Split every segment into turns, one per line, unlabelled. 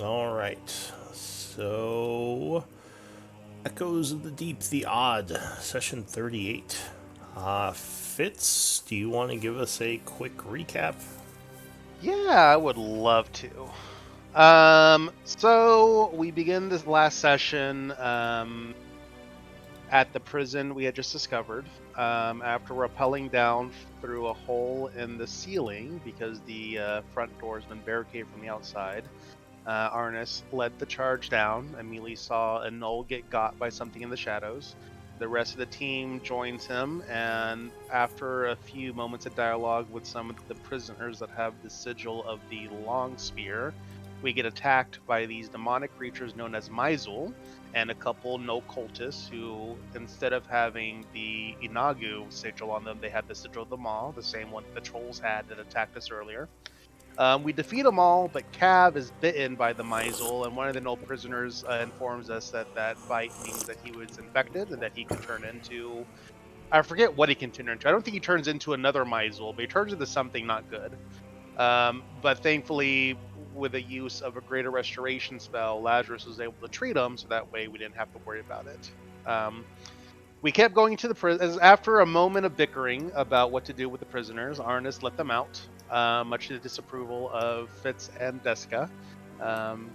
All right. So, Echoes of the Deep, the Odd, session 38. Fitz, do you want to give us a quick recap?
Yeah, I would love to. So we begin this last session at the prison we had just discovered. After rappelling down through a hole in the ceiling because the front door has been barricaded from the outside, Arnis led the charge down. Immediately saw a Null get got by something in the shadows. The rest of the team joins him, and after a few moments of dialogue with some of the prisoners that have the sigil of the Long Spear, we get attacked by these demonic creatures known as Myzul and a couple no cultists who, instead of having the Inagu sigil on them, they had the sigil of the Maw, the same one the trolls had that attacked us earlier. We defeat them all, but Cav is bitten by the Myzul, and one of the no prisoners informs us that that bite means that he was infected and that he could turn into. I forget what he can turn into. I don't think he turns into another Myzul, but he turns into something not good. But thankfully, with the use of a greater restoration spell, Lazarus was able to treat him, so that way we didn't have to worry about it. We kept going to the prison. After a moment of bickering about what to do with the prisoners, Arnis let them out, much to the disapproval of Fitz and Deska. Um,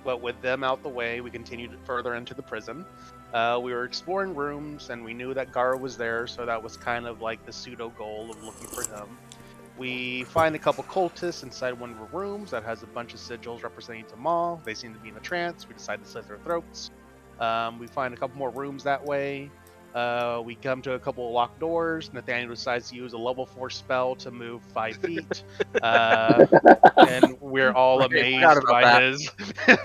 but with them out the way, we continued further into the prison. We were exploring rooms, and we knew that Gara was there, so that was kind of like the pseudo goal of looking for him. We find a couple cultists inside one of the rooms that has a bunch of sigils representing Tamal. They seem to be in a trance. We decide to slit their throats. We find a couple more rooms that way. We come to a couple of locked doors. Nathaniel decides to use a level 4 spell to move 5 feet. And we're all
Right, forgot
amazed
about
by
that.
his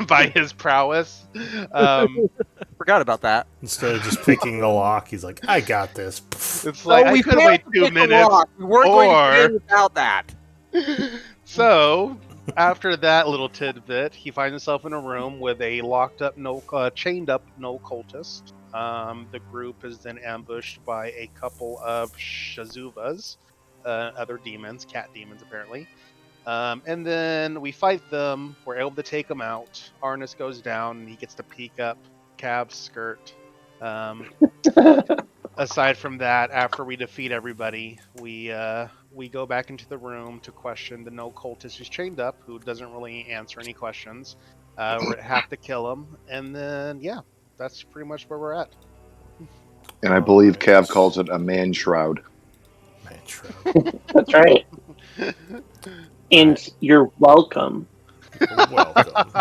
by his prowess. Um,
Forgot about that.
Instead of just picking a lock, he's like, I got this. Pff.
it's
No,
like I
we
could
failed
wait
to
2
pick a
minutes,
lock. We weren't going to get
or
in without that.
so after that little tidbit, he finds himself in a room with a locked up, chained up, no cultist. The group is then ambushed by a couple of Shazuvas, other demons, cat demons apparently. And then we fight them. We're able to take them out. Arnis goes down, and he gets to peek up Cav's skirt. Um, Aside from that, after we defeat everybody, we go back into the room to question the no cultist who's chained up, who doesn't really answer any questions. We have to kill him, and then yeah, that's pretty much where we're at.
And I
All
believe Cav
right.
calls it a man shroud.
Man, Shroud.
That's right.
All
And
right.
you're welcome.
Welcome.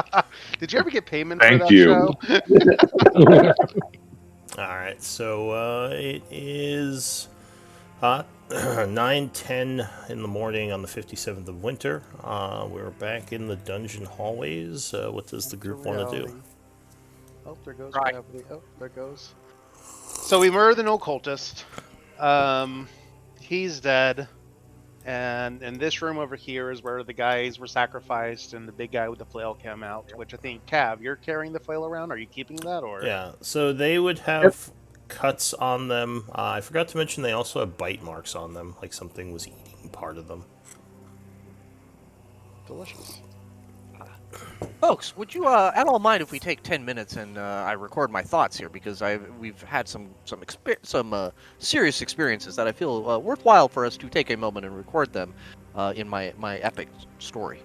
Did you ever get payment for
Thank
that
you.
show?
All right. So it is 9:10 in the morning on the 57th of winter. We're back in the dungeon hallways. What does the
Back to
group want to do?
reality. Oh, there goes
Right.
gravity. Oh, there goes. So we murder the no cultist. Um, he's dead. And in this room over here is where the guys were sacrificed and the big guy with the flail came out, which I think, Cav, you're carrying the flail around? Are you keeping that, or?
Yeah. So they would
Yep.
have cuts on them. I forgot to mention they also have bite marks on them, like something was eating part of them.
Delicious.
Folks, would you at all mind if we take 10 minutes and I record my thoughts here, because we've had some serious experiences that I feel worthwhile for us to take a moment and record them in my epic story.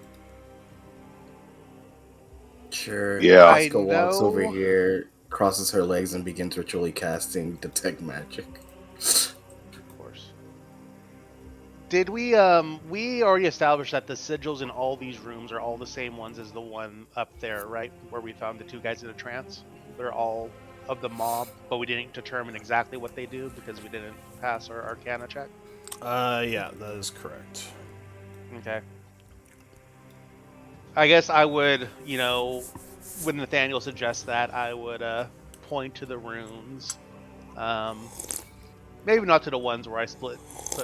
Sure.
Yeah.
I
Deska walks over
know.
here, crosses her legs, and begins ritually casting Detect Magic.
Of course. Did we already established that the sigils in all these rooms are all the same ones as the one up there, right? Where we found the two guys in a trance? They're all of the mob, but we didn't determine exactly what they do because we didn't pass our Arcana check.
Yeah, that is correct.
Okay. I guess I would, when Nathaniel suggests that, I would point to the runes. Maybe not to the ones where I put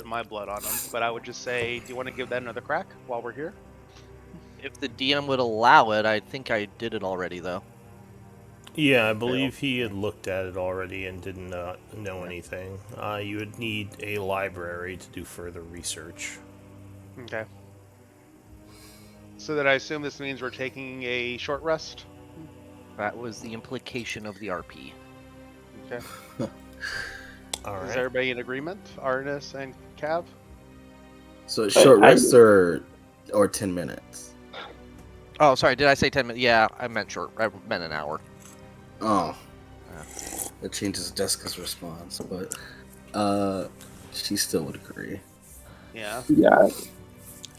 my blood on them, but I would just say, do you want to give that another crack while we're here?
If the DM would allow it, I think I did it already, though.
Yeah, I believe he had looked at it already and didn't know
Yeah.
anything. You would need a library to do further research.
Okay. So that I assume this means we're taking a short rest.
That was the implication of the RP.
Okay.
All
Is
right.
everybody in agreement? Arnis and Cav?
So short
I-
rest or 10 minutes?
Oh, sorry. Did I say 10 minutes? Yeah, I meant short. I meant an hour.
Oh. That changes Jessica's response, but she still would agree.
Yeah.
Yeah,
I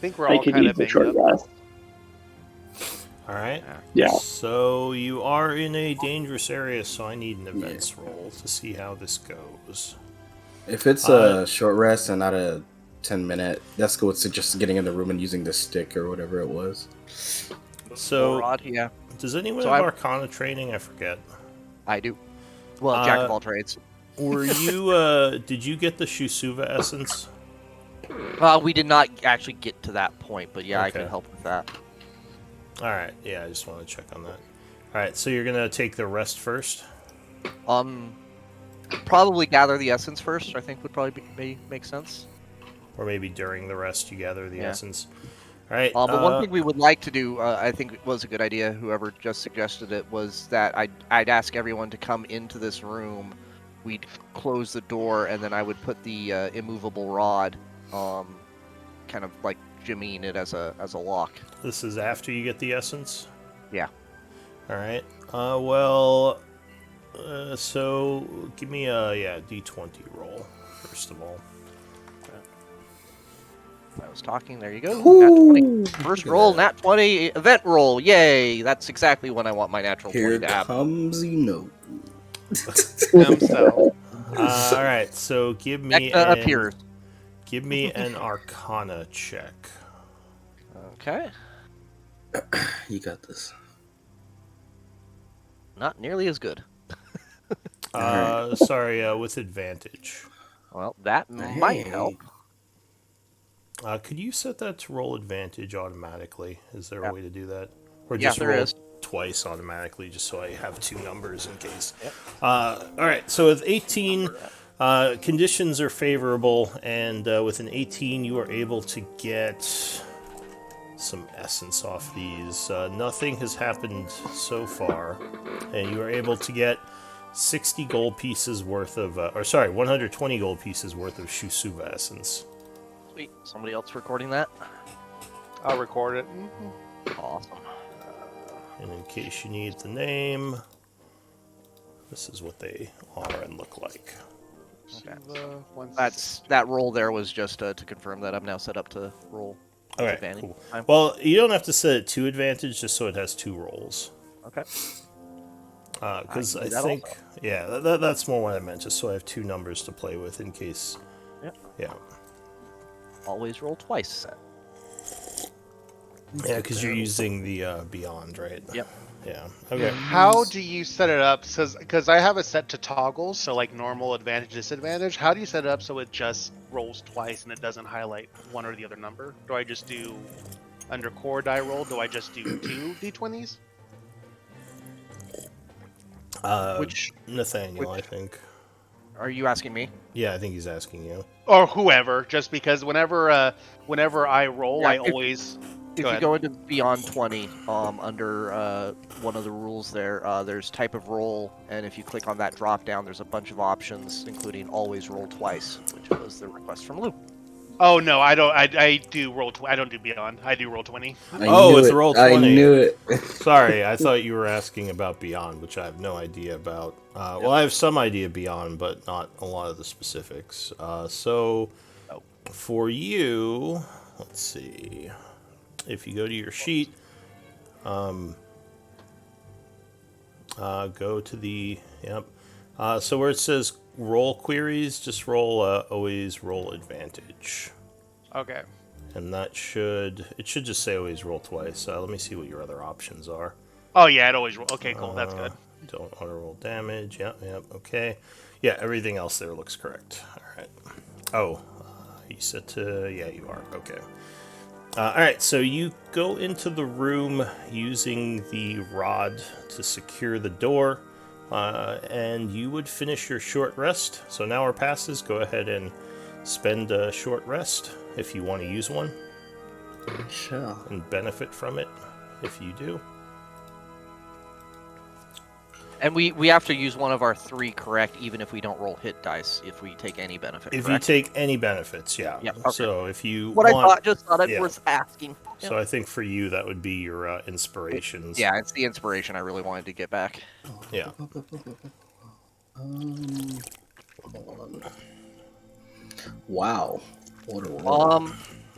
think we're
I
all
could
kind
use
of
the
banged
short
up.
rest.
All right.
Yeah.
So you are in a dangerous area, so I need an events roll to see how this goes.
If it's a short rest and not a 10-minute, Jessica would suggest getting in the room and using the stick or whatever it was.
So,
Rod, yeah,
does anyone
So
have
I'm-
Arcana training? I forget.
I do. Well, jack of
Uh,
all trades.
Were you? Did you get the Shusuva essence?
We did not actually get to that point, but yeah, I
Okay.
can help with that.
All right. Yeah, I just want to check on that. All right. So you're gonna take the rest first.
Probably gather the essence first. I think would probably make sense.
Or maybe during the rest you gather the
Yeah.
essence. All right.
But one thing we would like to do, I think it was a good idea, whoever just suggested it, was that I'd ask everyone to come into this room. We'd close the door, and then I would put the immovable rod, kind of like jimmying it as a lock.
This is after you get the essence?
Yeah.
All right. So give me a D20 roll, first of all.
I was talking. There you go. Nat 20. First
Look at
roll,
that.
nat 20, event roll. Yay! That's exactly when I want my natural
Here
20 to happen.
comes Enoch.
Himself.
All right. So give me
Appears.
Give me an Arcana check.
Okay.
You got this.
Not nearly as good.
Sorry, with advantage.
Well, that might help.
Could you set that to roll advantage automatically? Is there
Yeah.
a way to do that? Or
Yeah,
just
there
roll
is.
twice automatically, just so I have two numbers in case?
Yep.
All right, so with 18, conditions are favorable, and with an 18, you are able to get some essence off these. Nothing has happened so far, and you are able to get 60 gold pieces worth of, 120 gold pieces worth of Shusuva essence.
Sweet. Somebody else recording that?
I'll record it.
Awesome.
And in case you need the name, this is what they are and look like.
Okay. That roll there was just to confirm that I'm now set up to roll.
Okay,
advantage.
cool.
I'm-
Well, you don't have to set it to advantage, just so it has two rolls.
Okay.
Because
I
I
can do that
think,
also.
yeah, that's more what I meant, just so I have two numbers to play with in case.
Yep.
Yeah.
Always roll twice set.
Yeah, because you're using the Beyond, right?
Yep.
Yeah. Okay.
How do you set it up? Because I have it set to toggles, so like normal, advantage, disadvantage. How do you set it up so it just rolls twice and it doesn't highlight one or the other number? Do I just do under core die roll? Do I just do two d20s?
Which
Nathaniel,
which-
I think.
are you asking me?
Yeah, I think he's asking you.
Or whoever? Just because whenever I roll,
Yeah,
I
if-
always
If
Go
you
ahead.
go into Beyond 20, under one of the rules there, there's type of roll, and if you click on that drop down, there's a bunch of options, including always roll twice, which was the request from Lou.
Oh no, I don't. I do roll. I don't do beyond. I do roll 20.
Oh,
knew
it's
it.
roll
I
20.
knew it.
Sorry, I thought you were asking about Beyond, which I have no idea about. Well, I have some idea Beyond, but not a lot of the specifics. For you, let's see. If you go to your sheet, go to the, so where it says roll queries, just roll, always roll advantage.
Okay.
And it should just say always roll twice. Let me see what your other options are.
Oh yeah, it always roll. Okay, cool. That's good.
Don't auto roll damage. Yep, okay. Yeah, everything else there looks correct. All right. Oh, you set to, yeah, you are. Okay. All right, so you go into the room using the rod to secure the door, and you would finish your short rest. So an hour passes. Go ahead and spend a short rest if you want to use one.
Shall.
and benefit from it if you do.
And we have to use one of our 3 correct, even if we don't roll hit dice, if we take any benefit.
If
correct?
you take any benefits, yeah.
Yep, okay.
So if you
What
want,
I thought, just thought it
yeah.
was asking.
So I think for you that would be your inspirations.
Yeah, it's the inspiration I really wanted to get back.
Yeah.
Hold on. Wow. What a roll.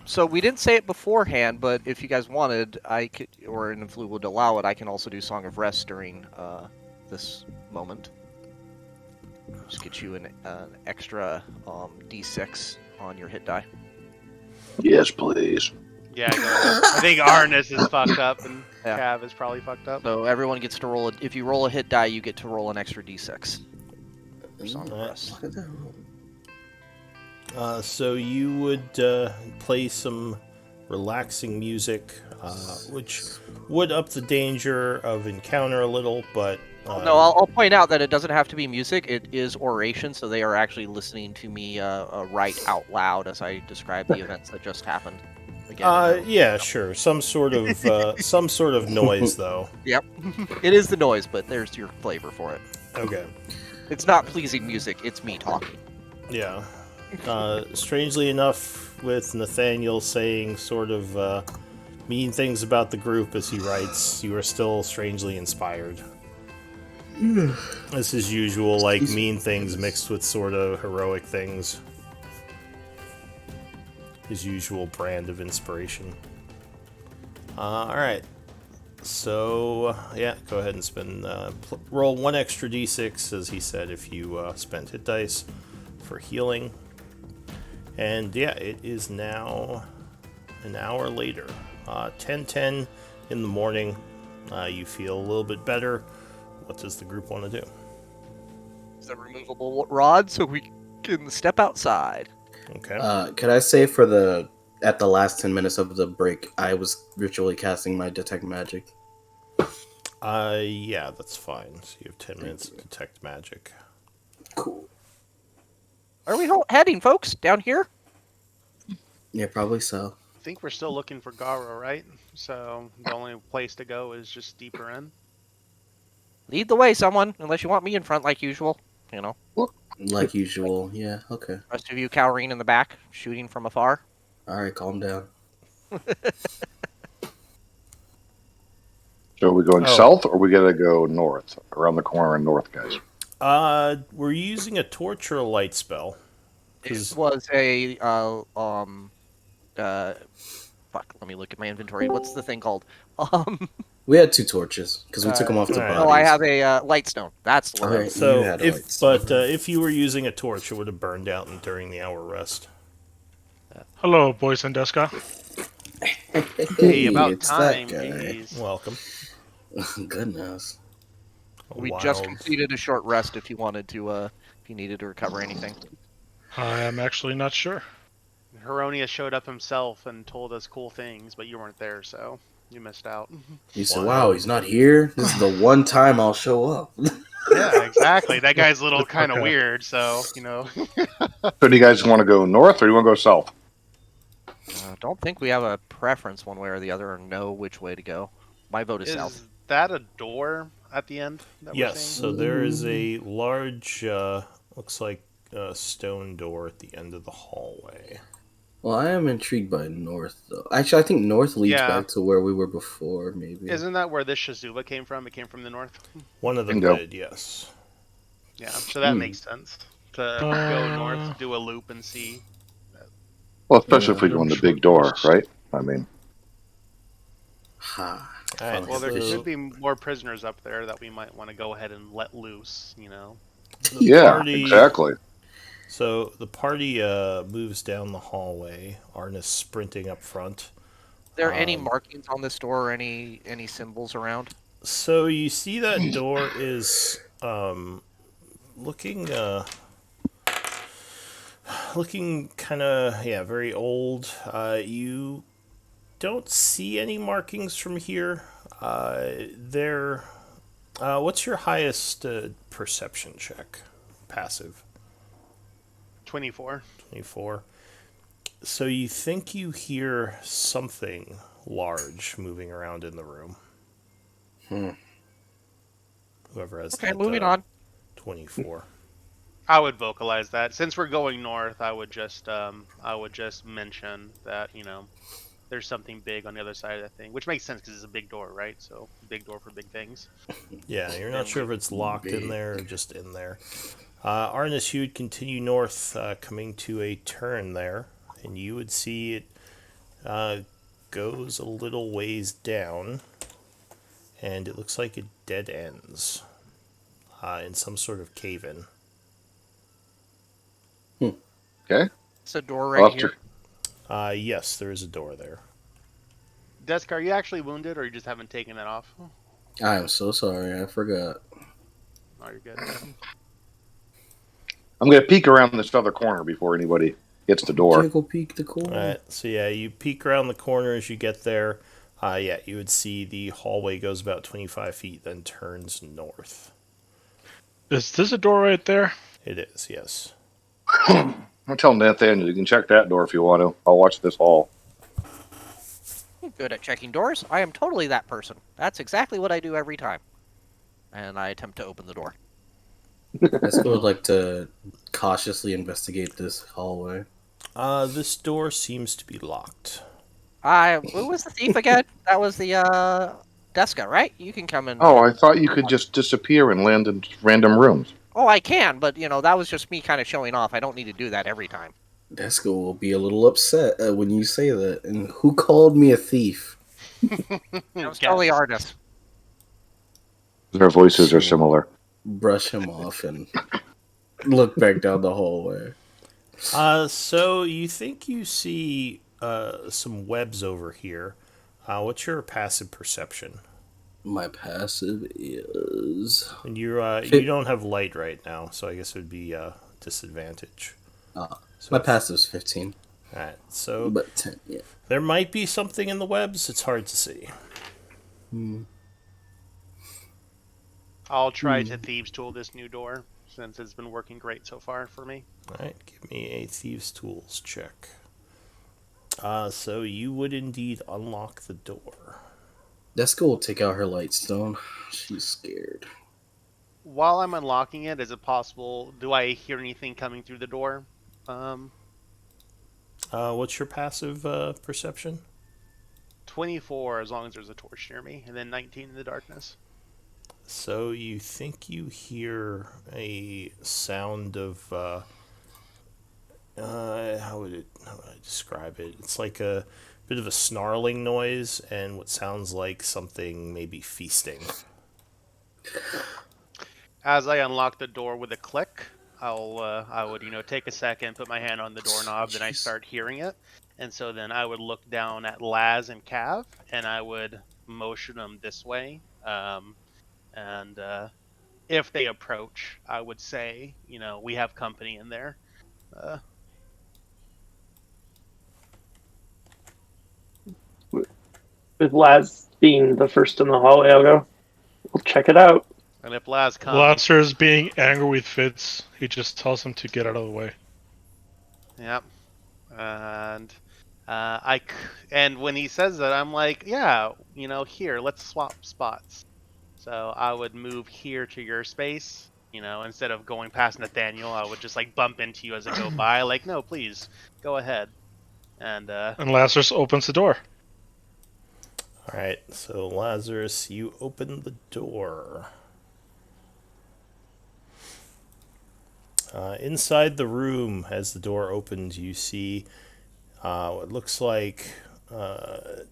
So we didn't say it beforehand, but if you guys wanted, I could, or if we would allow it, I can also do Song of Rest during this moment. Just get you an extra d6 on your hit die.
Yes, please.
Yeah, I think Arnis is fucked up and
Yeah.
Cav is probably fucked up.
So everyone gets to roll. If you roll a hit die, you get to roll an extra d6 for Song of
Alright.
Rest.
Look at that roll.
So you would play some relaxing music, which would up the danger of encounter a little, but...
No, I'll point out that it doesn't have to be music. It is oration, so they are actually listening to me write out loud as I describe the events that just happened. Again,
yeah, sure. Some sort of noise, though.
Yep. It is the noise, but there's your flavor for it.
Okay.
It's not pleasing music, it's me talking.
Yeah. Strangely enough, with Nathaniel saying sort of mean things about the group as he writes, you are still strangely inspired. This is usual, like, mean things mixed with sort of heroic things. His usual brand of inspiration. Alright. So, yeah, go ahead and spend... roll 1 extra d6, as he said, if you spent hit dice for healing. And, yeah, it is now an hour later. 10:10 in the morning. You feel a little bit better. What does the group want to do?
It's a removable rod so we can step outside.
Okay.
Could I say at the last 10 minutes of the break, I was ritually casting my detect magic.
Yeah, that's fine. So you have 10 minutes to detect magic.
Cool.
Where are we heading, folks? Down here?
Yeah, probably so.
I think we're still looking for Garo, right? So the only place to go is just deeper in.
Lead the way, someone, unless you want me in front like usual. You know,
Like usual. Yeah, okay.
rest of you cowering in the back, shooting from afar.
Alright, calm down.
So are we going
Oh.
south or we gotta go north? Around the corner and north, guys.
We're using a torch or a light spell.
It was a fuck. Let me look at my inventory. What's the thing called?
We had 2 torches, because we took them off the
alright.
bodies.
Oh, I have a light stone. That's the
Alright.
one.
So,
You had
if
lights.
if you were using a torch, it would have burned out during the hour rest.
Hello, boys and Deska.
Hey, about
it's that
time,
guy.
geez.
Welcome.
Goodness.
A
We just
wild-
completed a short rest. If you wanted to, if you needed to recover anything.
I am actually not sure.
Heronia showed up himself and told us cool things, but you weren't there, so you missed out.
You said,
Wow.
wow, he's not here? This is the one time I'll show up.
Yeah, exactly. That guy's a little kind of
Okay.
weird, so, you know.
So do you guys want to go north or do you want to go south?
Don't think we have a preference one way or the other, or know which way to go. My vote is south.
Is that a door at the end? That we're
Yes,
seeing?
so there is a large, looks like a stone door at the end of the hallway.
Well, I am intrigued by north, though. Actually, I think north leads
Yeah.
back to where we were before, maybe.
Isn't that where this Shazula came from? It came from the north?
One of them
Bingo.
did, yes.
Yeah, so that
Hmm.
makes sense. To go north, do a loop, and see.
Well, especially if we
Yeah,
go in the
I'm
big
sure.
door, right? I mean,
Ha.
Alright,
Well, there
so
could be more prisoners up there that we might want to go ahead and let loose, you know?
the
yeah,
party-
exactly.
So the party moves down the hallway. Arnis sprinting up front.
Are there any
Um,
markings on this door or any symbols around?
So you see that door is looking looking kind of very old. You don't see any markings from here. There. What's your highest perception check? Passive.
24.
24. So you think you hear something large moving around in the room.
Hmm.
Whoever has
Okay,
that,
moving on.
24.
I would vocalize that. Since we're going north, I would just mention that, there's something big on the other side of that thing, which makes sense because it's a big door, right? So big door for big things.
Yeah, you're not
Then
sure
we-
if it's locked in
Big.
there or just in there. Arnis, you would continue north, coming to a turn there, and you would see it goes a little ways down, and it looks like it dead ends in some sort of cave-in.
Okay.
It's a door
I'll
right
have to-
here.
Yes, there is a door there.
Desk, are you actually wounded, or you just haven't taken that off?
I am so sorry. I forgot.
Oh, you're good.
I'm going to peek around this other corner before anybody hits the door.
Jiggle peek the corner.
Alright, so yeah, you peek around the corner as you get there. Yeah, you would see the hallway goes about 25 feet, then turns north.
Is this a door right there?
It is, yes.
I'm telling Nathaniel, you can check that door if you want to. I'll watch this hall.
Good at checking doors. I am totally that person. That's exactly what I do every time. And I attempt to open the door.
Let's go like to cautiously investigate this hallway.
This door seems to be locked.
Who was the thief again? That was the Deska, right? You can come in.
Oh, I thought you could just disappear and land in random rooms.
Oh, I can, but that was just me kind of showing off. I don't need to do that every time.
Deska will be a little upset when you say that. And who called me a thief?
That was totally artist.
Their voices are similar.
Brush him off and look back down the hallway.
So you think you see some webs over here. What's your passive perception?
My passive is
And you don't have light right now, so I guess it would be disadvantage. So
my passive's 15,
Alright, so
but 10. Yeah.
there might be something in the webs. It's hard to see.
I'll try to thieves tool this new door since it's been working great so far for me.
Alright, give me a thieves' tools check. So you would indeed unlock the door.
Deska will take out her light stone. She's scared.
While I'm unlocking it, is it possible? Do I hear anything coming through the door?
What's your passive perception?
24 as long as there's a torch near me, and then 19 in the darkness.
So you think you hear a sound of how would I describe it? It's like a bit of a snarling noise and what sounds like something maybe feasting.
As I unlock the door with a click, I would take a second, put my hand on the doorknob, then I start hearing it, and so then I would look down at Laz and Cav, and I would motion them this way. And if they approach, I would say, we have company in there.
With Laz being the first in the hallway, I'll go. We'll check it out.
And if Laz comes,
Blaster's being angry with Fitz. He just tells him to get out of the way.
yep. And when he says that, I'm like, yeah, here, let's swap spots. So I would move here to your space. Instead of going past Nathaniel, I would just bump into you as I go by. Like, no, please, go ahead. And
And Lazarus opens the door.
Alright, so Lazarus, you open the door. Inside the room, as the door opens, you see what looks like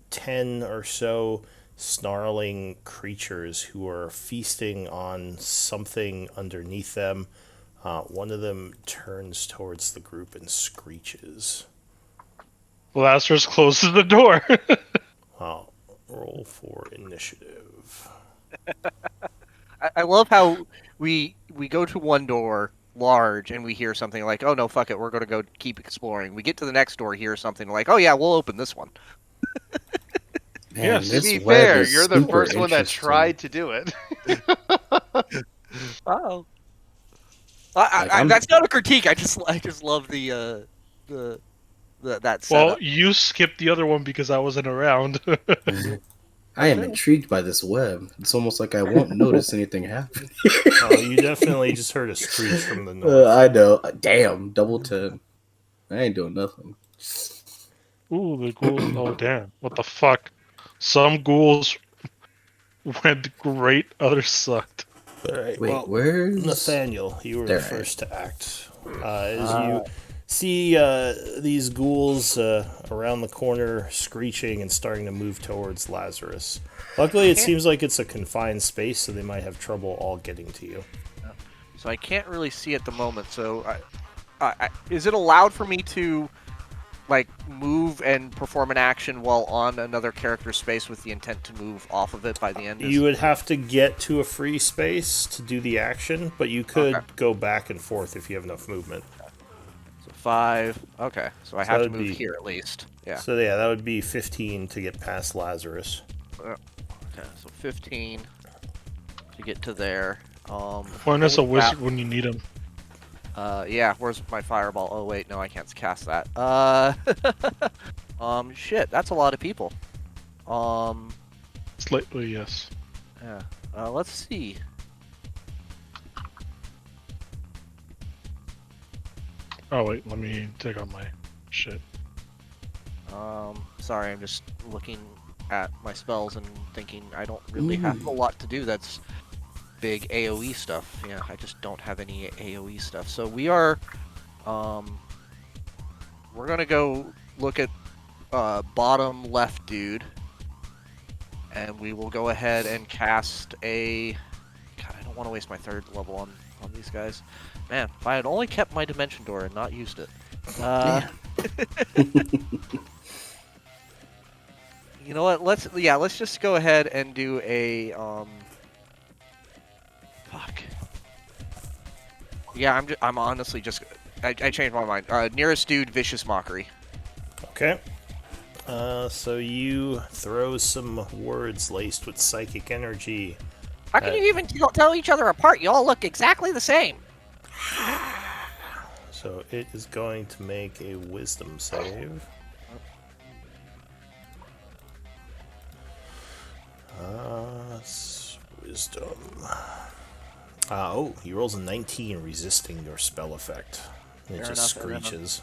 10 or so snarling creatures who are feasting on something underneath them. One of them turns towards the group and screeches.
Lazarus closes the door.
Roll for initiative.
I love how we go to one door large and we hear something like, oh no, fuck it, we're going to go keep exploring. We get to the next door, hear something like, oh yeah, we'll open this one.
Man,
Yes,
this
to be
web
fair,
is
you're the
super
first one that
interesting.
tried to do it.
Oh.
I'm-
That's not a critique. I just love the that
Well,
setup.
you skipped the other one because I wasn't around.
I am intrigued by this web. It's almost like I won't notice anything happen.
Oh, you definitely just heard a screech from the north.
I know. Damn, double 10. I ain't doing nothing.
Ooh, the ghouls. Oh, damn. What the fuck? Some ghouls went great, others sucked.
All right.
Wait,
Well,
where's
Nathaniel, you were
There
the
I am.
first to act. As you see these ghouls around the corner screeching and starting to move towards Lazarus. Luckily, it seems like it's a confined space, so they might have trouble all getting to you.
So I can't really see at the moment. So is it allowed for me to like move and perform an action while on another character's space with the intent to move off of it by the end?
You would have to get to a free space to do the action, but you could
Okay.
go back and forth if you have enough movement.
So 5. Okay, so I
So
have
that
to
would
move
be-
here at least. Yeah.
So yeah, that would be 15 to get past Lazarus.
Okay, so 15 to get to there.
Point us a
holy crap.
wizard when you need him.
Yeah, where's my fireball? Oh wait, no, I can't cast that. Shit, that's a lot of people.
Slightly, yes.
Yeah. Let's see.
Oh, wait, let me take out my shit.
Sorry, I'm just looking at my spells and thinking I don't really have a lot to do. That's big AoE stuff. Yeah, I just don't have any AoE stuff. So we are, we're gonna go look at bottom left dude, and we will go ahead and cast a. God, I don't want to waste my 3rd level on these guys. Man, if I had only kept my dimension door and not used it. You know what? Let's just go ahead and do a fuck. Yeah, I'm honestly just I changed my mind. Nearest dude, vicious mockery.
Okay. So you throw some words laced with psychic energy.
How can you even tell each other apart? You all look exactly the same.
So it is going to make a wisdom save. Wisdom. Oh, he rolls a 19, resisting your spell effect. It
Fair
just
enough, fair enough.
screeches.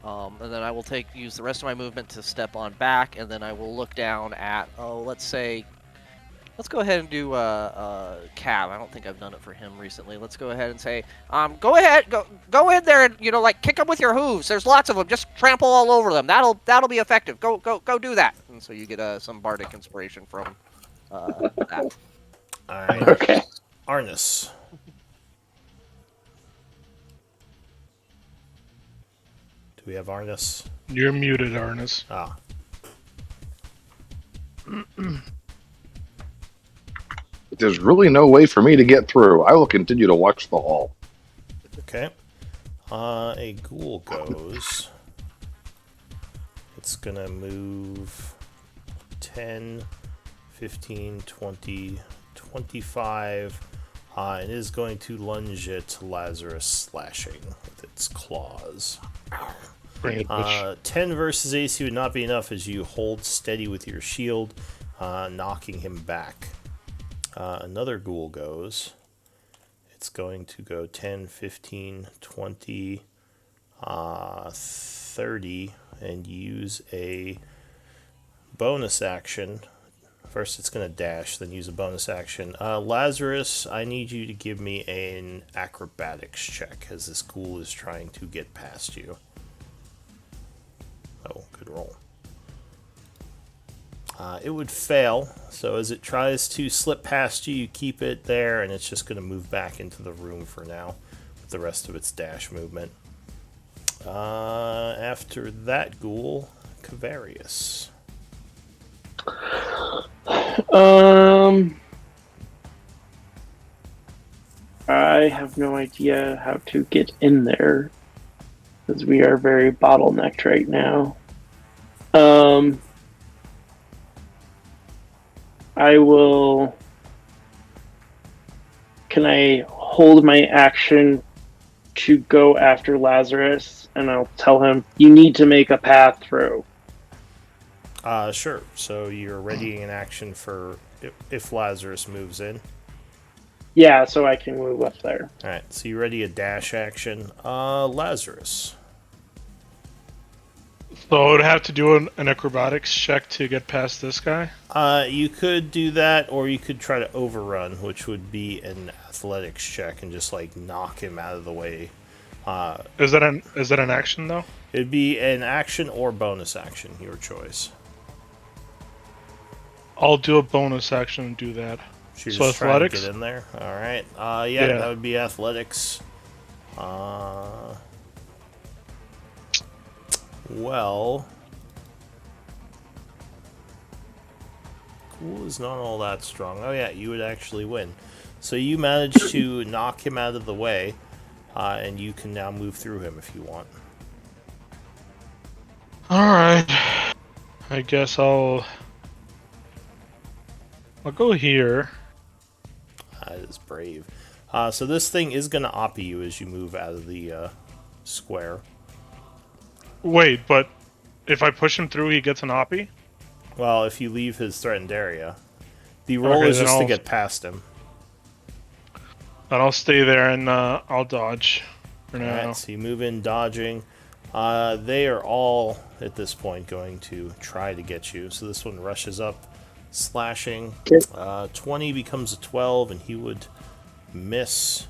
And then I will use the rest of my movement to step on back, and then I will look down at let's go ahead and do Cav. I don't think I've done it for him recently. Let's go ahead and say, go ahead, go in there and like kick them with your hooves. There's lots of them. Just trample all over them. That'll be effective. Go do that. And so you get some bardic inspiration from that.
Alright.
Okay.
Arnis. Do we have Arnis?
You're muted, Arnis.
Ah.
There's really no way for me to get through. I will continue to watch the hall.
Okay. A ghoul goes. It's gonna move 10, 15, 20, 25. It is going to lunge at Lazarus, slashing with its claws.
Bring it, bitch.
10 versus AC would not be enough as you hold steady with your shield, knocking him back. Another ghoul goes. It's going to go 10, 15, 20, 30, and use a bonus action. First, it's going to dash, then use a bonus action. Lazarus, I need you to give me an acrobatics check as this ghoul is trying to get past you. Oh, good roll. It would fail, so as it tries to slip past you, you keep it there, and it's just going to move back into the room for now with the rest of its dash movement. After that ghoul, Cavarius.
I have no idea how to get in there because we are very bottlenecked right now. I will. Can I hold my action to go after Lazarus, and I'll tell him, you need to make a path through.
Sure. So you're readying an action for if Lazarus moves in.
Yeah, so I can move up there.
All right. So you ready a dash action. Lazarus.
So I would have to do an acrobatics check to get past this guy.
You could do that, or you could try to overrun, which would be an athletics check, and just like knock him out of the way.
Is that an action though?
It'd be an action or bonus action, your choice.
I'll do a bonus action and do that.
So you're
So
just trying to
athletics?
get in there. All right. Yeah,
Yeah.
that would be athletics. Well, Ghoul is not all that strong. Oh yeah, you would actually win. So you managed to knock him out of the way, and you can now move through him if you want.
Alright. I guess I'll go here.
That is brave. So this thing is going to oppie you as you move out of the square.
Wait, but if I push him through, he gets an oppie?
Well, if you leave his threatened area. The roll
Okay,
is
then
just to
I'll-
get past him.
And I'll stay there and I'll dodge for now.
Alright, so you move in dodging. They are all, at this point, going to try to get you. So this one rushes up, slashing. 20 becomes a 12, and he would miss.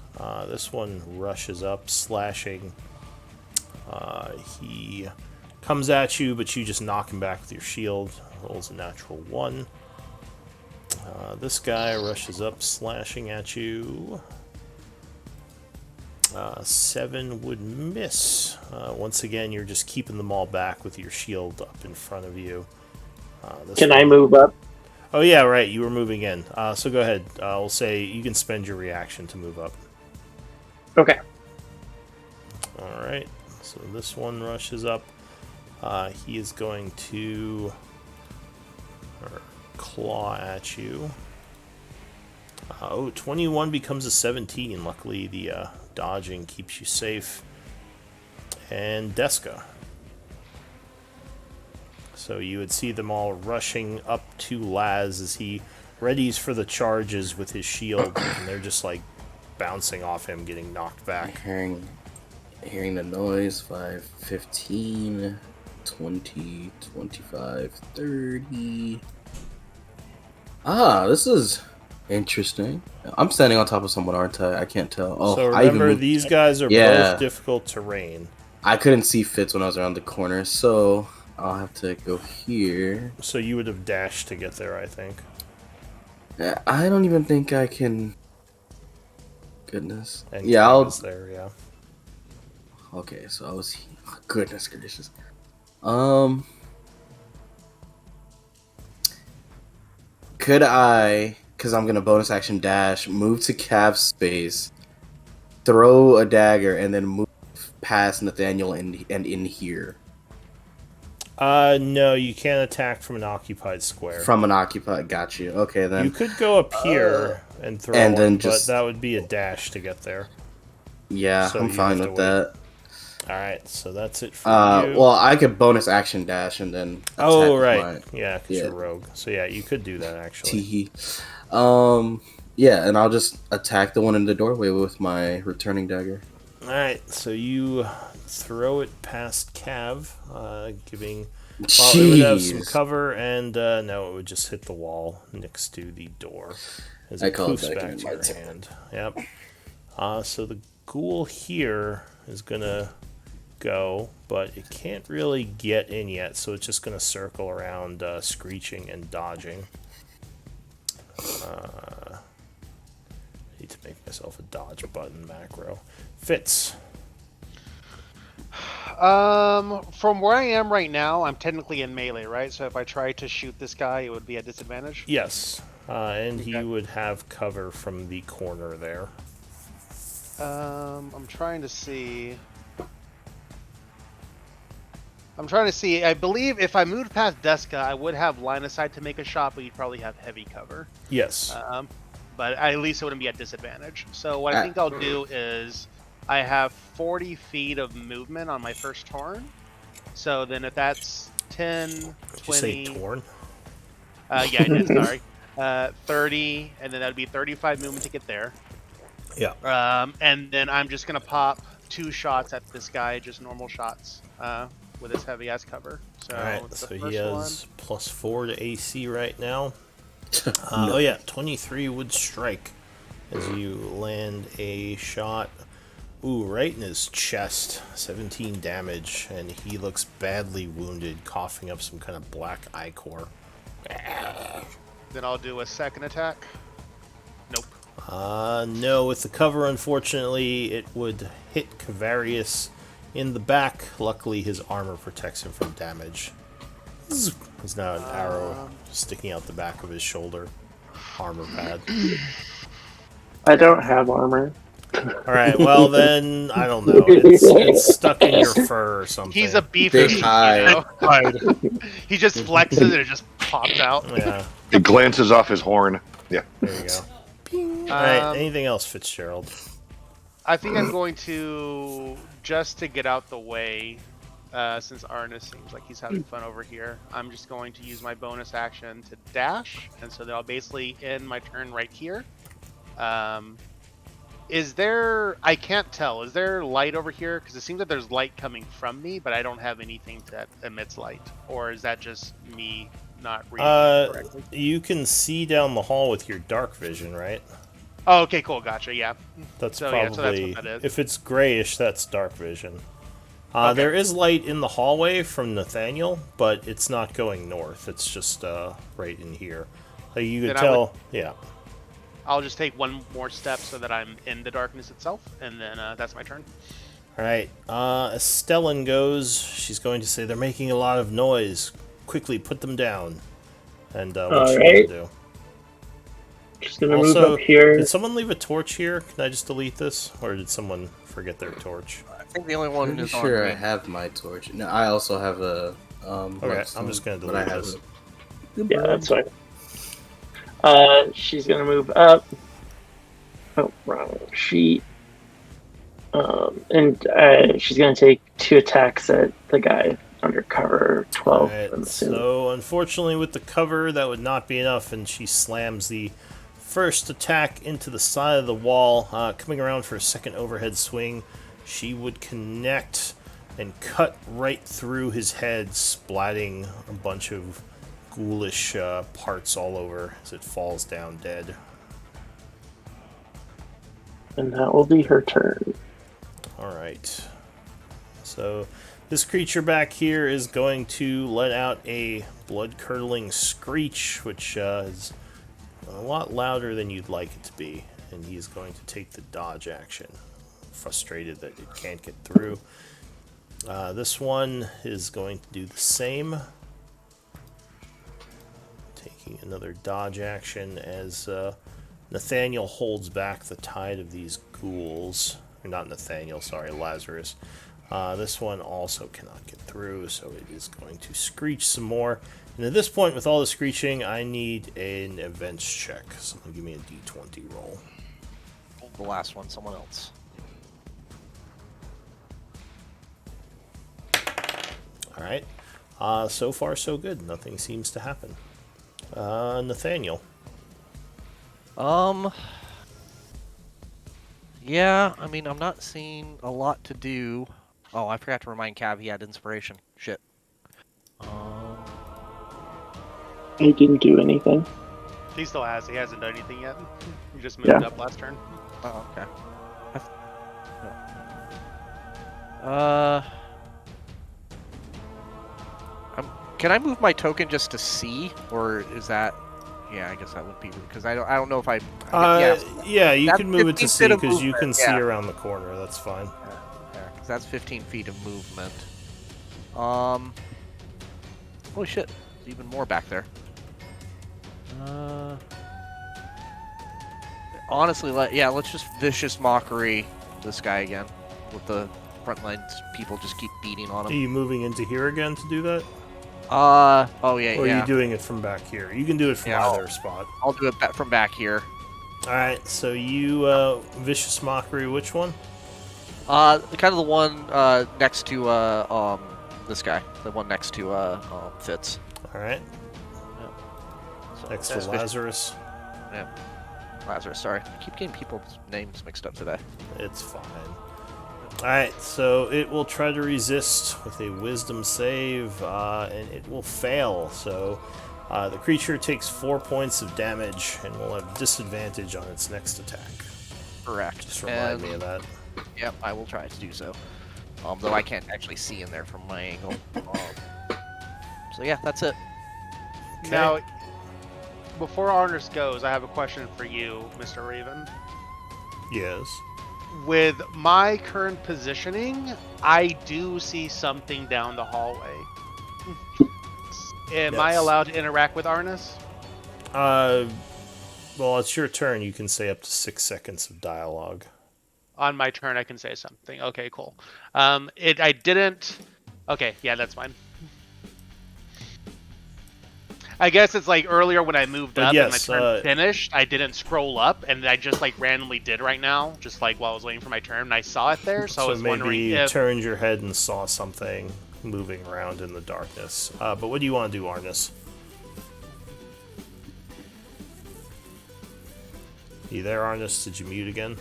This one rushes up, slashing. He comes at you, but you just knock him back with your shield. Rolls a natural 1. This guy rushes up, slashing at you. 7 would miss. Once again, you're just keeping them all back with your shield up in front of you.
Can I move up?
Oh yeah, right. You were moving in. So go ahead. We'll say you can spend your reaction to move up.
Okay.
All right. So this one rushes up. He is going to claw at you. 21 becomes a 17. Luckily, the dodging keeps you safe. And Deska. So you would see them all rushing up to Laz as he readies for the charges with his shield, and they're just like bouncing off him, getting knocked back.
Hearing the noise. 5, 15, 20, 25, 30. This is interesting. I'm standing on top of someone, aren't I? I can't tell. Oh,
So
I even
remember,
moved-
these guys are
Yeah.
both difficult terrain.
I couldn't see Fitz when I was around the corner, so I'll have to go here.
So you would have dashed to get there, I think.
I don't even think I can. Goodness.
And
Yeah,
King
I'll.
is there, yeah.
Okay, so I was. Goodness gracious. Could I, because I'm gonna bonus action dash, move to Cav's space, throw a dagger, and then move past Nathaniel and in here
No, you can't attack from an occupied square.
from an occupied? Got you. Okay then.
You could go up here and throw
and
one,
then
but
just-
that would be a dash to get there.
Yeah,
so
I'm
you
fine
have
with
to wait.
that.
Alright, so that's it for you.
Well, I could bonus action dash and then.
Oh,
attack with
right.
my
Yeah, because
yeah.
you're rogue. So yeah, you could do that, actually.
Teehee. Yeah, and I'll just attack the one in the doorway with my returning dagger.
Alright, so you throw it past Cav, giving... Well, it would have some
Jeez.
cover, and no, it would just hit the wall next to the door as
I
it
call it
poofs
back
back
in
to
my
your
turn.
hand. Yep. So the ghoul here is gonna go, but it can't really get in yet, so it's just gonna circle around, screeching and dodging. I need to make myself a dodge button macro. Fitz.
From where I am right now, I'm technically in melee, right? So if I try to shoot this guy, it would be at disadvantage.
Yes, and he
Okay.
would have cover from the corner there.
I'm trying to see. I believe if I moved past Deska, I would have line of sight to make a shot, but you'd probably have heavy cover.
Yes.
But at least it wouldn't be at disadvantage. So what I think I'll do is I have 40 feet of movement on my first turn. So then if that's 10,
Did
20...
you say torn?
Yeah, I did, sorry. 30, and then that would be 35 movement to get there.
Yeah.
And then I'm just going to pop 2 shots at this guy, just normal shots, with his heavy-ass cover. So,
Alright,
the
so
first
he has
one,
+4 to AC right now.
No.
Oh yeah, 23 would strike as you land a shot. Ooh, right in his chest. 17 damage, and he looks badly wounded, coughing up some kind of black ichor.
then I'll do a second attack. Nope.
No, with the cover, unfortunately, it would hit Cavarius in the back. Luckily, his armor protects him from damage. There's now an arrow sticking out the back of his shoulder. Armor pad.
I don't have armor.
Alright, well then, I don't know. It's stuck in your fur or something.
He's a beefy,
Big
you
hide.
know?
Hide.
He just flexes and it just pops out.
Yeah,
It glances off his horn. Yeah.
there you go. Alright,
Um,
anything else, Fitzgerald?
I think I'm going to, just to get out the way, since Arnis seems like he's having fun over here, I'm just going to use my bonus action to dash, and so that'll basically end my turn right here. Is there, I can't tell, is there light over here? Because it seems that there's light coming from me, but I don't have anything that emits light. Or is that just me not reading it correctly?
You can see down the hall with your dark vision, right?
Oh, okay, cool, gotcha, yeah.
That's
So, yeah, so that's
probably,
what that is.
if it's grayish, that's dark vision.
Okay.
There is light in the hallway from Nathaniel, but it's not going north. It's just right in here. Like you could
Then I
tell, yeah.
I'll just take one more step so that I'm in the darkness itself, and then that's my turn.
Alright, as Stellan goes, she's going to say they're making a lot of noise. Quickly, put them down. And what she
Alright.
gonna do?
Just gonna move
Also,
up here.
did someone leave a torch here? Can I just delete this? Or did someone forget their torch?
I think the only one
Pretty
is
sure
on
I
me.
have my torch. No, I also have a.
Okay, I'm just gonna
but I
delete
have
this.
Yeah, that's fine. She's gonna move up. Oh, wrong sheet. And she's gonna take 2 attacks at the guy under cover 12.
Alright,
I'm assuming.
so unfortunately with the cover, that would not be enough, and she slams the first attack into the side of the wall, coming around for a second overhead swing. She would connect and cut right through his head, splatting a bunch of ghoulish parts all over as it falls down dead.
And that will be her turn.
Alright. So this creature back here is going to let out a blood-curdling screech, which is a lot louder than you'd like it to be. And he's going to take the dodge action, frustrated that it can't get through. This one is going to do the same. Taking another dodge action as Nathaniel holds back the tide of these ghouls. Or not Nathaniel, sorry, Lazarus. This one also cannot get through, so it is going to screech some more. And at this point, with all the screeching, I need an events check. Someone give me a d20 roll.
The last one, someone else.
Alright. So far, so good. Nothing seems to happen. Nathaniel.
Yeah, I mean, I'm not seeing a lot to do. Oh, I forgot to remind Cav he had inspiration. Shit.
I didn't do anything.
He still has. He hasn't done anything yet. He just moved up last turn.
Oh, okay. Can I move my token just to see, or is that? Yeah, I guess that would be because I don't know if I.
Yeah, you
That's
can move it to
15
see
feet of
because you can
movement,
see
yeah.
around the corner. That's fine.
Yeah, because that's 15 feet of movement. Holy shit! There's even more back there. Honestly, let's just vicious mockery this guy again. With the frontline people just keep beating on
Are
him.
you moving into here again to do that?
Oh yeah,
Or are
yeah.
you doing it from back here? You can do it from
Yeah,
either spot.
I'll do it from back here.
Alright, so you, Vicious Mockery, which one?
Kind of the one next to this guy, the one next to Fitz.
All right.
So,
Next to
that's
Lazarus.
Yeah. Lazarus, sorry. I keep getting people's names mixed up today.
It's fine. Alright, so it will try to resist with a wisdom save, and it will fail. So the creature takes 4 points of damage and will have disadvantage on its next attack.
Correct.
Just remind me of that.
Yep, I will try to do so. Though I can't actually see in there from my angle. So yeah, that's it.
Okay.
Now, before Arnis goes, I have a question for you, Mr. Raven.
Yes.
With my current positioning, I do see something down the hallway. Am I
Yes.
allowed to interact with Arnis?
Well, it's your turn. You can say up to 6 seconds of dialogue.
On my turn, I can say something. Okay, cool. I didn't. Okay, yeah, that's fine. I guess it's like earlier when I moved
But
up
yes,
and my turn finished, I didn't scroll up, and I just like randomly did right now, just like while I was waiting for my turn, and I saw it there, so I was
maybe
wondering
you
if.
turned your head and saw something moving around in the darkness. But what do you want to do, Arnis? You there, Arnis? Did you mute again?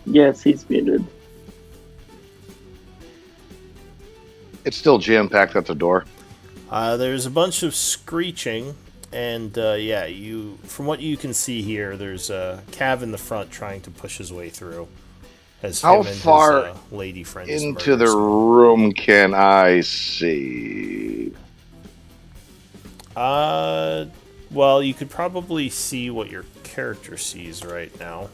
Yes, he's muted.
It's still jam packed at the door.
There's a bunch of screeching, and yeah, from what you can see here, there's a Cav in the front trying to push his way through. As
How
him and
far
his lady friend is
Into the
murdered.
room can I see?
Well, you could probably see what your character sees right now.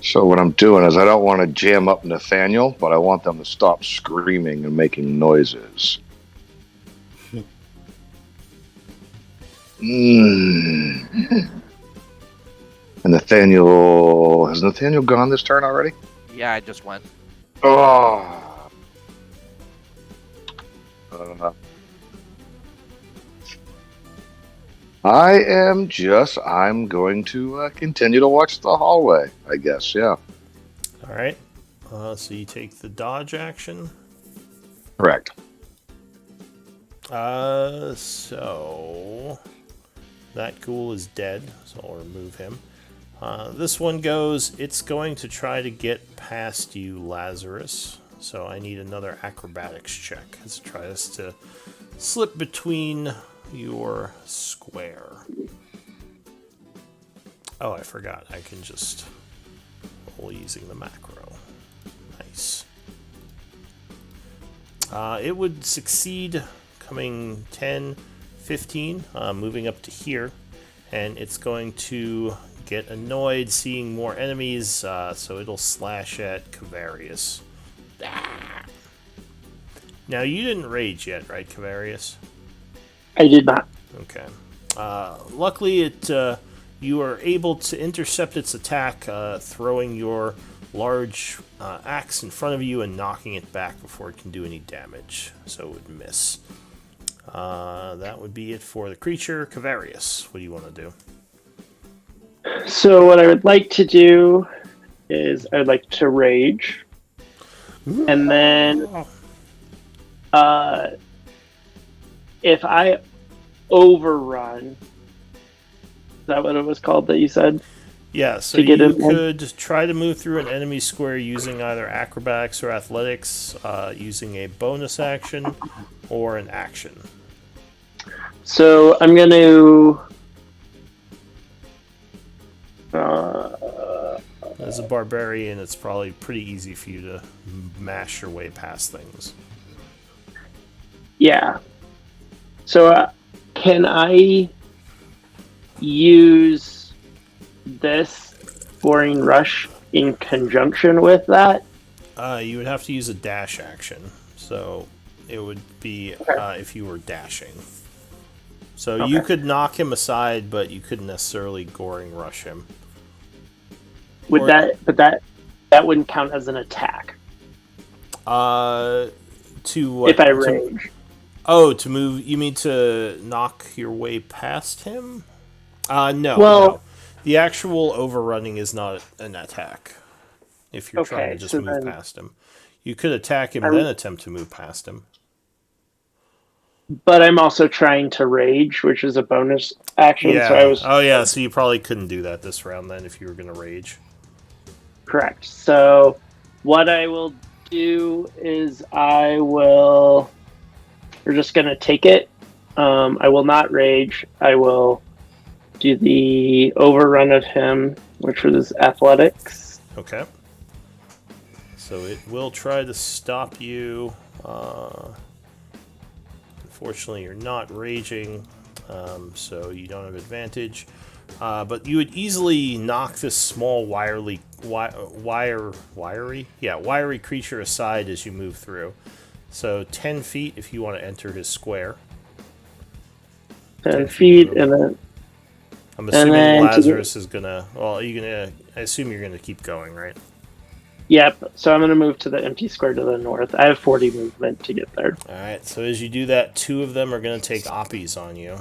So what I'm doing is I don't want to jam up Nathaniel, but I want them to stop screaming and making noises. And Nathaniel... Has Nathaniel gone this turn already?
Yeah, I just went.
Oh. I'm going to continue to watch the hallway, I guess, yeah.
Alright. So you take the dodge action.
Correct.
So that ghoul is dead, so I'll remove him. This one goes, it's going to try to get past you, Lazarus. So I need another acrobatics check as it tries to slip between your square. Oh, I forgot. I can just roll using the macro. Nice. It would succeed, coming 10, 15, moving up to here. And it's going to get annoyed seeing more enemies, so it'll slash at Cavarius. Ah. Now, you didn't rage yet, right, Cavarius?
I did not.
Okay. Luckily, you are able to intercept its attack, throwing your large axe in front of you and knocking it back before it can do any damage, so it would miss. That would be it for the creature. Cavarius, what do you want to do?
So what I would like to do is I'd like to rage. And then if I overrun, is that what it was called that you said?
Yeah, so
To
you
get in one?
could try to move through an enemy square using either acrobatics or athletics, using a bonus action or an action.
So I'm going to...
As a barbarian, it's probably pretty easy for you to mash your way past things.
yeah. So can I use this Boring Rush in conjunction with that?
You would have to use a dash action, so it would be if you were dashing. So you could knock him aside, but you couldn't necessarily Goring Rush him.
Would
Or-
that wouldn't count as an attack
To what?
if I
to-
rage.
to move. You mean to knock your way past him? No.
Well-
no. The actual overrunning is not an attack if you're trying to
Okay,
just
so
move
then
past him. You could attack him,
I-
then attempt to move past him.
but I'm also trying to rage, which is a bonus action. So I
Yeah.
was
Oh, yeah. So you probably couldn't do that this round then if you were going to rage.
correct. So what I will do is we're just gonna take it. I will not rage. I will do the overrun of him, which was athletics.
Okay. So it will try to stop you. Unfortunately, you're not raging, so you don't have advantage. But you would easily knock this small wiry creature aside as you move through. So 10 feet if you want to enter his square.
10 feet, and then
I'm assuming
then
Lazarus is gonna. Well, I assume you're gonna keep going, right?
yep. So I'm gonna move to the empty square to the north. I have 40 movement to get there.
All right. So as you do that, 2 of them are gonna take oppies on you.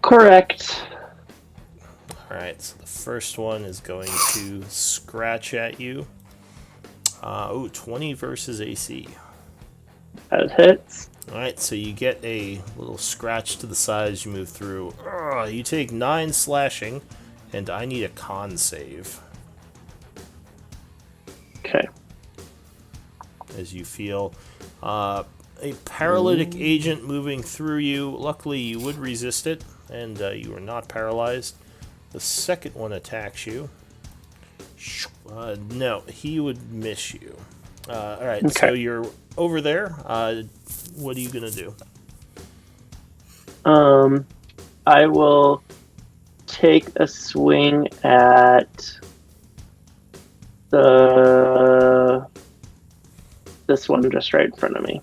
Correct.
Alright, so the first one is going to scratch at you. 20 versus AC.
That hits.
Alright, so you get a little scratch to the side as you move through. You take 9 slashing, and I need a con save.
Okay.
As you feel a paralytic agent moving through you. Luckily, you would resist it, and you are not paralyzed. The second one attacks you. No, he would miss you. Alright,
Okay.
so you're over there. What are you going to do?
I will take a swing at this one just right in front of me.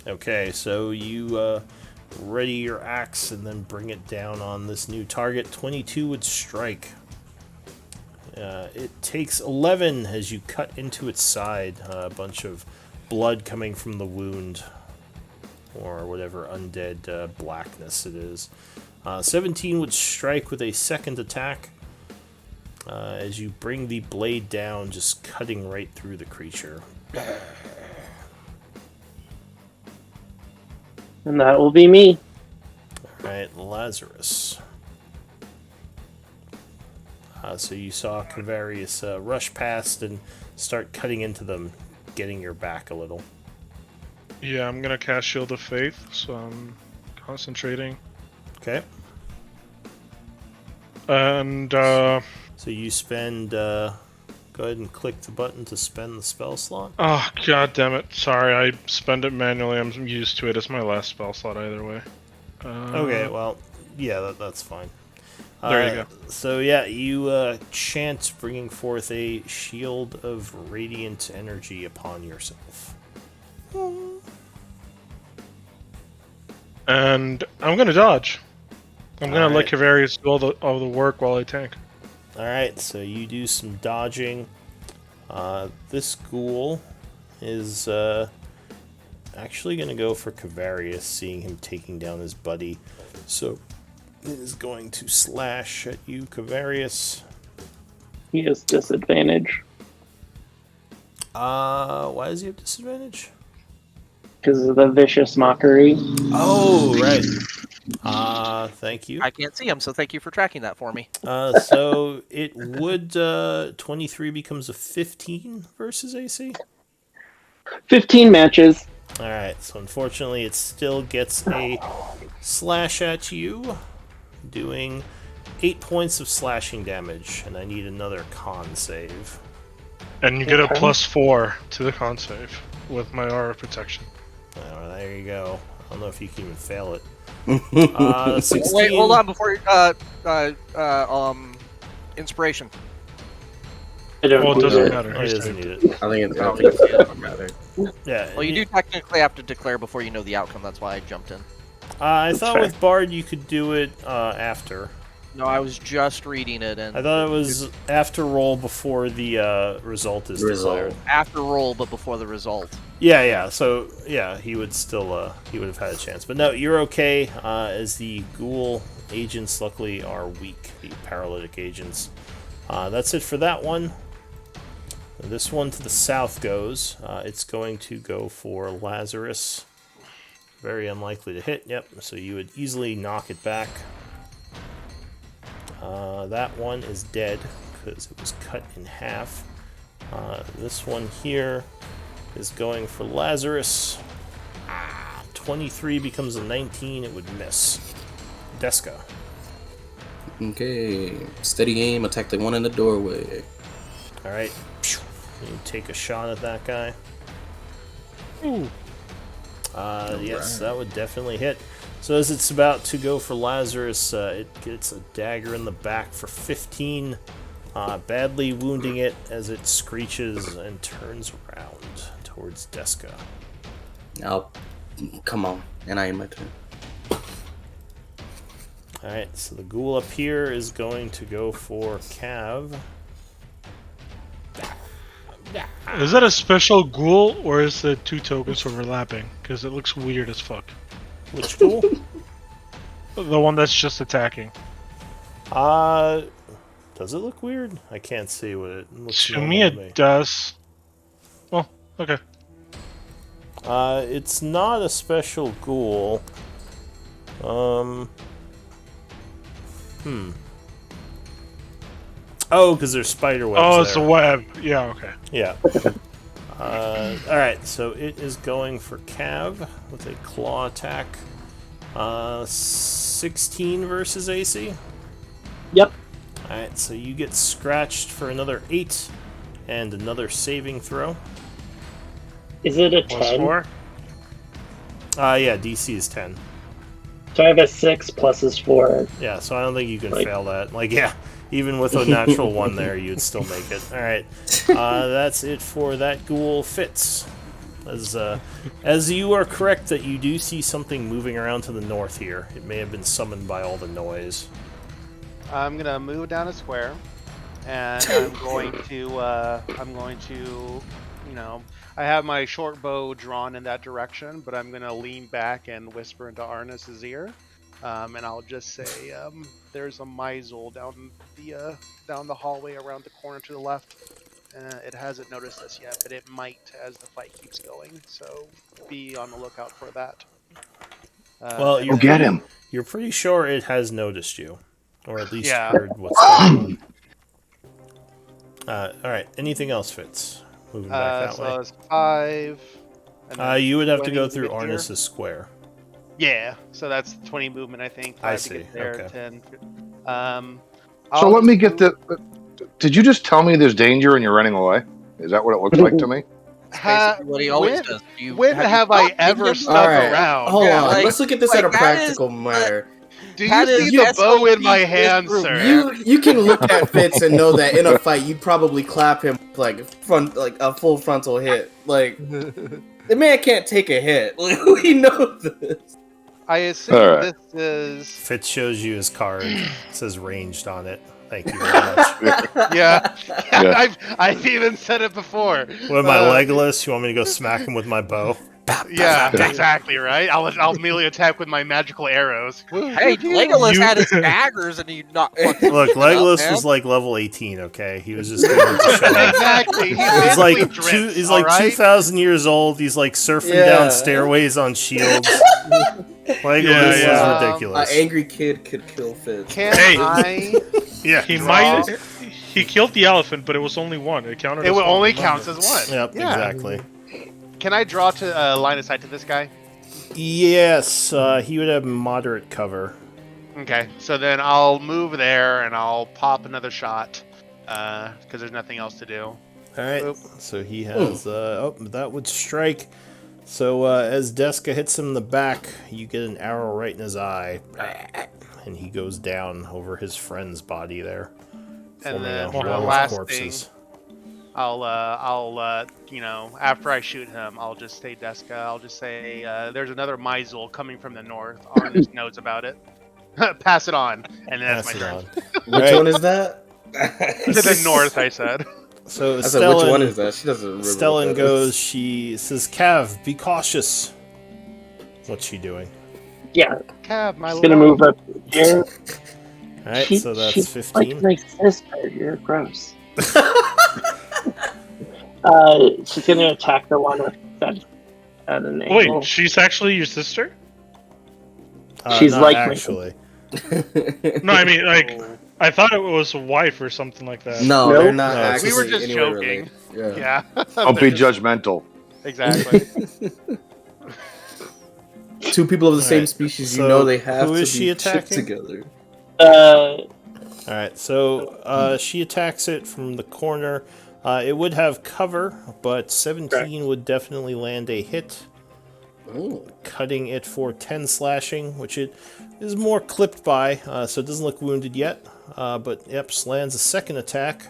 Okay, so you ready your axe and then bring it down on this new target. 22 would strike. It takes 11 as you cut into its side. A bunch of blood coming from the wound, or whatever undead blackness it is. 17 would strike with a second attack. As you bring the blade down, just cutting right through the creature.
And that will be me.
Alright, Lazarus. So you saw Cavarius rush past and start cutting into them, getting your back a little.
Yeah, I'm gonna cast Shield of Faith, so I'm concentrating.
Okay.
And
So you spend. Go ahead and click the button to spend the spell slot.
oh god damn it! Sorry, I spend it manually. I'm used to it. It's my last spell slot either way.
Okay, well, yeah, that's fine.
There you go.
So yeah, you chant, bringing forth a shield of radiant energy upon yourself.
And I'm gonna dodge. I'm gonna let
Alright.
Cavarius do all the work while I tank.
Alright, so you do some dodging. This ghoul is actually going to go for Cavarius, seeing him taking down his buddy. So it is going to slash at you, Cavarius.
He has disadvantage
Why does he have disadvantage?
because of the vicious mockery.
Oh, right. Thank you.
I can't see him, so thank you for tracking that for me.
So it would 23 becomes a 15 versus AC.
15 matches.
Alright, so unfortunately it still gets a slash at you, doing 8 points of slashing damage, and I need another con save.
And you get a
Okay.
+4 to the con save with my aura protection.
Oh, there you go. I don't know if you can even fail it. 16.
Wait, hold on before inspiration.
I don't
Well, it
need
doesn't
it.
matter.
Oh, he
He's
doesn't
saved.
need it.
I think it doesn't matter.
Yeah.
Well, you do technically have to declare before you know the outcome. That's why I jumped in.
I thought
fair.
with Bard you could do it after.
No, I was just reading it, and
I thought it was after roll before the result is
Result.
declared.
after roll, but before the result.
Yeah. So yeah, he would still he would have had a chance. But no, you're okay. As the ghoul agents luckily are weak, the paralytic agents. That's it for that one. This one to the south goes. It's going to go for Lazarus. Very unlikely to hit. Yep. So you would easily knock it back. That one is dead because it was cut in half. This one here is going for Lazarus. 23 becomes a 19. It would miss. Deska.
Okay. Steady aim. Attack the one in the doorway.
All right. You take a shot at that guy.
Ooh.
Yes, that would definitely hit. So as it's about to go for Lazarus, it gets a dagger in the back for 15, badly wounding it as it screeches and turns around towards Deska.
Now, come on. And I am my turn.
Alright, so the ghoul up here is going to go for Cav.
Is that a special ghoul, or is the two tokens overlapping? Because it looks weird as fuck.
Which ghoul?
The one that's just attacking.
Does it look weird? I can't see what it looks
To
normal
me,
to
it does. Well, okay.
It's not a special ghoul. Oh, because there's spider webs
Oh, it's
there.
a web. Yeah, okay.
Yeah. Alright, so it is going for Cav with a claw attack. 16 versus AC.
Yep.
Alright, so you get scratched for another 8 and another saving throw.
Is it a
Plus
10?
4.
Yeah, DC is 10.
So I have a 6 plus is 4.
Yeah, so I don't think you can
Like-
fail that. Like, yeah, even with a natural 1 there, you'd still make it. Alright, that's it for that ghoul. Fitz. As you are correct that you do see something moving around to the north here. It may have been summoned by all the noise.
I'm gonna move down a square, and I'm going to, you know, I have my short bow drawn in that direction, but I'm gonna lean back and whisper into Arnis's ear, and I'll just say, "There's a Myzel down the hallway around the corner to the left. It hasn't noticed us yet, but it might as the fight keeps going. So be on the lookout for that."
Well,
Go get him.
You're pretty sure it has noticed you, or at least
Yeah.
heard what's going on. Alright, anything else, Fitz? Moving back that
so
way.
it's 5. And then
You would have to
20
go
to
through
get here.
Arnis's square.
Yeah, so that's 20 movement, I think. 5
I
to
see,
get there,
okay.
10.
So
I'll
let me
just
get
move-
the. Did you just tell me there's danger and you're running away? Is that what it looks like to me?
Basically what he always
when-
does.
when have I ever stuck
Alright,
around?
hold
Yeah,
on.
like-
Let's look at this
like
at a
that is-
practical matter.
Do you
That
see
is
the bow in
SOP
my
to this
hand,
group.
sir?
You can look at Fitz and know that in a fight you'd probably clap him like a full frontal hit. Like the man can't take a hit. Like, we know this.
I assume
Alright.
this is.
Fitz shows you his card. It says ranged on it. Thank you very much.
Yeah,
Yeah.
I've even said it before.
What am I, Legolas? You want me to go smack him with my bow?
Yeah, exactly right. I'll immediately attack with my magical arrows.
Hey, Legolas
You-
had his daggers and he not.
Look, Legolas was like level 18. Okay, he was just doing it to show off.
Exactly.
He's
basically
like
Dritz,
he's like
alright?
2,000 years old. He's like surfing
Yeah.
down stairways on shields. Legolas
Yeah,
is
yeah.
An
ridiculous.
angry kid could kill Fitz.
Can
Hey.
I?
Yeah,
He
Draw.
might. He killed the elephant, but it was only one. It counted.
It
as
will
one,
only
remember.
counts as one.
Yep,
Yeah.
exactly.
Can I draw to line of sight to this guy?
Yes, he would have moderate cover.
Okay, so then I'll move there and I'll pop another shot because there's nothing else to do.
All right,
Oop.
so he has. That would strike. So as Deska hits him in the back, you get an arrow right in his eye, and he goes down over his friend's body there,
And
forming
then
a
for the
wall of
last
corpses.
I'll you know, after I shoot him, I'll just say Deska. I'll just say there's another Myzel coming from the north. Arnis knows about it. Pass it on, and then that's
Pass
my
it
turn.
on.
Which
Right.
one is that?
To the north, I said.
So
I said, which one is that? She doesn't remember. what
Stellan
that
goes.
is.
She says, "Cav, be cautious." What's she doing?
Yeah,
Cab, my
just gonna
love.
move up here.
All right, so that's
she's
15.
like my sister. You're gross. She's going to attack the one at an angle.
Wait, she's actually your sister?
She's
not
like me.
actually.
No, I mean, like, I thought it was a wife or something like that.
No,
Nope.
they're not
No,
actually
we were just
anywhere
joking.
related.
Yeah.
Don't be
They're just-
judgmental.
Exactly.
Two people of the same
Alright,
species,
so
you know they have
who
to
is
be
she
shipped
attacking?
together.
Alright, so she attacks it from the corner. It would have cover, but 17 would definitely land a hit,
Oh,
cutting it for 10 slashing, which it is more clipped by, so it doesn't look wounded yet. But yep, lands a second attack,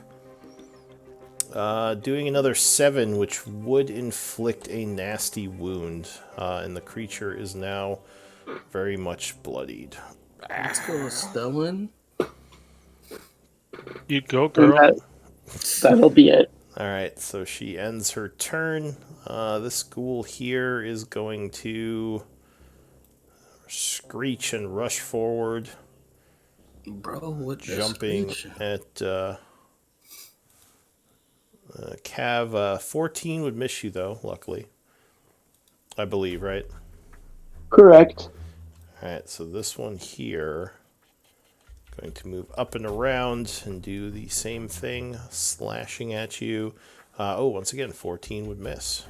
doing another 7, which would inflict a nasty wound, and the creature is now very much bloodied.
let's go with Stellan.
You go,
And
girl.
that'll be it.
Alright, so she ends her turn. This ghoul here is going to screech and rush forward,
Bro, what the
jumping
screech?
at Cav. 14 would miss you, though, luckily. I believe, right?
Correct.
Alright, so this one here, going to move up and around and do the same thing, slashing at you. Once again, 14 would miss.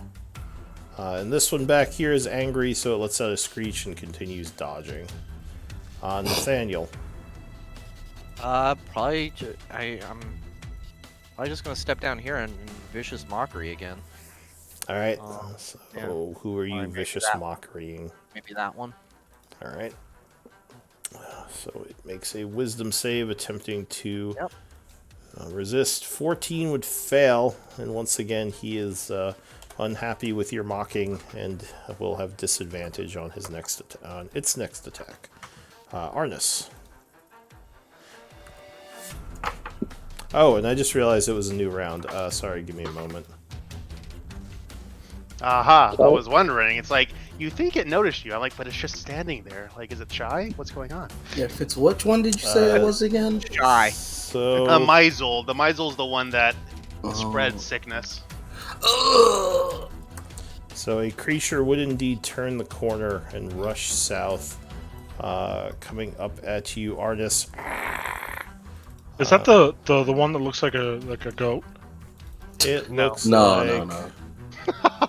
And this one back here is angry, so it lets out a screech and continues dodging. Nathaniel.
I'm probably just gonna step down here and vicious mockery again.
Alright,
yeah.
so who are you
Alright, maybe
vicious
that
mockerying?
Maybe that one.
Alright. So it makes a wisdom save attempting to
Yep.
resist. 14 would fail, and once again he is unhappy with your mocking and will have disadvantage on his its next attack. Arnis. Oh, and I just realized it was a new round. Sorry, give me a moment.
Aha, I was wondering. It's like, you think it noticed you. I'm like, but it's just standing there. Like, is it shy? What's going on?
Yeah, Fitz, which one did you say it was again?
Shy.
So
Misel. The Misel's the one that spreads
Oh.
sickness.
Ugh.
So a creature would indeed turn the corner and rush south, coming up at you, Arnis.
Is that the one that looks like a goat?
It
No.
looks
No,
like...
no, no.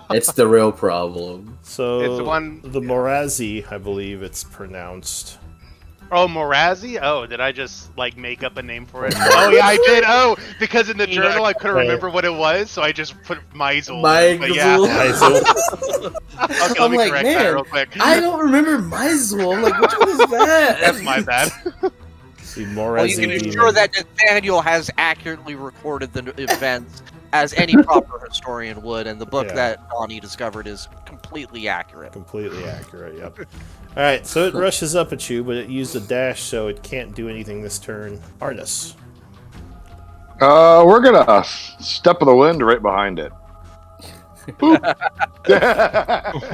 It's the real problem.
So
It's the one-
the Morazi, I believe it's pronounced.
Oh, Morazi? Oh, did I just, like, make up a name for it? Oh, yeah, I did. Oh, because in the journal I couldn't remember what it was, so I just put Misel. But yeah.
Misel.
Okay, let
I'm
me
like,
correct that
man,
real quick.
I don't remember Misel. I'm like, which one is that?
That's my bad.
The
Well, you
Morazi
can
demon.
ensure that Nathaniel has accurately recorded the events as any proper historian would, and the book
Yeah.
that Donnie discovered is completely accurate.
Completely accurate, yep. Alright, so it rushes up at you, but it used a dash, so it can't do anything this turn. Arnis.
We're gonna step of the wind right behind it.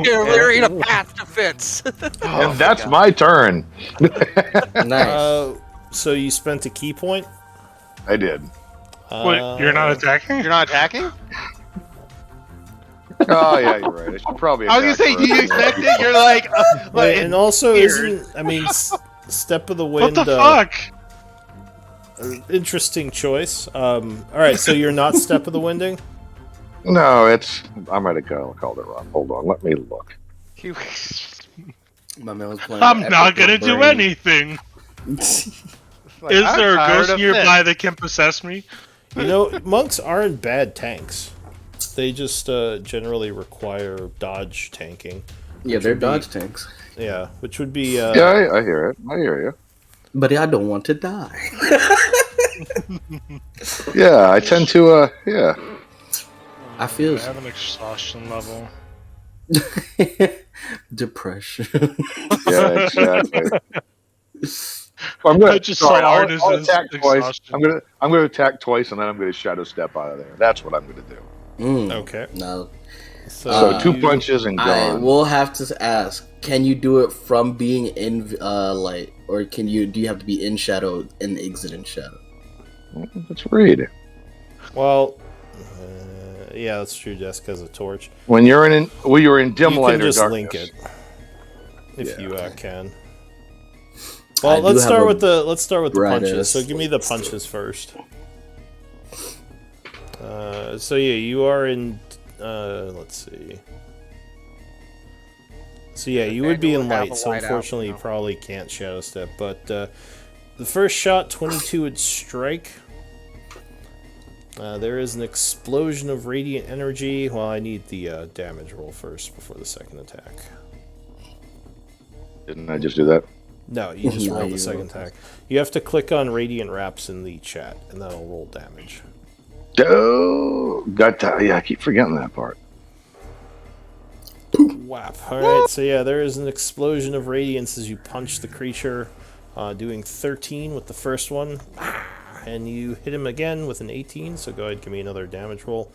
You're in a path to Fitz.
And that's my turn.
Nice.
So you spent a key point?
I did.
Wait, you're not attacking?
You're not attacking?
Oh yeah, you're right. I should probably.
I was gonna say,
attack
do you
first.
expect it? You're like,
Wait, and also
weird.
isn't... I mean, Step of the
What
Wind...
the fuck?
Interesting choice. Alright, so you're not Step of the Winding?
No, it's. I might have called it wrong. Hold on, let me look.
My man was playing.
I'm
Epic
not gonna
with
do
brain.
anything.
Like,
Is
I'm
there a
tired
ghost
of
nearby
Fitz.
that can possess me?
You know, monks aren't bad tanks. They just generally require dodge tanking.
Yeah, they're dodge tanks.
Yeah, which would be...
Yeah, I hear it. I hear you.
But I don't want to die.
Yeah, I tend to. Yeah.
I feel
I have an exhaustion level.
depression.
Yeah, exactly. Well, I'm gonna.
I just saw Arnis'
I'll attack twice.
exhaustion.
I'm gonna attack twice, and then I'm gonna shadow step out of there. That's what I'm gonna do.
Mm,
Okay.
no,
So two
you-
punches and
I
gone.
will have to ask: can you do it from being in light, or can you? Do you have to be in shadow and exit in shadow?
Let's read.
Well, Yeah, that's true. Jessica has a torch.
When you're in dim
You
light
can
or
just
darkness.
link it if
Yeah.
you can.
I
Well,
do
let's
have
start
a
with the punches.
brightest
So give me the punches first. So yeah, you are in. Let's see. So yeah, you would be
Nathaniel
in
would have
light.
a
So
light out,
unfortunately, you
no.
probably can't shadow step. But the first shot, 22 would strike. There is an explosion of radiant energy. Well, I need the damage roll first before the second attack.
Didn't I just do that?
No, you just
No,
roll the
you
second
rolled
attack. You have to click on Radiant Wraps in the chat, and that'll roll damage.
Oh, got that. Yeah, I keep forgetting that part.
Whap. Alright, so yeah, there is an explosion of radiance as you punch the creature, doing 13 with the first one. And you hit him again with an 18, so go ahead and give me another damage roll.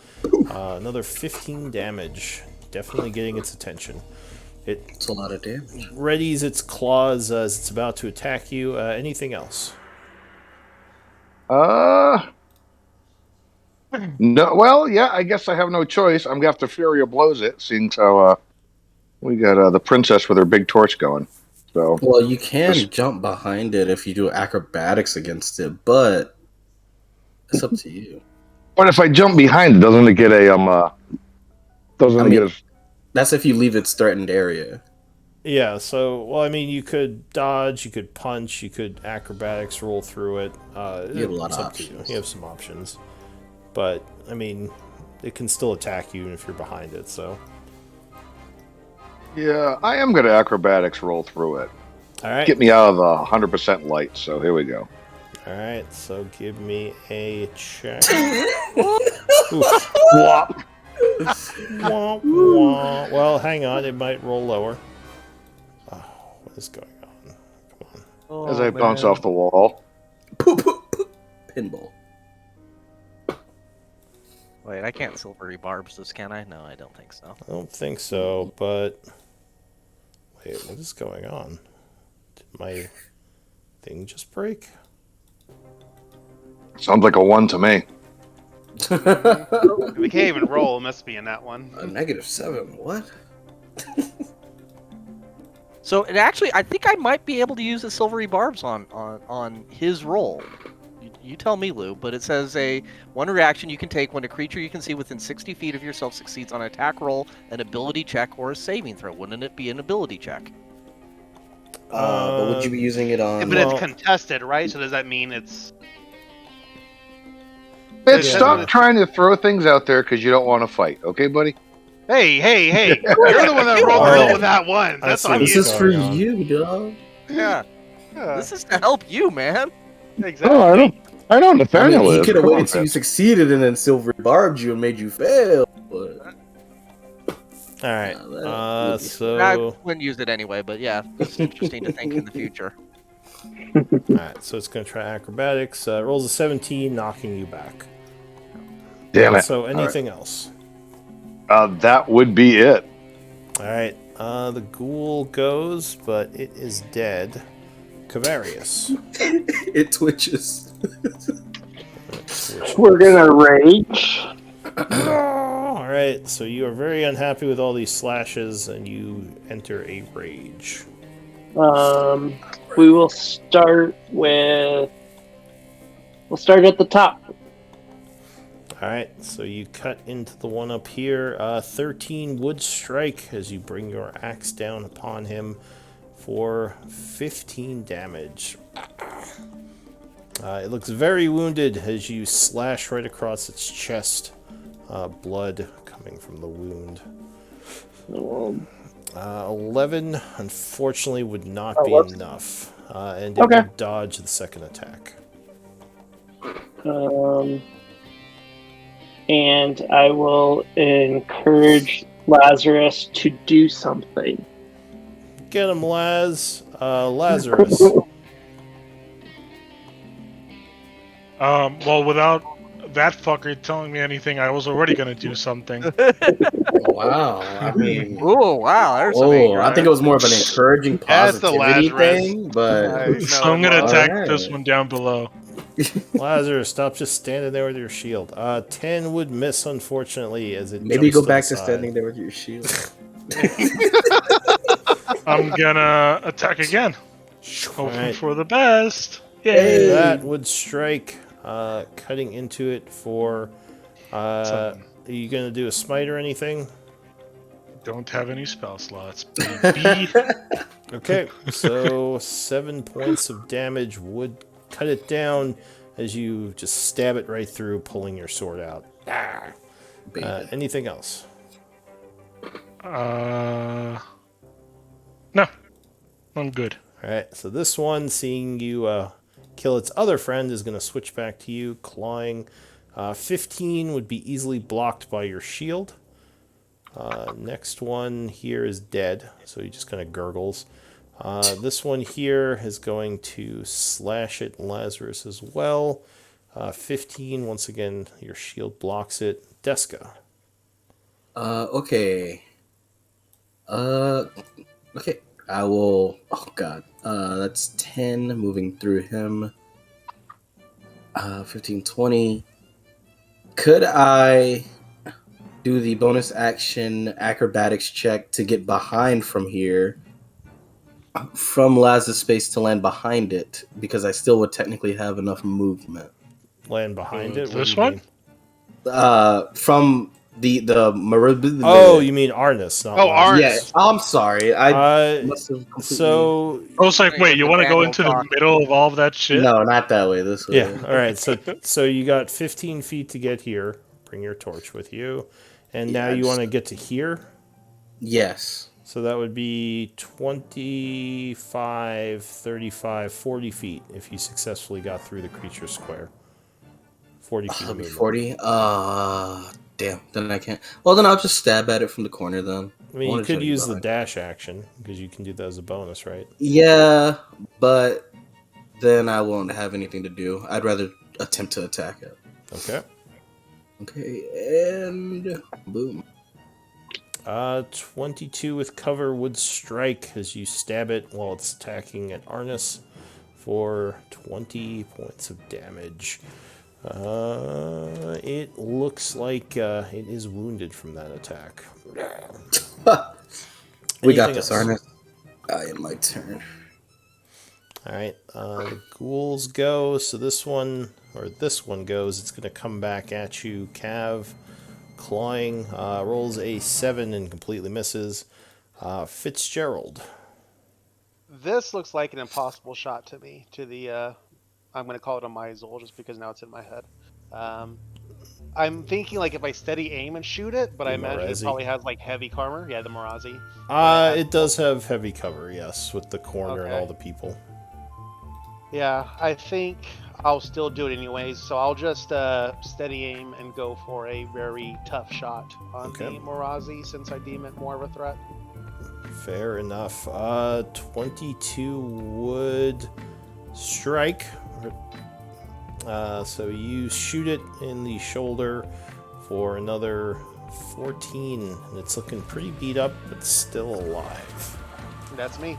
Another 15 damage. Definitely getting its attention.
It's a lot of damage.
Readies its claws as it's about to attack you. Anything else?
No. Well, yeah. I guess I have no choice. I'm gonna have to Furia blows it, seeing how we got the princess with her big torch going. So
Well, you can jump behind it if you do acrobatics against it, but it's up to you.
But if I jump behind it, doesn't it get a Doesn't
I
it
mean-
get a?
That's if you leave its threatened area.
Yeah, so, well, I mean, you could dodge, you could punch, you could acrobatics roll through it.
You have a lot
it's
of
up to you.
options.
You have some options. But, I mean, it can still attack you if you're behind it, so.
Yeah, I am gonna acrobatics roll through it.
Alright.
Get me out of the 100% light. So here we go.
Alright, so give me a check.
Whop.
Wah, wah. Well, hang on, it might roll lower. Oh, what is going on? Come on.
As I bounce off the wall.
Pinball.
Wait, I can't silvery barbs this, can I? No, I don't think so.
I don't think so, but... Wait, what is going on? Did my thing just break?
Sounds like a 1 to me.
We can't even roll. It must be in that one.
A -7. What?
So it actually, I think I might be able to use the silvery barbs on his roll. You tell me, Lou. But it says one reaction you can take when a creature you can see within 60 feet of yourself succeeds on an attack roll, an ability check, or a saving throw. Wouldn't it be an ability check?
But would you be using it on?
Yeah, but
well-
it's contested, right? So does that mean it's?
Bitch,
Yeah.
stop trying to throw things out there because you don't want to fight. Okay, buddy?
Hey! You're the one that rolled
Oh.
roll with that one.
I
That's
see.
on
This
you.
is for
going on.
you, dog.
Yeah.
Yeah,
This is to help you, man.
exactly.
Oh, I know
I mean,
Nathaniel
he
is.
could have
Come on,
waited till
man.
you succeeded and then silver barbed you and made you fail. But
Alright,
that-
I
so...
wouldn't use it anyway, but yeah, it's interesting to think in the future.
Alright, so it's going to try acrobatics. Rolls a 17, knocking you back.
Damn it.
So anything else?
That would be it.
Alright, the ghoul goes, but it is dead. Cavarius.
it twitches.
We're gonna rage.
Alright, so you are very unhappy with all these slashes, and you enter a rage.
We will start with. We'll start at the top.
Alright, so you cut into the one up here. 13 would strike as you bring your axe down upon him for 15 damage. It looks very wounded as you slash right across its chest. Blood coming from the wound. 11, unfortunately, would not be
whoops.
enough. And it
Okay.
will dodge the second attack.
And I will encourage Lazarus to do something.
Get him, Laz. Lazarus.
Well, without that fucker telling me anything, I was already gonna do something.
Wow. I mean,
Oh wow, there's some
oh,
anger
I think
there.
it was more of an encouraging
That's the
positivity
Lazarus.
thing, but
Nice.
So I'm gonna
no,
attack
alright.
this one down below.
Lazarus, stop just standing there with your shield. 10 would miss, unfortunately, as it
Maybe
jumps
go
to
back
the
to
side.
standing there with your shield.
I'm gonna attack again. Hoping
Alright.
for the best.
Hey.
Yay!
That would strike, cutting into it for. Are you gonna do a smite or anything?
Don't have any spell slots. Baby.
Okay, so 7 points of damage would cut it down as you just stab it right through, pulling your sword out. Anything else?
No, I'm good.
Alright, so this one, seeing you kill its other friend, is going to switch back to you, clawing. 15 would be easily blocked by your shield. Next one here is dead, so he just kind of gurgles. This one here is going to slash at Lazarus as well. 15, once again, your shield blocks it. Deska.
Okay. Okay. I will. Oh God. That's 10 moving through him. 15, 20. Could I do the bonus action acrobatics check to get behind from here? From Laz's space to land behind it, because I still would technically have enough movement.
Land behind it? What
This
do you
one?
mean?
From the
Oh, you mean Arnis, not
Oh,
Lazarus.
Yeah, I'm sorry. I must have completely...
So
I was like, wait, you want to go
Daniel
into the
talk.
middle of all of that shit?
No, not that way. This way.
yeah, all right. So you got 15 feet to get here. Bring your torch with you, and now
Yeah,
you
just-
want to get to here.
Yes.
So that would be 25, 35, 40 feet if you successfully got through the creature square. 40 feet of
That'll be
movement.
40. Damn. Then I can't. Well, then I'll just stab at it from the corner then.
I mean, you
wanna try
could
to
use the
behind.
dash action because you can do that as a bonus, right?
Yeah, but then I won't have anything to do. I'd rather attempt to attack it.
Okay.
Okay, and boom.
22 with cover would strike as you stab it while it's attacking at Arnis for 20 points of damage. It looks like it is wounded from that attack.
We got
Anything
this,
else?
Arnis. In my turn.
Alright, the ghouls go, so this one goes, it's going to come back at you, Cav, clawing, rolls a 7 and completely misses. Fitzgerald.
This looks like an impossible shot to me. To the, I'm going to call it a Myzol just because now it's in my head. I'm thinking like if I steady aim and shoot it, but I imagine it
Marazi.
probably has like heavy armor. Yeah, the Marazi.
It does have heavy cover, yes, with the corner and
Okay.
all the people.
Yeah, I think I'll still do it anyways. So I'll just steady aim and go for a very tough shot on
Okay.
the Marazi since I deem it more of a threat.
Fair enough. 22 would strike. So you shoot it in the shoulder for another 14, and it's looking pretty beat up, but still alive.
That's me.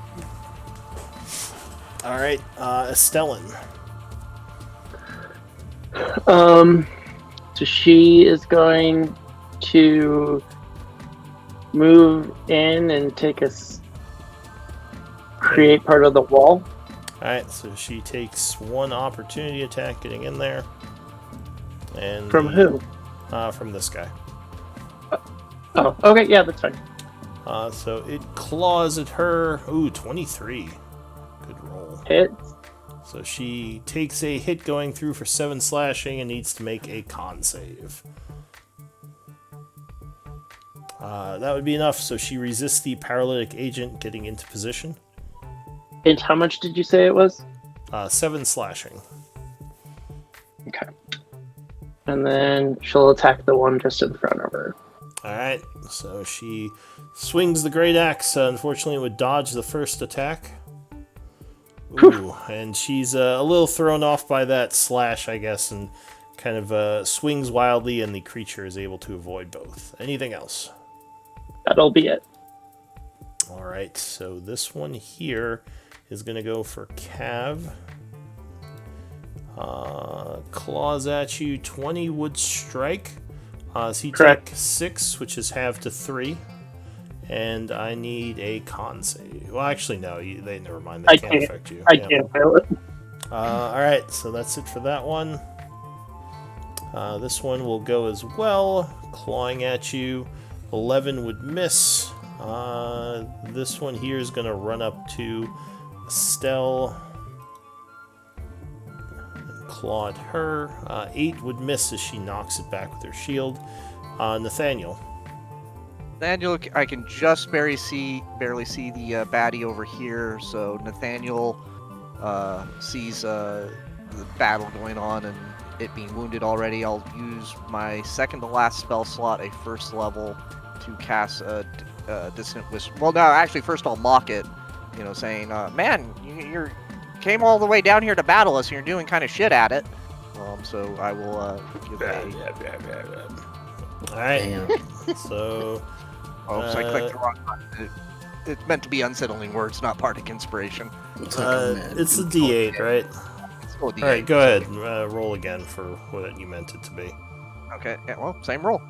All right, Estellan.
So she is going to move in and create part of the wall.
Alright, so she takes one opportunity attack getting in there. And
From who?
From this guy.
Oh, okay, yeah, that's fine.
So it claws at her. Ooh, 23. Good roll.
Hits.
So she takes a hit going through for 7 slashing and needs to make a con save. That would be enough, so she resists the paralytic agent getting into position.
And how much did you say it was?
7 slashing.
Okay. And then she'll attack the one just in front of her.
Alright, so she swings the great axe. Unfortunately, it would dodge the first attack. Ooh, and she's a little thrown off by that slash, I guess, and kind of swings wildly, and the creature is able to avoid both. Anything else?
That'll be it.
Alright, so this one here is going to go for Cav. Claws at you. 20 would strike. So you
Correct.
take 6, which is half to 3. And I need a con save. Well, actually, no. They never mind. They
I
can't
can't.
affect you.
I
Yeah.
can't fail it.
Alright, so that's it for that one. This one will go as well. Clawing at you. 11 would miss. This one here is going to run up to Estelle. And claw at her. 8 would miss as she knocks it back with her shield. Nathaniel.
Nathaniel, I can just barely see the baddie over here. So Nathaniel sees the battle going on and it being wounded already. I'll use my second to last spell slot, a first level, to cast a Dissonant Whisper. Well, no, actually, first I'll mock it, saying, "Man, you came all the way down here to battle us, and you're doing kind of shit at it." So I will give a.
Alright,
Damn.
so
So I clicked the wrong button. It's meant to be unsettling words, not bardic inspiration.
It's like a mad
it's a
beat.
D8, right?
Let's go with the
Alright,
eight.
go ahead. Roll again for what you meant it to be.
Okay, yeah, well, same roll.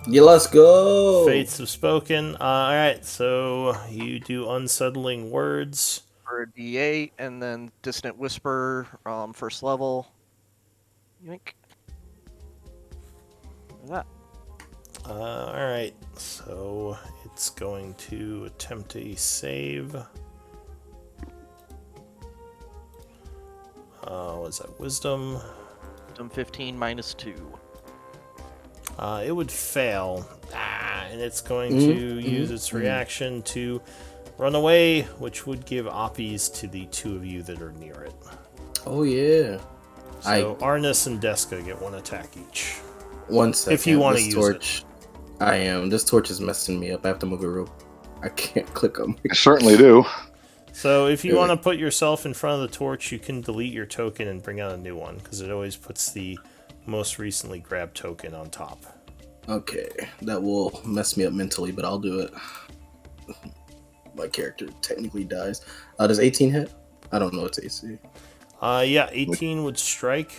Yeah, let's go.
Fates have spoken. Alright, so you do unsettling words.
For a D8, and then Dissonant Whisper, first level. Yoink. Look at that.
Alright, so it's going to attempt a save. Was that wisdom?
Wisdom 15 minus 2.
It would fail. And it's going to use its reaction to run away, which would give Oppies to the 2 of you that are near it.
Oh yeah.
So Arnis and Deska get 1 attack each.
1 second.
If you wanna
This
use
torch, I am. This torch is messing me up. I have to move it real. I can't click on.
I certainly do.
So if you
Yeah.
want to put yourself in front of the torch, you can delete your token and bring out a new one, because it always puts the most recently grabbed token on top.
Okay, that will mess me up mentally, but I'll do it. My character technically dies. Does 18 hit? I don't know its AC.
Yeah, 18 would strike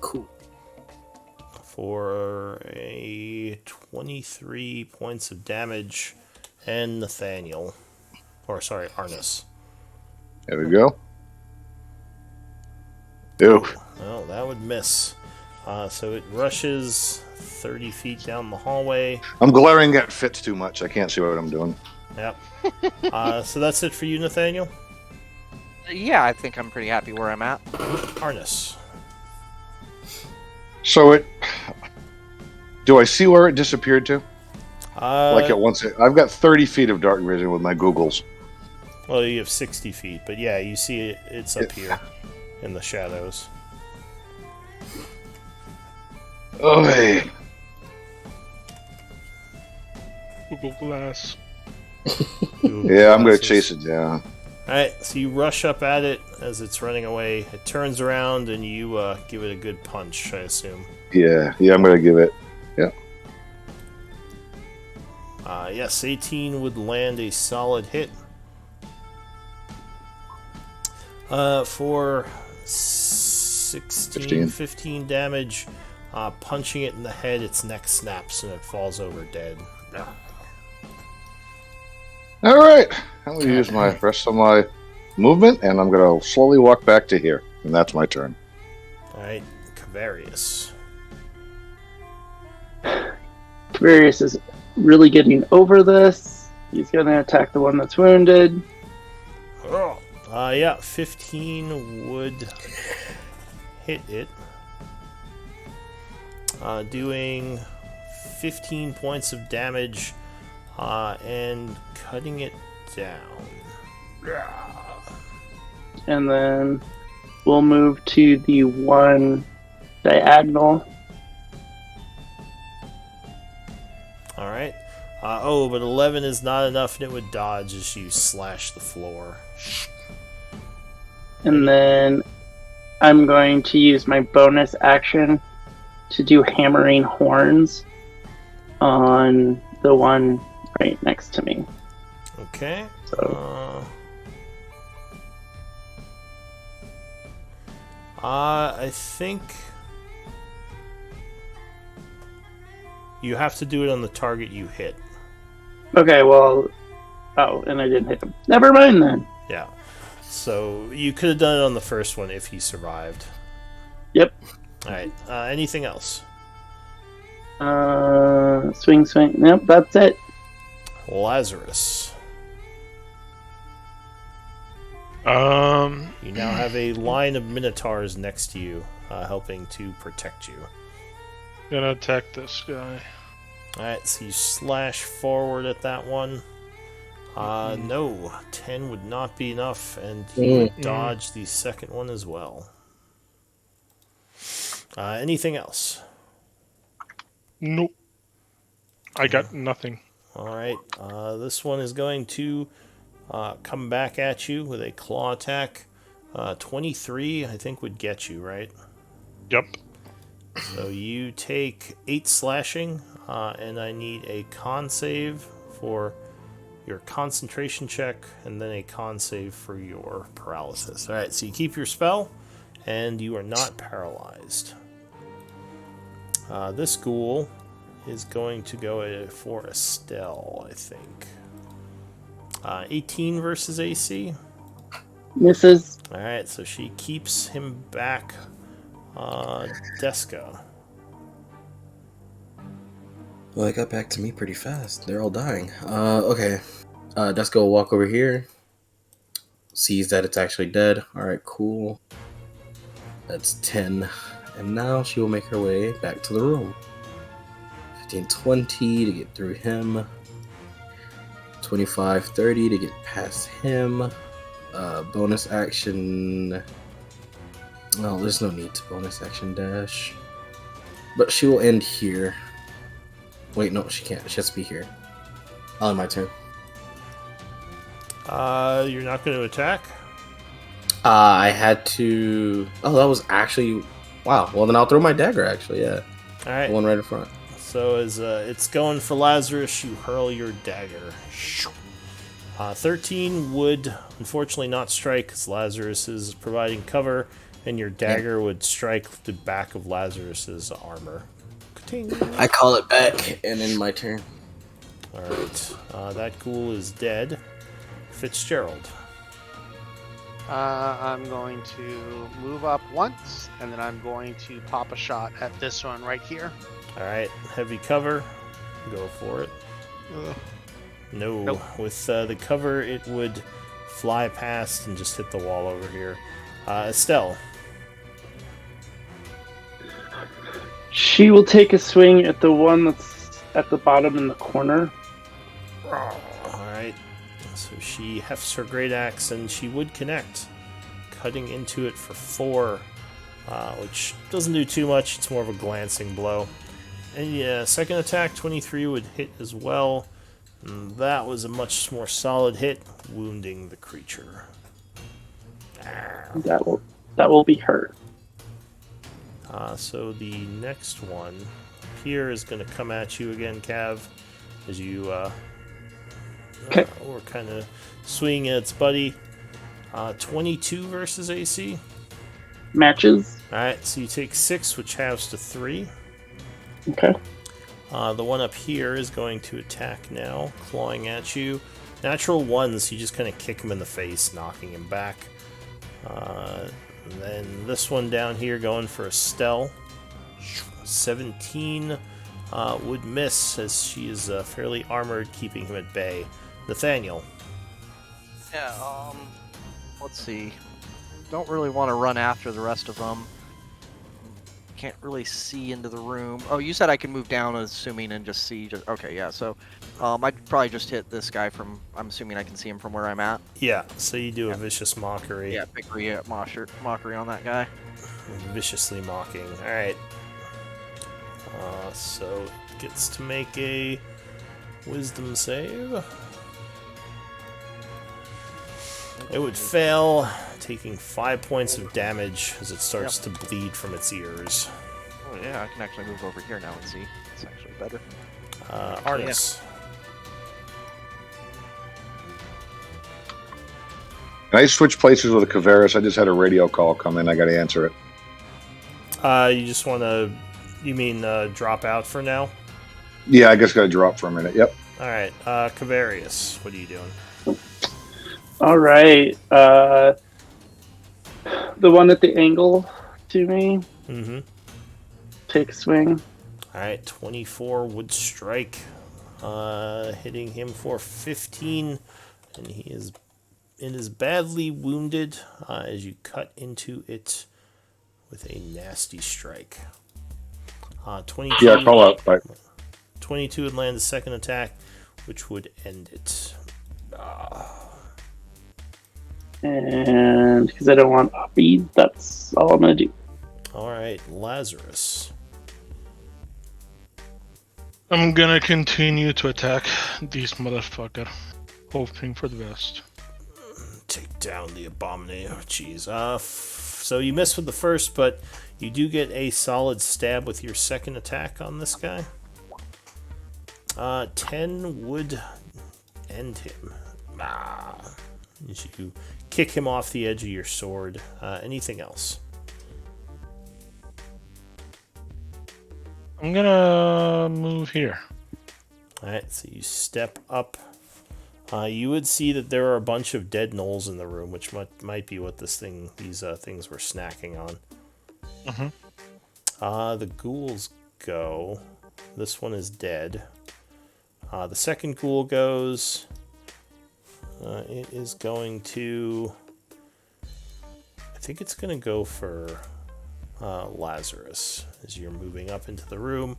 Cool.
for a 23 points of damage, and Nathaniel. Or, sorry, Arnis.
There we go. Ew.
Oh, that would miss. So it rushes 30 feet down the hallway.
I'm glaring at Fitz too much. I can't see what I'm doing.
Yep. So that's it for you, Nathaniel.
Yeah, I think I'm pretty happy where I'm at.
Arnis.
So it. Do I see where it disappeared to? Like at once. I've got 30 feet of dark vision with my Googles.
Well, you have 60 feet, but yeah, you see it's up here in the shadows.
Oh, hey.
Google Glass.
Yeah, I'm going to chase it down.
Alright, so you rush up at it as it's running away. It turns around and you give it a good punch, I assume.
Yeah, I'm going to give it.
Yes, 18 would land a solid hit. For 16, 15 damage, punching it in the head, its neck snaps and it falls over dead.
All right. I'm going to use my rest of my movement, and I'm going to slowly walk back to here. And that's my turn.
Alright, Cavarius.
Various is really getting over this. He's going to attack the one that's wounded.
Yeah, 15 would hit it. Doing 15 points of damage and cutting it down.
And then we'll move to the one diagonal.
Alright. But 11 is not enough and it would dodge as you slash the floor.
And then I'm going to use my bonus action to do hammering horns on the one right next to me.
Okay.
So
I think you have to do it on the target you hit.
Okay, well, oh, and I didn't hit him. Never mind then.
Yeah. So you could have done it on the first one if he survived.
Yep.
All right. Anything else?
Swing. Yep, that's it.
Lazarus.
Um,
You now have a line of minotaurs next to you, helping to protect you.
gonna attack this guy.
Alright, so you slash forward at that one. No, 10 would not be enough, and you would dodge the second one as well. Anything else?
Nope. I got nothing.
Alright, this one is going to come back at you with a claw attack. 23, I think, would get you, right?
Yep.
So you take 8 slashing, and I need a con save for your concentration check, and then a con save for your paralysis. Alright, so you keep your spell, and you are not paralyzed. This ghoul is going to go for Estelle, I think. 18 versus AC.
Misses.
Alright, so she keeps him back. Deska.
Well, it got back to me pretty fast. They're all dying. Okay. Deska will walk over here. Sees that it's actually dead. Alright, cool. That's 10. And now she will make her way back to the room. 15, 20 to get through him. 25, 30 to get past him. Bonus action. No, there's no need to bonus action dash. But she will end here. Wait, no, she can't. She has to be here. I'll end my turn.
You're not going to attack?
I had to. Oh, that was actually. Wow. Well, then I'll throw my dagger, actually, yeah.
Alright.
The one right in front.
So as it's going for Lazarus, you hurl your dagger. 13 would unfortunately not strike because Lazarus is providing cover, and your dagger would strike the back of Lazarus's armor. Ka-ting.
I call it back and end my turn.
Alright, that ghoul is dead. Fitzgerald.
I'm going to move up once, and then I'm going to pop a shot at this one right here.
Alright, heavy cover. Go for it. No,
Nope.
with the cover, it would fly past and just hit the wall over here. Estelle.
She will take a swing at the one that's at the bottom in the corner.
Alright, so she hefts her great axe and she would connect, cutting into it for 4, which doesn't do too much, it's more of a glancing blow. And yeah, second attack, 23 would hit as well. And that was a much more solid hit, wounding the creature.
That will be her.
So the next one here is going to come at you again, Cav, as you
Okay.
we're kind of swinging at its buddy. 22 versus AC.
Matches.
Alright, so you take 6, which halves to 3.
Okay.
The one up here is going to attack now, clawing at you. Natural 1s, you just kind of kick him in the face, knocking him back. And then this one down here going for Estelle. 17 would miss, as she is fairly armored, keeping him at bay. Nathaniel.
Yeah, let's see. Don't really want to run after the rest of them. Can't really see into the room. Oh, you said I can move down, assuming, and just see. Okay, yeah. So, I'd probably just hit this guy from. I'm assuming I can see him from where I'm at.
Yeah, so you do a vicious mockery.
Yeah, mockery on that guy.
Viciously mocking. Alright. So it gets to make a wisdom save. It would fail, taking 5 points of damage as it starts to bleed from its ears.
Oh yeah, I can actually move over here now and see. It's actually better.
Arnis.
Can I switch places with a Kavaris? I just had a radio call come in. I got to answer it.
You just want to, you mean drop out for now?
Yeah, I guess gotta drop for a minute. Yep.
All right, Cavarius, what are you doing?
All right. The one at the angle to me.
Mm-hmm.
Take a swing.
All right, 24 would strike, hitting him for 15, and it is badly wounded as you cut into it with a nasty strike. 22.
Yeah, call out. Bye.
22 would land the second attack, which would end it.
And because I don't want offbeat, that's all I'm going to do.
All right, Lazarus.
I'm gonna continue to attack this motherfucker, hoping for the best.
Take down the abomination. Oh, jeez. So you miss with the first, but you do get a solid stab with your second attack on this guy. 10 would end him. As you kick him off the edge of your sword. Anything else?
I'm gonna move here.
Alright, so you step up. You would see that there are a bunch of dead gnolls in the room, which might be what these things were snacking on.
Mm-hmm.
The ghouls go. This one is dead. The second ghoul goes. It is going to... I think it's going to go for Lazarus as you're moving up into the room.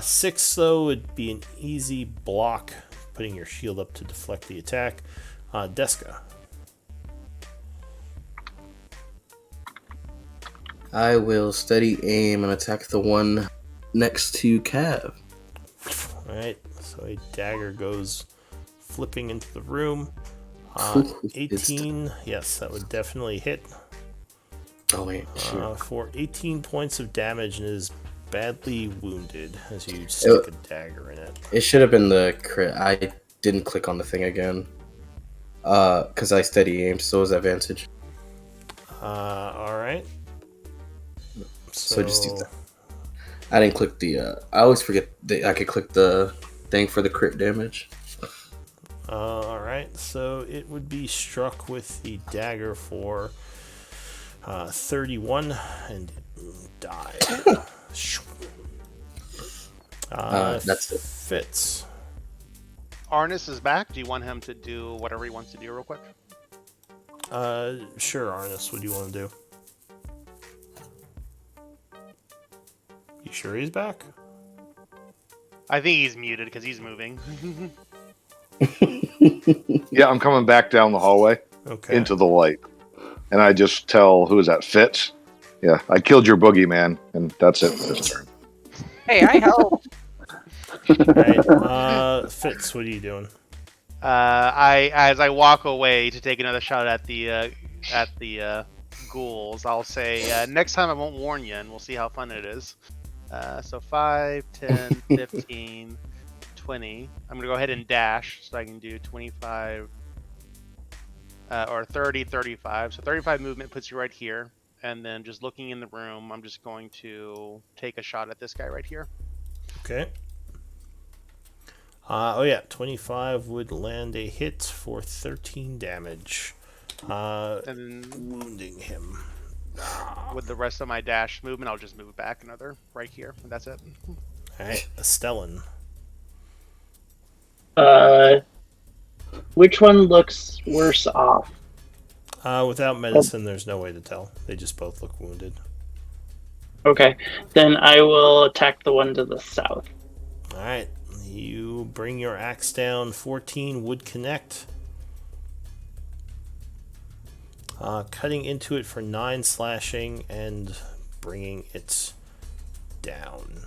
6, though, would be an easy block, putting your shield up to deflect the attack. Deska.
I will steady aim and attack the one next to Cav.
Alright, so a dagger goes flipping into the room.
It's
18, yes, that would definitely hit.
Oh wait, sure.
For 18 points of damage and is badly wounded as you stick a dagger in it.
It should have been the crit. I didn't click on the thing again. Because I steady aim, so is advantage.
Alright.
So just do that. I didn't click the. I always forget that I could click the thing for the crit damage.
Alright, so it would be struck with the dagger for 31 and die.
That's it.
Fitz.
Arnis is back. Do you want him to do whatever he wants to do real quick?
Sure, Arnis, what do you want to do? You sure he's back?
I think he's muted because he's moving.
Yeah, I'm coming back down the hallway
Okay.
into the light, and I just tell who is that? Fitz. Yeah, I killed your boogeyman, and that's it for this turn.
Hey, I helped.
Right. Fitz, what are you doing?
As I walk away to take another shot at the ghouls, I'll say next time I won't warn you, and we'll see how fun it is. So 5, 10, 15, 20. I'm gonna go ahead and dash so I can do 25 or 30, 35. So 35 movement puts you right here, and then just looking in the room, I'm just going to take a shot at this guy right here.
Okay. Oh yeah, 25 would land a hit for 13 damage.
And
Wounding him.
with the rest of my dash movement, I'll just move back another right here, and that's it.
Alright, Stellan.
Which one looks worse off?
Without medicine, there's no way to tell. They just both look wounded.
Okay, then I will attack the one to the south.
Alright, you bring your axe down. 14 would connect. Cutting into it for 9 slashing and bringing it down.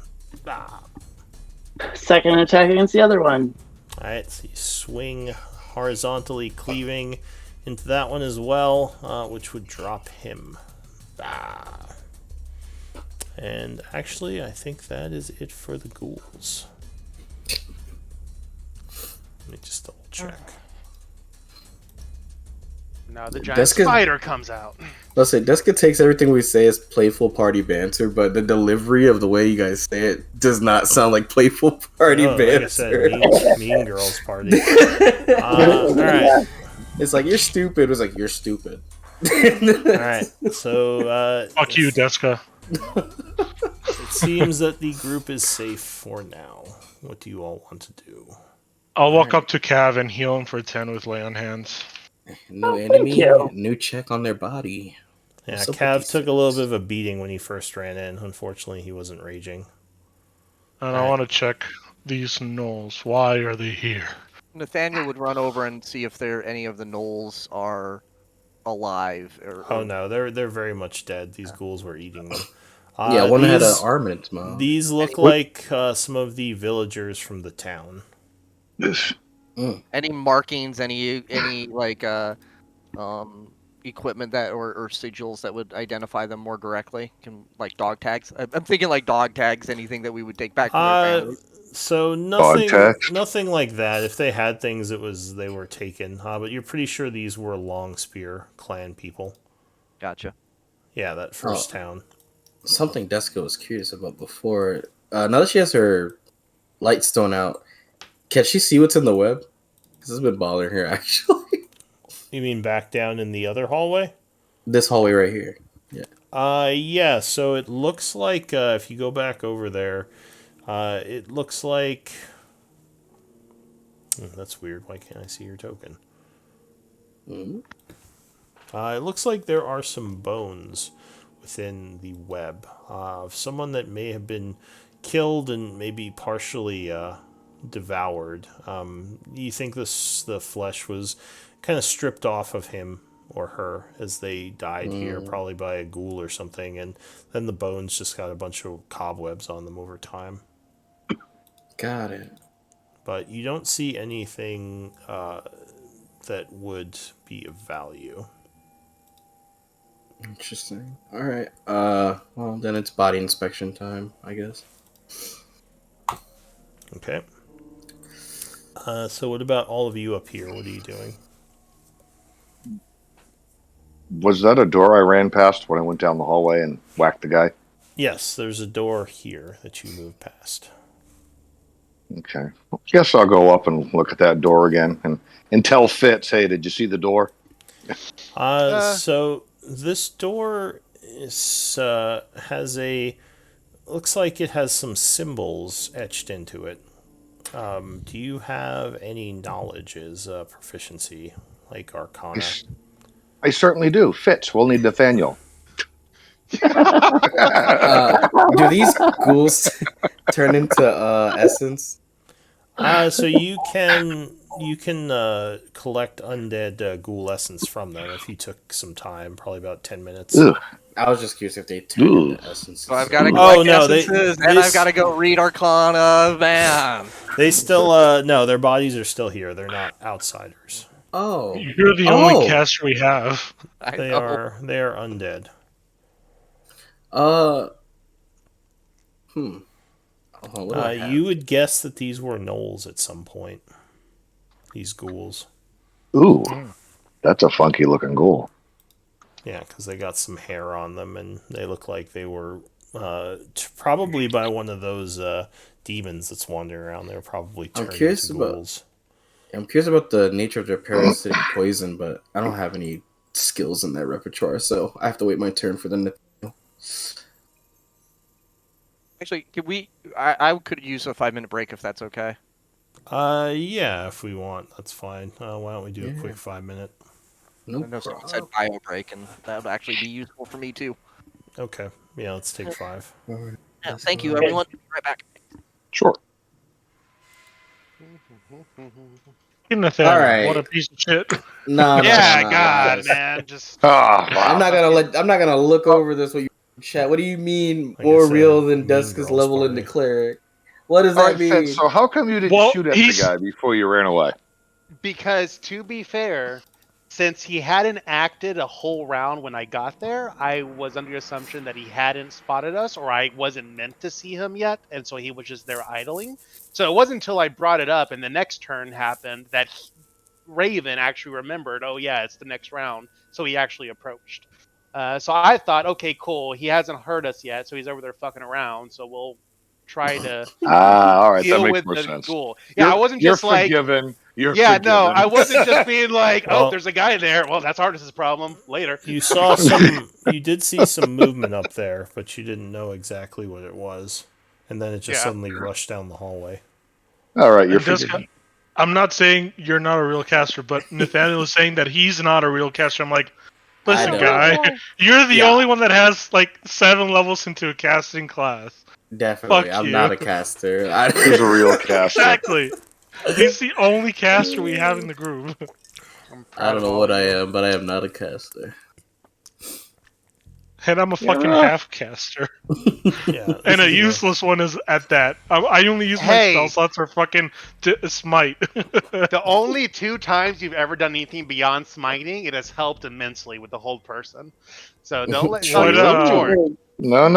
Second attack against the other one.
Alright, so you swing horizontally, cleaving into that one as well, which would drop him. And actually, I think that is it for the ghouls. Let me just double check.
Now the giant
Deska-
spider comes out.
Let's say Deska takes everything we say as playful party banter, but the delivery of the way you guys say it does not sound like playful party
Oh,
banter.
like I said, mean girls party. All right.
It's like you're stupid. It was like you're stupid.
All right. So
Fuck you, Deska.
it seems that the group is safe for now. What do you all want to do?
I'll walk up to Cav and heal him for 10 with lay on hands.
New
thank
enemy,
you.
new check on their body.
Yeah,
What's up with
Cav
these
took a little
things?
bit of a beating when he first ran in. Unfortunately, he wasn't raging.
And I want to check these gnolls. Why are they here?
Nathaniel would run over and see if any of the gnolls are alive.
Oh no, they're very much dead. These ghouls were eating them.
Yeah, one had an
these-
armament, man.
These look like some of the villagers from the town.
Any markings, any like equipment that or sigils that would identify them more directly? Can like dog tags? I'm thinking like dog tags. Anything that we would take back to their families.
So nothing,
text.
nothing like that. If they had things, they were taken. But you're pretty sure these were Long Spear clan people.
Gotcha.
Yeah, that first town.
Something Deska was curious about before. Now that she has her light stone out, can she see what's in the web? This has been bothering her, actually.
You mean back down in the other hallway?
This hallway right here.
Yeah. So it looks like if you go back over there, it looks like. That's weird. Why can't I see your token?
Mhm.
It looks like there are some bones within the web of someone that may have been killed and maybe partially devoured. You think the flesh was kind of stripped off of him or her as they died here, probably by a ghoul or something, and then the bones just got a bunch of cobwebs on them over time.
Got it.
But you don't see anything that would be of value.
Interesting. All right. Well, then it's body inspection time, I guess.
Okay. So what about all of you up here? What are you doing?
Was that a door I ran past when I went down the hallway and whacked the guy?
Yes, there's a door here that you moved past.
Okay. Guess I'll go up and look at that door again and tell Fitz, hey, did you see the door?
So this door is looks like it has some symbols etched into it. Do you have any knowledge as proficiency, like Arcana?
I certainly do. Fitz, we'll need Nathaniel.
Do these ghouls turn into essence?
So you can collect undead ghoul essence from them if you took some time, probably about 10 minutes.
Ugh.
I was just curious if they turn
Ooh.
into essence.
So I've got to
Oh,
collect
no,
essences, and I've got to go read Arcana, man.
They still no, their bodies are still here. They're not outsiders.
Oh.
You're the only caster we have.
They are undead.
What do I have?
You would guess that these were gnolls at some point. These ghouls.
Ooh, that's a funky looking ghoul.
Yeah, because they got some hair on them, and they look like they were probably by one of those demons that's wandering around. They were probably turned
curious
into
about-
ghouls.
I'm curious about the nature of their parasitic poison, but I don't have any skills in that repertoire, so I have to wait my turn for them to.
Actually, could we? I could use a 5-minute break if that's okay.
Yeah, if we want, that's fine. Why don't we do a quick 5-minute?
No
I know someone
problem.
said bio break, and that would actually be useful for me too.
Okay, yeah, let's take 5.
Yeah, thank you, everyone. Be right back.
Sure.
Nathaniel,
Alright.
what a piece of shit.
No,
Yeah,
no,
God,
guys.
man, just
I'm not gonna look over this with you chat. What do you mean
Like I
more
said,
real than
mean
Duska's
girls
level in the
party.
cleric? What does
All
that
right,
mean?
Fitz, so how come you didn't
Well,
shoot at the
he's-
guy before you ran away?
because to be fair, since he hadn't acted a whole round when I got there, I was under the assumption that he hadn't spotted us, or I wasn't meant to see him yet, and so he was just there idling. So it wasn't until I brought it up and the next turn happened that Raven actually remembered, oh yeah, it's the next round, so he actually approached. So I thought, okay, cool. He hasn't hurt us yet, so he's over there fucking around. So we'll try to
All right, that
deal
makes
with
more
the
sense.
ghoul. Yeah, I wasn't just
you're
like,
forgiven. You're
yeah,
forgiven.
no, I wasn't just being like, oh,
Well-
there's a guy there. Well, that's Artis's problem. Later.
You saw some. You did see some movement up there, but you didn't know exactly what it was, and then it just
Yeah.
suddenly rushed down the hallway.
All right, you're
And just-
forgiven.
I'm not saying you're not a real caster, but Nathaniel is saying that he's not a real caster. I'm like, listen,
know.
guy, you're the
Yeah.
only one that has like 7 levels into a casting class.
Definitely,
Fuck
I'm
you.
not a caster.
He's a real caster.
Exactly. He's the only caster we have in the group.
I'm proud
I don't
of
know
all
what
of
I
you.
am, but I am not a caster.
And I'm a fucking
right.
half caster.
Yeah,
And a
this is
useless one is at that. I only use my
Hey.
spell slots for fucking smite.
The only 2 times you've ever done anything beyond smiting, it has helped immensely with the whole person. So don't let
But,
yourself short.
No.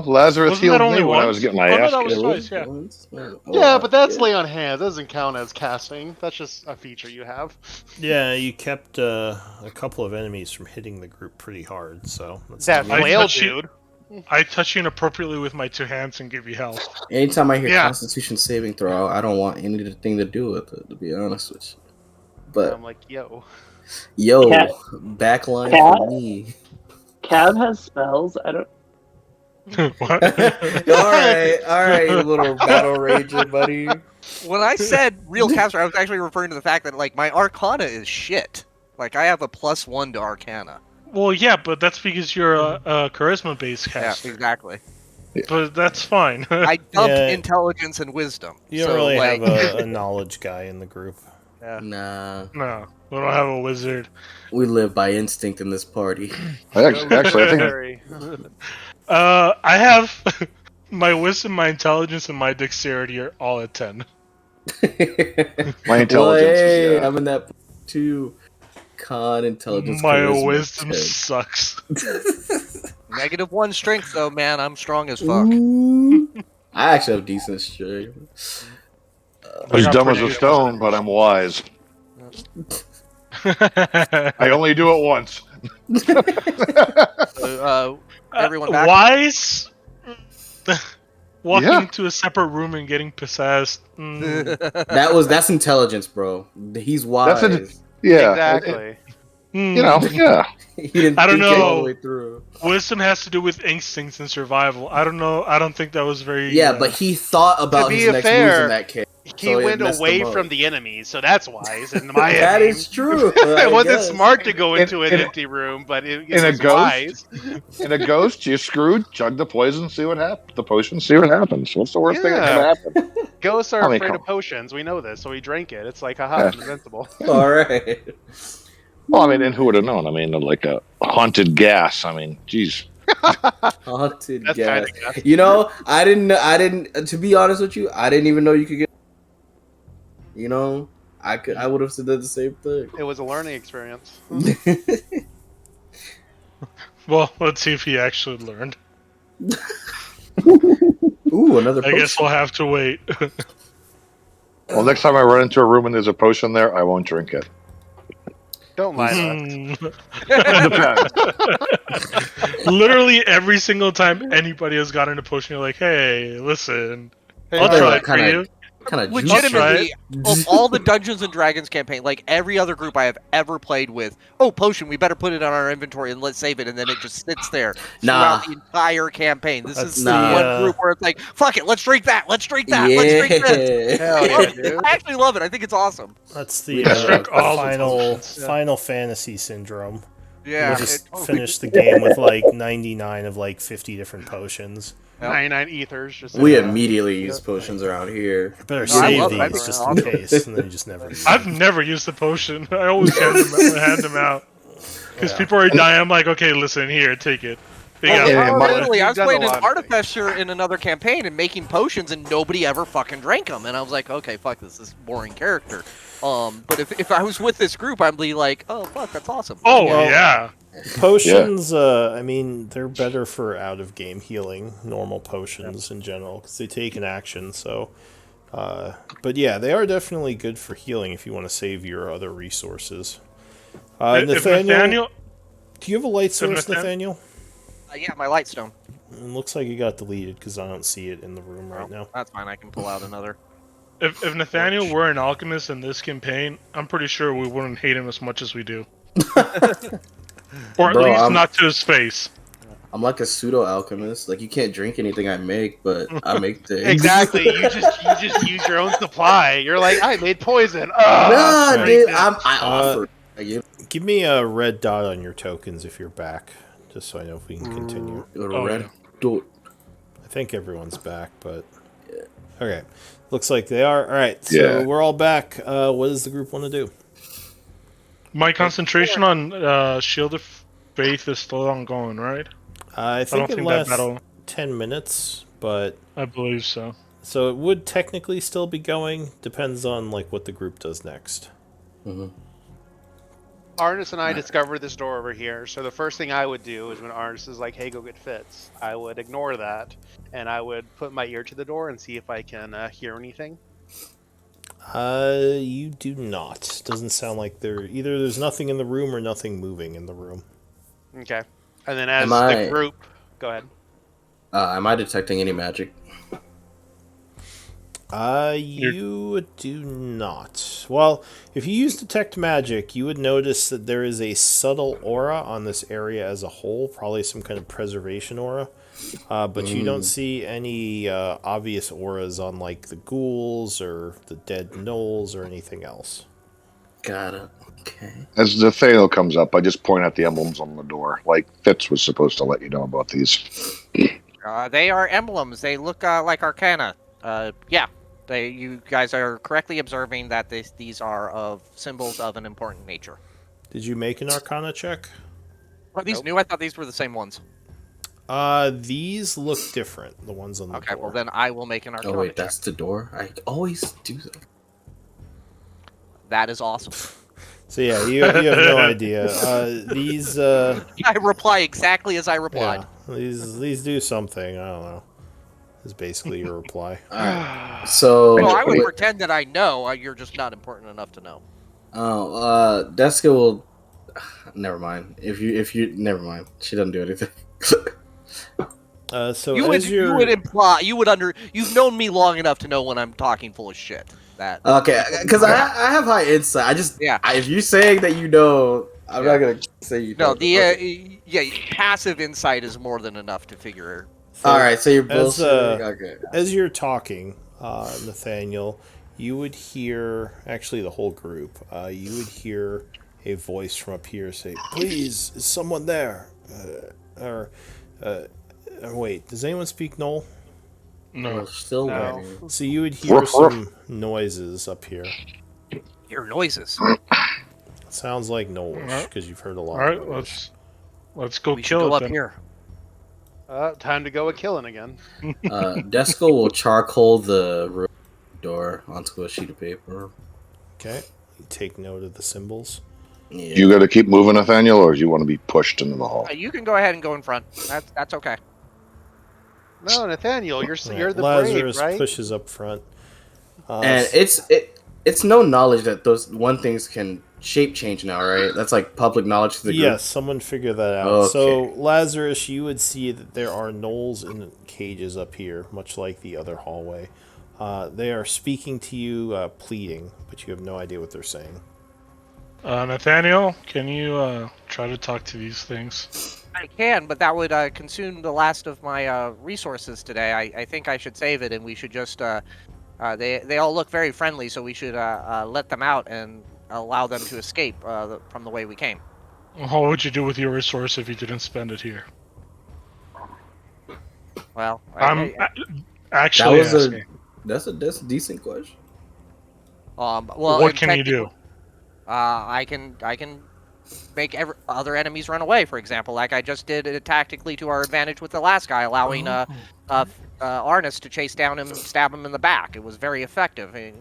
Lazarus
Wasn't
healed
that only
me when I
once?
was getting my
Oh, no,
ass
that was
kicked.
twice, yeah.
Yeah, but that's lay on hands. That doesn't count as casting. That's just a feature you have.
Yeah, you kept a couple of enemies from hitting the group pretty hard, so that's
That
I
flail
touch you-
dude.
I touch you inappropriately with my 2 hands and give you health.
Anytime I hear
Yeah.
Constitution saving throw, I don't want anything to do with it, to be honest with you. But
I'm like, yo.
yo,
Cat-
backline
Cat?
for me.
Cav has spells. I don't.
What?
all right, you little battle rager, buddy.
When I said real caster, I was actually referring to the fact that like my Arcana is shit. Like I have a +1 to Arcana.
Well, yeah, but that's because you're a charisma-based caster.
Yeah, exactly.
But that's fine.
I dumped
Yeah.
intelligence and wisdom.
You don't
so,
really
like,
have a knowledge guy in the group.
Nah,
No, we don't have a wizard.
we live by instinct in this party.
Actually, I think
Very-
I have my wisdom, my intelligence, and my dexterity are all at 10.
my intelligence
Hey,
is, yeah.
I'm in that too. Con intelligence.
My
charisma,
wisdom
10.
sucks.
-1 strength though, man. I'm strong as fuck.
Ooh. I actually have decent strength.
I'm as
got
dumb as
pretty
a stone, but I'm wise. I only do it once.
So, everyone back?
Wise? Walking
Yeah.
into a separate room and getting possessed.
That's intelligence, bro. He's wise.
That's Yeah,
exactly.
you know, yeah.
He didn't
I don't
think it all
know.
the way through.
Wisdom has to do with instincts and survival. I don't know. I don't think that was very.
Yeah, but he thought about
be
his next moves
fair,
in that case.
He
So it
went
messed
away
him up.
from the enemies, so that's wise. In my
That
opinion.
is true.
It wasn't
guess.
smart to go
In-
into an
in-
empty room, but it
in a
was
ghost?
wise.
In a ghost, you screwed, chug the poison, see what happens. The potion, see what happens. What's the worst thing that could happen?
Ghosts are
I mean,
afraid
come
of potions. We know this, so we drank it. It's like, haha, I'm invincible.
All right.
Well, I mean, and who would have known? I mean, like a haunted gas. I mean, geez.
Haunted
That's
gas.
kinda gas.
You know, I didn't. To be honest with you, I didn't even know you could get. You know, I would have said the same thing.
It was a learning experience.
Well, let's see if he actually learned.
Ooh, another.
I guess
potion.
we'll have to wait.
Well, next time I run into a room and there's a potion there, I won't drink it.
Don't lie to us.
Hmm.
It depends.
Literally every single time anybody has gotten a potion, you're like, "Hey, listen, I'll
They're
try
like
it for you."
Kind of
Legitimately, of all the Dungeons and Dragons campaign, like every other group I have ever played with, oh, potion, we better put it on our inventory and let's save it, and then it just sits there
Nah.
throughout the entire campaign. This
That's
is
the,
the one
uh,
group where it's like, fuck it, let's drink that, let's drink that, let's drink this.
Yeah.
Hell
I
yeah,
love it.
dude.
I actually love it. I think it's awesome.
That's the
Yeah,
drink all the
final
potions. Yeah.
Final Fantasy syndrome.
Yeah.
You just
it-
finish the game with like 99 of like 50 different potions.
Yep.
99 ethers. Just
We
so-
immediately use potions around here.
Better
No, I
save
love it. I
these
think
just
it's
in
awesome.
case, and then you just never use
I've
them.
never used the potion. I always hand them out because
Yeah.
people are dying. I'm like, okay, listen here, take it. They
Oh,
got
yeah,
it.
my-
literally, I
You've
was
done a
playing an
lot of
artificer in another campaign and making potions, and nobody ever fucking drank them. And I was like, okay, fuck this is boring character. But if I was with this group, I'd be like, oh fuck, that's awesome.
Oh
Well,
yeah.
Potions, I mean, they're better for out-of-game healing, normal potions in general, because they take an action, so... but yeah, they are definitely good for healing if you want to save your other resources.
If
Nathaniel,
Nathaniel,
Do you have a light source,
Nathan-
Nathaniel?
Yeah, my light stone.
It looks like it got deleted because I don't see it in the room right
Oh,
now.
That's fine. I can pull out another.
If Nathaniel
Torch.
were an alchemist in this campaign, I'm pretty sure we wouldn't hate him as much as we do. Or at
Bro,
least
I'm-
not to his face.
I'm like a pseudo alchemist. Like you can't drink anything I make, but I make things.
Exactly. You just use your own supply. You're like, I made poison.
Nah,
Drink
dude.
this.
I
Uh,
offer. Like, you
Give me a red dot on your tokens if you're back, just so I know if we can continue.
red
yeah.
dot.
I think everyone's back, but okay. Looks like they are. All right, so
Yeah.
we're all back. What does the group want to do?
My concentration on Shield of Faith is still ongoing, right?
I
I
think
don't
it
think that
lasts
battle.
10 minutes, but
I believe so.
so it would technically still be going. Depends on like what the group does next.
Arnis and I discovered this door over here, so the first thing I would do is when Arnis is like, hey, go get Fitz, I would ignore that, and I would put my ear to the door and see if I can hear anything.
You do not. Doesn't sound like there's nothing in the room or nothing moving in the room.
Okay. And then as
Am I-
the group... Go ahead.
Am I detecting any magic?
You do not. Well, if you use detect magic, you would notice that there is a subtle aura on this area as a whole, probably some kind of preservation aura. But you don't see any obvious auras on like the ghouls or the dead gnolls or anything else.
Got it. Okay.
As Nathaniel comes up, I just point out the emblems on the door. Like Fitz was supposed to let you know about these.
They are emblems. They look like arcana. Yeah. You guys are correctly observing that these are of symbols of an important nature.
Did you make an Arcana check?
Are these new? I thought these were the same ones.
These look different. The ones on the
Okay,
door.
well then I will make an arcana
Oh wait,
check.
that's the door. I always do that.
That is awesome.
So yeah, you have no idea. These
I reply exactly as I replied.
yeah, these do something. I don't know. Is basically your reply.
Alright. So
Well, I would
wait-
pretend that I know. You're just not important enough to know.
Deska will. Never mind. If you never mind. She doesn't do anything.
So
You
as you're
would imply. You've known me long enough to know when I'm talking full of shit. That
Okay, because I have high insight. I just
Yeah.
if you're saying that you know, I'm not gonna say you.
no,
don't.
the
Okay.
passive insight is more than enough to figure.
All right, so you're
as,
bullshitting. Okay.
as you're talking, Nathaniel, you would hear actually the whole group. You would hear a voice from up here say, "Please, is someone there?" Wait, does anyone speak Knoll?
No.
We're still
No.
waiting.
So you would hear some noises up here.
Hear noises.
Sounds like Knowles
Alright.
because you've heard a lot.
All right,
of noise.
let's go
We should
kill
go
it
up
then.
here.
Time to go a killing again.
Deska will charcoal the room door onto a sheet of paper.
Okay, you take note of the symbols.
Yeah.
You got to keep moving, Nathaniel, or do you want to be pushed into the hall?
You can go ahead and go in front. That's okay.
No, Nathaniel, you're
Alright,
you're the
Lazarus
brave, right?
pushes up front.
And it's no knowledge that those one things can shape change now, right? That's like public knowledge to the group.
Yes, someone figured that out.
Okay.
So, Lazarus, you would see that there are gnolls in cages up here, much like the other hallway. They are speaking to you, pleading, but you have no idea what they're saying.
Nathaniel, can you try to talk to these things?
I can, but that would consume the last of my resources today. I think I should save it, and we should just. They all look very friendly, so we should let them out and allow them to escape from the way we came.
What would you do with your resource if you didn't spend it here?
Well,
I'm actually
That was
asking.
That's a decent question.
well,
What can you do?
I can make other enemies run away. For example, like I just did it tactically to our advantage with the last guy, allowing Arnis to chase down him and stab him in the back. It was very effective. In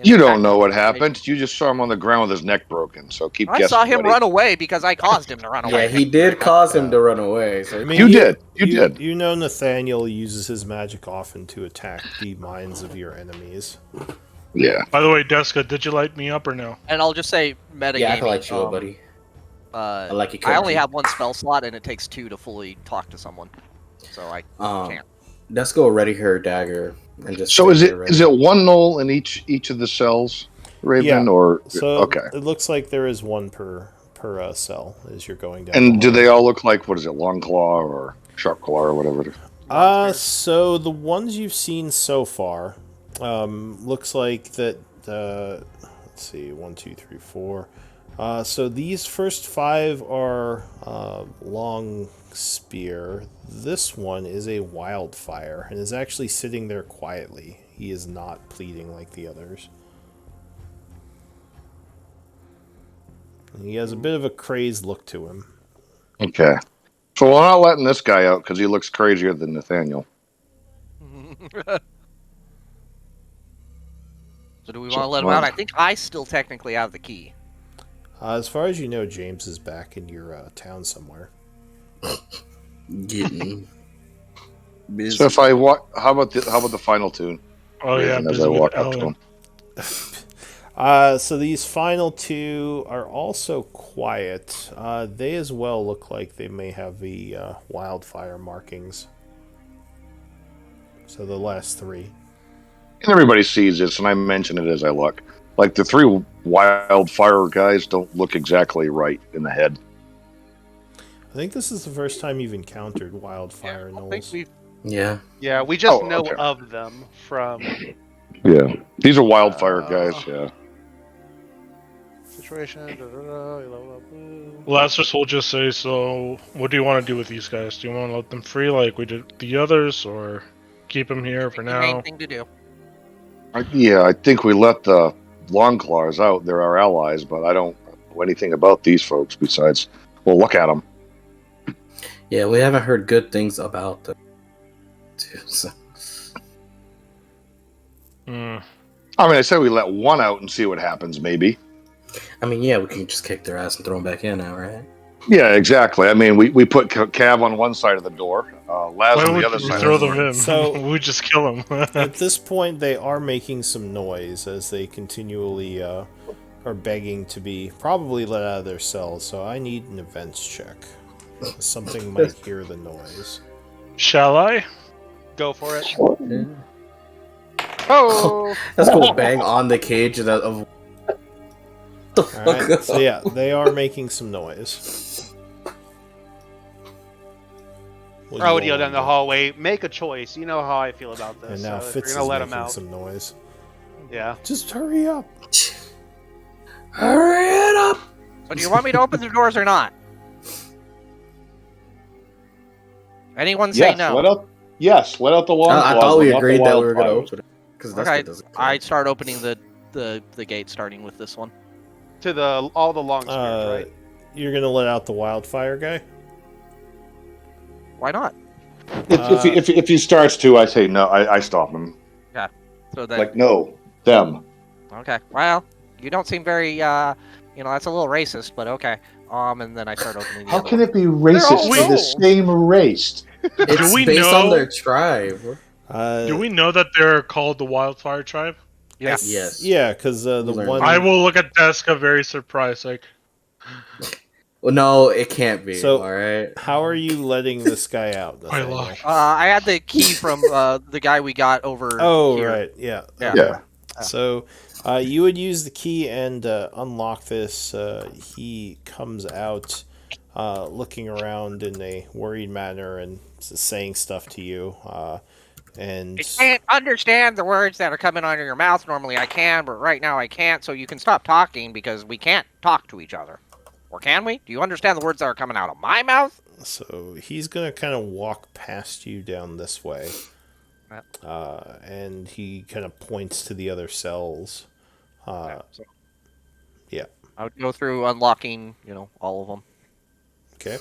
You don't know what happened. You just saw him on the ground with his neck broken. So keep
I
guessing.
saw him
buddy.
run away because I caused him to run away.
Yeah, he did cause him to run away. So
I mean,
You did. You did.
You know Nathaniel uses his magic often to attack the minds of your enemies.
Yeah.
By the way, Deska, did you light me up or no?
And I'll just say metagame.
yeah, I can let you up, buddy. I like it.
I only have one spell slot, and it takes 2 to fully talk to someone. So I can't.
Let's go ready her dagger and just.
So
stay
is it
there ready.
is it one knoll in each of the cells, Raven?
Yeah.
Or
So
okay.
it looks like there is one per cell as you're going down.
And
the
do they
hallway.
all look like, what is it, long claw or sharp claw or whatever it is?
So the ones you've seen so far, looks like that. Let's see, 1, 2, 3, 4. So these first 5 are long spear. This one is a wildfire and is actually sitting there quietly. He is not pleading like the others. He has a bit of a crazed look to him.
Okay. So we're not letting this guy out because he looks crazier than Nathaniel.
So do we want to let him out? I think I still technically have the key.
As far as you know, James is back in your town somewhere.
Getting busy.
So if I walk, how about the final tune?
Oh yeah,
Raven, as
busy
I
with
walk up to
Ellen.
him.
So these final 2 are also quiet. They as well look like they may have the wildfire markings. So the last 3.
And everybody sees this, and I mention it as I look. Like the 3 wildfire guys don't look exactly right in the head.
I think this is the first time you've encountered wildfire
I think
gnolls.
we.
Yeah.
Yeah, we just
Oh,
know
okay.
of them from
Yeah. These are wildfire guys, yeah.
situation.
Lazarus will just say, so what do you want to do with these guys? Do you want to let them free like we did the others, or keep them here for
The main
now?
thing to do.
I think we let the Longclaws out. They're our allies, but I don't know anything about these folks besides, well, look at them.
Yeah, we haven't heard good things about them. Too, so.
Hmm.
I mean, I said we let one out and see what happens, maybe.
I mean, yeah, we can just kick their ass and throw them back in now, right?
Yeah, exactly. I mean, we put Cav on one side of the door, Laz
Why
on the
would
other
we
side
throw
of the
them
door.
in?
So-
we just kill them.
At this point, they are making some noise as they continually are begging to be probably let out of their cells. So I need an events check. Something might hear the noise.
Shall I?
Go for it.
Yeah.
Oh,
Let's go bang on the cage of. The fuck?
Alright, so yeah, they are making some noise. What do you
throw
all
it down
wanna
the
do?
hallway. Make a choice. You know how I feel about this.
And now
so if
Fitz
you're gonna
is
let him
making
out.
some noise.
Yeah.
Just hurry up.
Hurry it up!
So do you want me to open the doors or not? Anyone say no?
let out the Longclaws.
I thought we
let out the
agreed that we were going to
wildfires.
open it. Because
Okay,
doesn't
I start opening the gate, starting with this one.
To all the long spears, right?
You're gonna let out the wildfire guy?
Why not?
If he starts to, I say no. I stop him.
So then,
Like no, them.
okay. Well, you don't seem very, that's a little racist, but okay. And then I start opening the
How
other
can
one.
it be
all
racist? We're the
gold.
same race.
It's
we
based
know-
on their tribe.
Do we know that they're called the Wildfire Tribe?
Yeah.
Yes.
Yeah, because the
Learn.
one.
I will look at Deska very surprised, like,
Well, no, it can't be.
So-
all right.
How are you letting this guy out?
I
Nathaniel?
lost.
I had the key from the guy we got over
Oh,
here.
right. Yeah.
Yeah.
Okay.
Yeah.
So you would use the key and unlock this. He comes out looking around in a worried manner and saying stuff to you. And
I can't understand the words that are coming out of your mouth. Normally I can, but right now I can't. So you can stop talking because we can't talk to each other. Or can we? Do you understand the words that are coming out of my mouth?
so he's going to kind of walk past you down this way.
Yep.
And he kind of points to the other cells.
So
yeah.
I would go through unlocking, all of them.
Okay.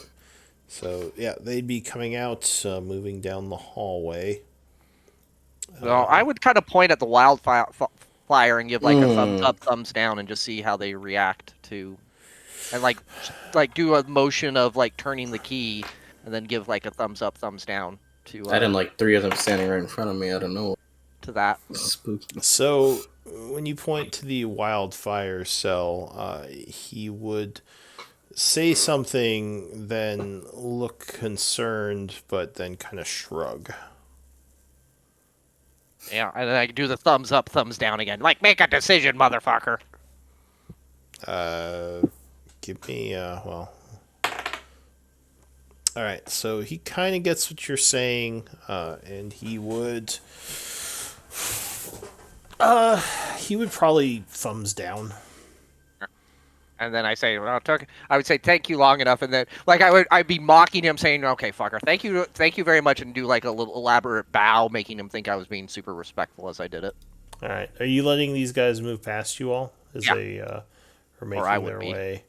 So, yeah, they'd be coming out, moving down the hallway.
So I would kind of point at the wildfire and give like a thumbs
Mm.
up, thumbs down, and just see how they react to, and like do a motion of like turning the key, and then give like a thumbs up, thumbs down to
I didn't like 3 of them standing right in front of me. I don't know.
to that.
Spooky.
So, when you point to the wildfire cell, he would say something, then look concerned, but then kind of shrug.
Yeah, and then I do the thumbs up, thumbs down again. Like, make a decision, motherfucker.
Give me, well. Alright, so he kind of gets what you're saying, and he would probably thumbs down.
And then I say, well, I would say thank you long enough, and then like I'd be mocking him, saying, "Okay, fucker, thank you very much," and do like a little elaborate bow, making him think I was being super respectful as I did it.
Alright, are you letting these guys move past you all as
Yeah.
they are making
I would
their
be.
way?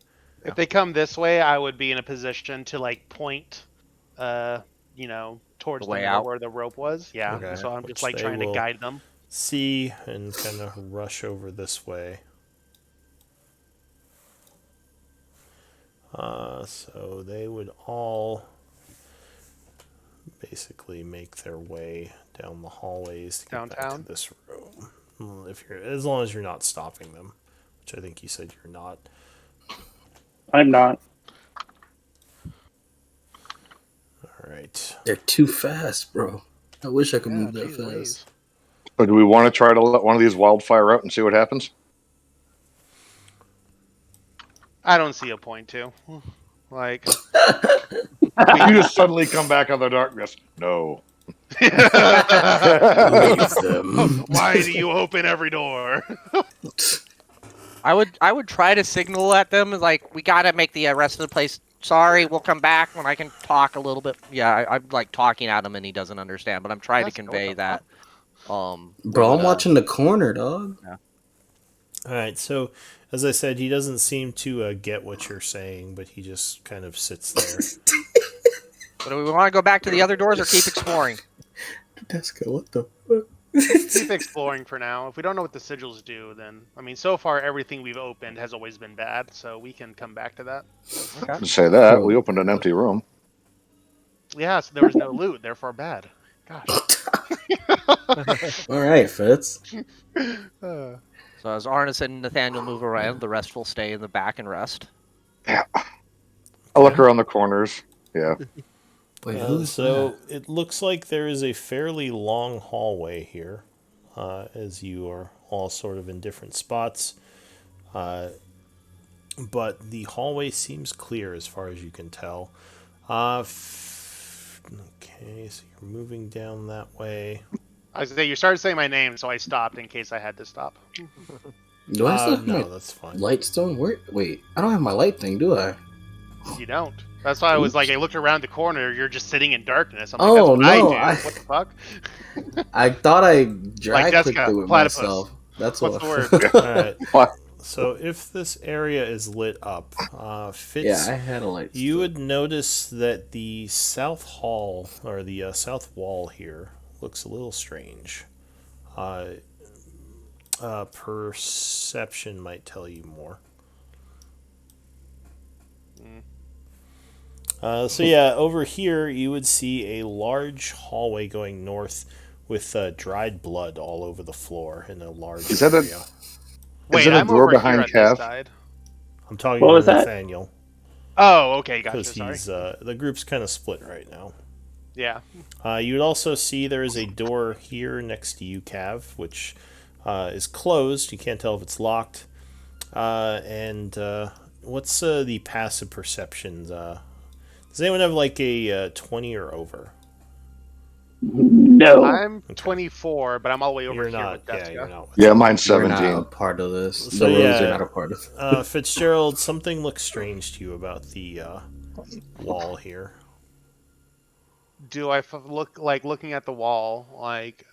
If they come this way, I would be in a position to like point, towards
The way
them
out?
where the rope was. Yeah.
Okay.
So I'm
Which
just like
they
trying to
will-
guide them.
See and kind of rush over this way. So they would all basically make their way down the hallways to get back
Downtown?
to this room. Well, as long as you're not stopping them, which I think you said you're not.
I'm not.
All right.
They're too fast, bro. I wish I could move that
geez
fast.
Louise.
So do we want to try to let one of these wildfire out and see what happens?
I don't see a point to. Like,
You just suddenly come back out of the darkness. No.
Leave them.
why do you open every door?
I would try to signal at them like we gotta make the rest of the place. Sorry, we'll come back when I can talk a little bit. Yeah, I'm like talking at him and he doesn't understand, but I'm trying to
That's- what
convey
the
that.
Bro,
but,
I'm watching the corner, dog.
All right. So, as I said, he doesn't seem to get what you're saying, but he just kind of sits there.
But do we want to go back to the other doors or keep exploring?
Deska, what the fuck?
Keep exploring for now. If we don't know what the sigils do, then I mean, so far everything we've opened has always been bad, so we can come back to that.
To say that, we opened an empty room.
Yeah, so there was no loot, therefore bad. Gosh.
All right, Fitz.
So as Arnis and Nathaniel move around, the rest will stay in the back and rest.
I look around the corners. Yeah.
Wait, who's
So it looks like there is a fairly long hallway here, as you are all sort of in different spots. But the hallway seems clear as far as you can tell. Okay, so you're moving down that way.
I was gonna say you started saying my name, so I stopped in case I had to stop.
Do I still have
No,
my
that's fine.
light stone? Wait, I don't have my light thing, do I?
You don't. That's why I was like, I looked around the corner. You're just sitting in darkness. I'm like,
Oh,
that's what
no,
I do. What the fuck?
I thought I drag
Like
clicked
Deska,
it with
platypus.
myself. That's
What's
what.
the word?
All right.
What?
So if this area is lit up, Fitz,
Yeah, I had a light.
you
stick.
would notice that the south hall or the south wall here looks a little strange. Perception might tell you more. So yeah, over here you would see a large hallway going north with dried blood all over the floor in a large
Is that a-
area.
Wait,
it a
I'm
door
over
behind
here at
Cav?
this side.
I'm talking
What
to
was that?
Nathaniel
Oh, okay, gotcha.
because
Sorry.
he's the group's kind of split right now.
Yeah.
You would also see there is a door here next to you, Cav, which is closed. You can't tell if it's locked. And what's the passive perceptions? Does anyone have like a 20 or over?
No.
I'm 24, but I'm all the way over
You're
here
not.
with
Yeah,
Deska.
you're not. With
Yeah, mine's
You're not a
17.
part of this.
So,
the rooms
yeah.
are not a part of.
Fitzgerald, something looks strange to you about the wall here.
Do I look like looking at the wall? Like,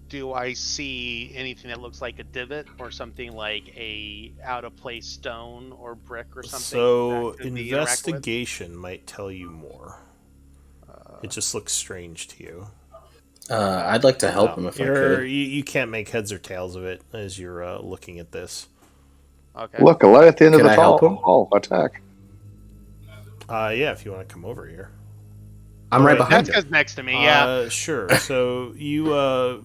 do I see anything that looks like a divot or something like a out of place stone or brick or something?
So
that could be interacted with?
investigation might tell you more. It just looks strange to you.
I'd like to help him if I could.
You can't make heads or tails of it as you're looking at this.
Okay.
Look, a light at the end
Can
of the
I help him?
hall. Attack.
Yeah, if you want to come over here.
I'm right
Alright,
behind you.
Deska's next to me. Yeah.
Sure. So you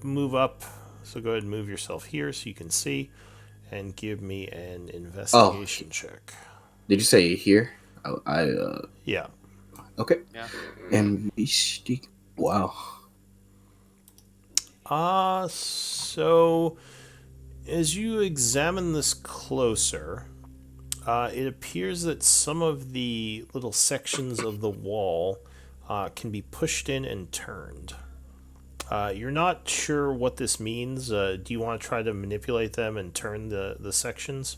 move up. So go ahead and move yourself here so you can see, and give me an investigation check.
Did you say here?
Yeah.
Okay.
Yeah.
And wow.
So as you examine this closer, it appears that some of the little sections of the wall can be pushed in and turned. You're not sure what this means. Do you want to try to manipulate them and turn the sections?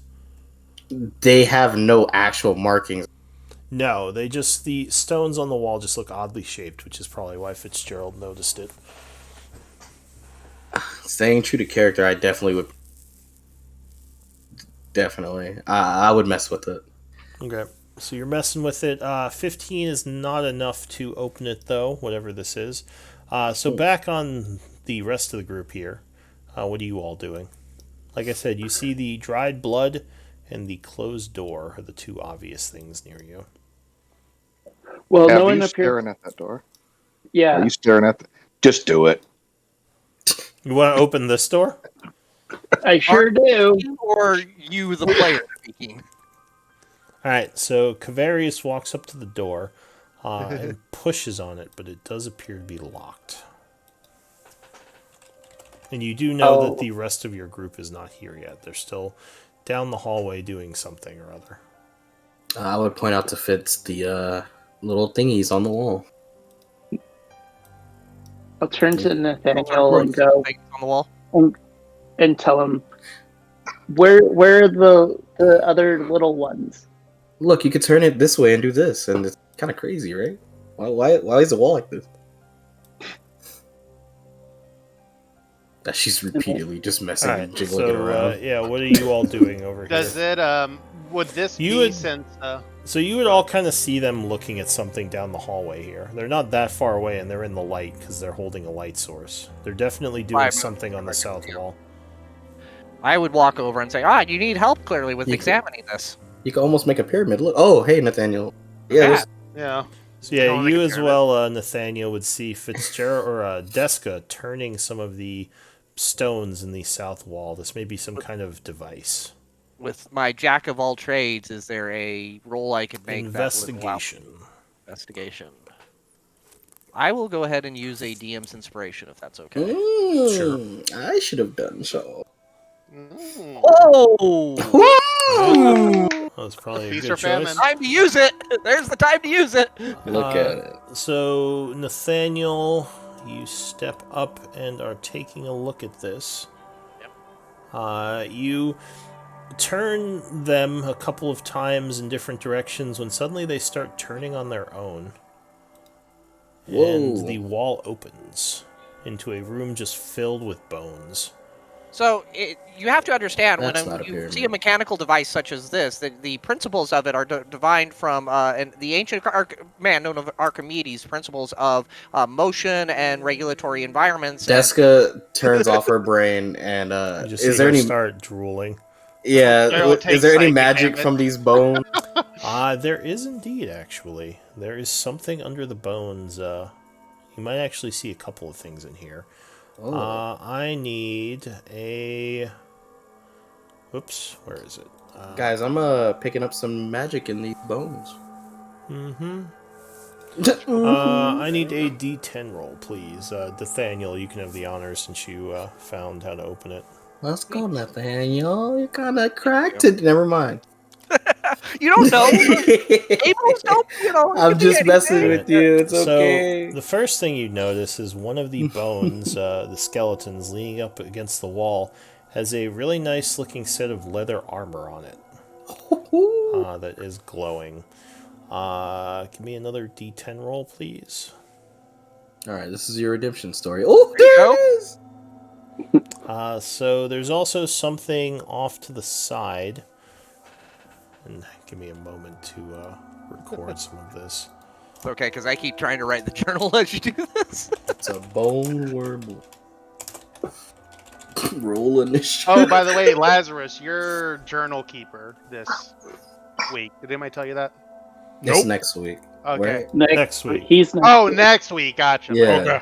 They have no actual markings.
No, the stones on the wall just look oddly shaped, which is probably why Fitzgerald noticed it.
Staying true to character, I definitely would. Definitely. I would mess with it.
Okay, so you're messing with it. 15 is not enough to open it, though, whatever this is. So back on the rest of the group here, what are you all doing? Like I said, you see the dried blood and the closed door are the two obvious things near you.
Well,
Ab,
no
are
one
you
appears.
staring at that door? Are
Yeah.
you staring at Just do it.
You want to open this door?
I sure do.
Or you, the player, speaking?
All right, so Cavarius walks up to the door and pushes on it, but it does appear to be locked. And you do know that the rest of your group is not here yet. They're still down the hallway doing something or other.
I would point out to Fitz the little thingies on the wall.
I'll turn to Nathaniel and go
Things on the wall.
and tell him where are the other little ones.
Look, you could turn it this way and do this, and it's kind of crazy, right? Why is the wall like this? That she's repeatedly just messing
All
and
right,
jiggling it
so
around.
yeah, what are you all doing over
Does
here?
it would this
You
be
would-
since
So you would all kind of see them looking at something down the hallway here. They're not that far away, and they're in the light because they're holding a light source. They're definitely doing
Right,
something on the south wall.
I would walk over and say, you need help clearly with
You
examining this.
You can almost make a pyramid. Look. Oh, hey, Nathaniel. Yeah, there's-
yeah.
So yeah,
Don't make
you
a
as
pyramid.
well, Nathaniel, would see Fitzgerald or Deska turning some of the stones in the south wall. This may be some kind of device.
With my jack of all trades, is there a roll I could make
Investigation.
that would allow investigation? I will go ahead and use a DM's inspiration if that's okay.
I should have done so.
Mm.
Oh!
That was probably a
Feast
good
or famine.
choice.
Time to use it! There's the time to use it!
Look at it.
So, Nathaniel, you step up and are taking a look at this. You turn them a couple of times in different directions when suddenly they start turning on their own.
Whoa.
And the wall opens into a room just filled with bones.
So, you have to understand,
That's
when
not a
you
pyramid.
see a mechanical device such as this, the principles of it are divined from and the ancient man known of Archimedes, principles of motion and regulatory environments. and-
Deska turns off her brain, and
You just
is
see
there
her
any?
start drooling.
Yeah,
Daryl
is
takes
there any
psychic
magic
damage.
from these bones?
There is indeed, actually. There is something under the bones. You might actually see a couple of things in here.
Oh.
I need a... Whoops, where is it?
Guys, I'm picking up some magic in these bones.
Mm-hmm. I need a D10 roll, please. Nathaniel, you can have the honor since you found how to open it.
Let's go, Nathaniel. You kind of cracked it. Never mind.
You don't know. Abel's don't, it
I'm
could be
just messing
anything.
with you. It's
So,
okay.
the first thing you notice is one of the bones, the skeletons leaning up against the wall, has a really nice looking set of leather armor on it that is glowing. Give me another D10 roll, please.
All right, this is your redemption story. Oh,
There you
there
go.
it is.
So there's also something off to the side. And give me a moment to record some of this.
It's okay, because I keep trying to write the journal as you do this.
It's a bone worm. Rolling this.
Oh, by the way, Lazarus, you're journal keeper this week. Did anybody tell you that?
It's
Nope.
next week.
Okay.
Next week.
He's next
Oh,
week.
next week. Gotcha.
Yeah.
Okay.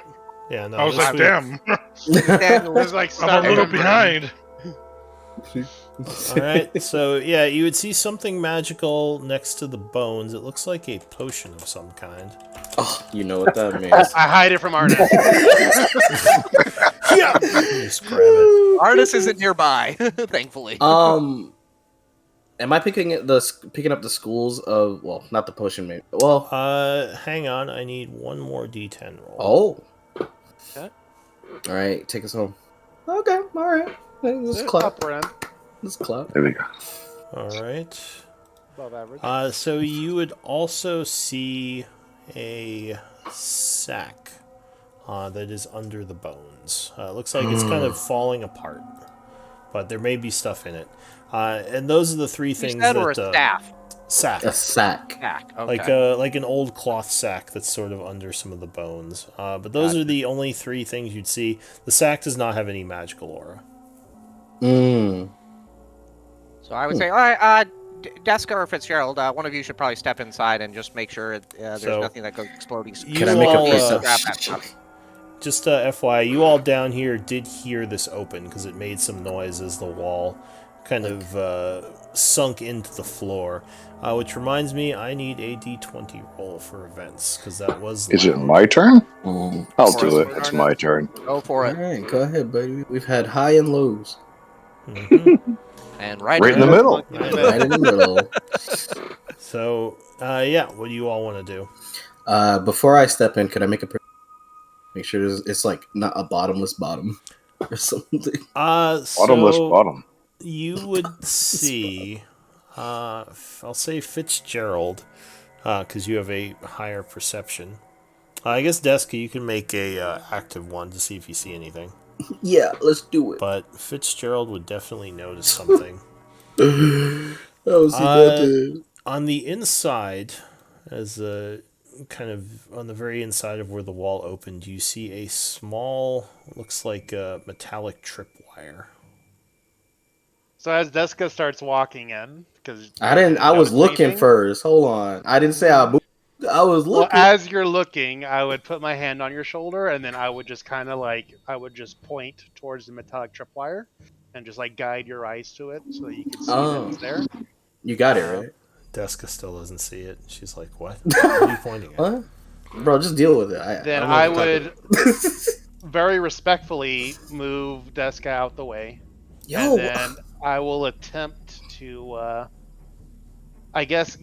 Yeah, no,
I was
this
like,
week-
damn,
It was like
I'm a
stop
little
remembering.
behind.
All right, so yeah, you would see something magical next to the bones. It looks like a potion of some kind.
Oh, you know what that means.
I hide it from Arnis.
Yeah, you just grab it.
Artis isn't nearby, thankfully.
Am I picking up the schools of not the potion maybe? Well,
Hang on, I need one more D10 roll.
oh.
Okay.
All right, take us home. Okay, all right. This clap.
Upper end,
This clap.
There we go.
All right.
above average.
So you would also see a sack that is under the bones. It looks like it's kind of falling apart, but there may be stuff in it. And those are the three things
You said
that
or a staff?
sack,
A sack.
Sack. Okay.
like an old cloth sack that's sort of under some of the bones. But those are the only three things you'd see. The sack does not have any magical aura.
Mm.
So I would say, all right, Deska or Fitzgerald, one of you should probably step inside and just make sure there's
So,
nothing that goes exploding.
you
Can I make
all,
a
grab that
perception?
stuff.
Just FYI, you all down here did hear this open because it made some noise as the wall kind of sunk into the floor. Which reminds me, I need a D20 roll for events because that was.
Is it
loud.
my turn?
Mm.
I'll
Of
do
course,
it. It's
Arnis.
my turn.
Go for
All
it.
right, go ahead, baby. We've had high and lows.
Mhm.
And right,
Right in the middle.
Right in the middle.
So, yeah, what do you all want to do?
Before I step in, could I make sure it's like not a bottomless bottom or something?
Bottomless
So
bottom.
you would see, I'll say Fitzgerald, because you have a higher perception. I guess Deska, you can make a active one to see if you see anything.
Yeah, let's do it.
But Fitzgerald would definitely notice something.
That was
On the inside, as a kind of on the very inside of where the wall opened, you see a small, looks like a metallic tripwire.
So as Deska starts walking in, because
I was looking first. Hold on. I didn't say I moved. I was
Well,
looking.
as you're looking, I would put my hand on your shoulder, and then I would just kind of I would just point towards the metallic tripwire, and just guide your eyes to it so that you can see that it's there.
You got it, right?
Deska still doesn't see it. She's like, what? What are you pointing at?
What? Bro, just deal with it.
Then
don't know
I
what you're
would
talking
very respectfully move Deska out the way,
Yo,
and then I will attempt to, I guess,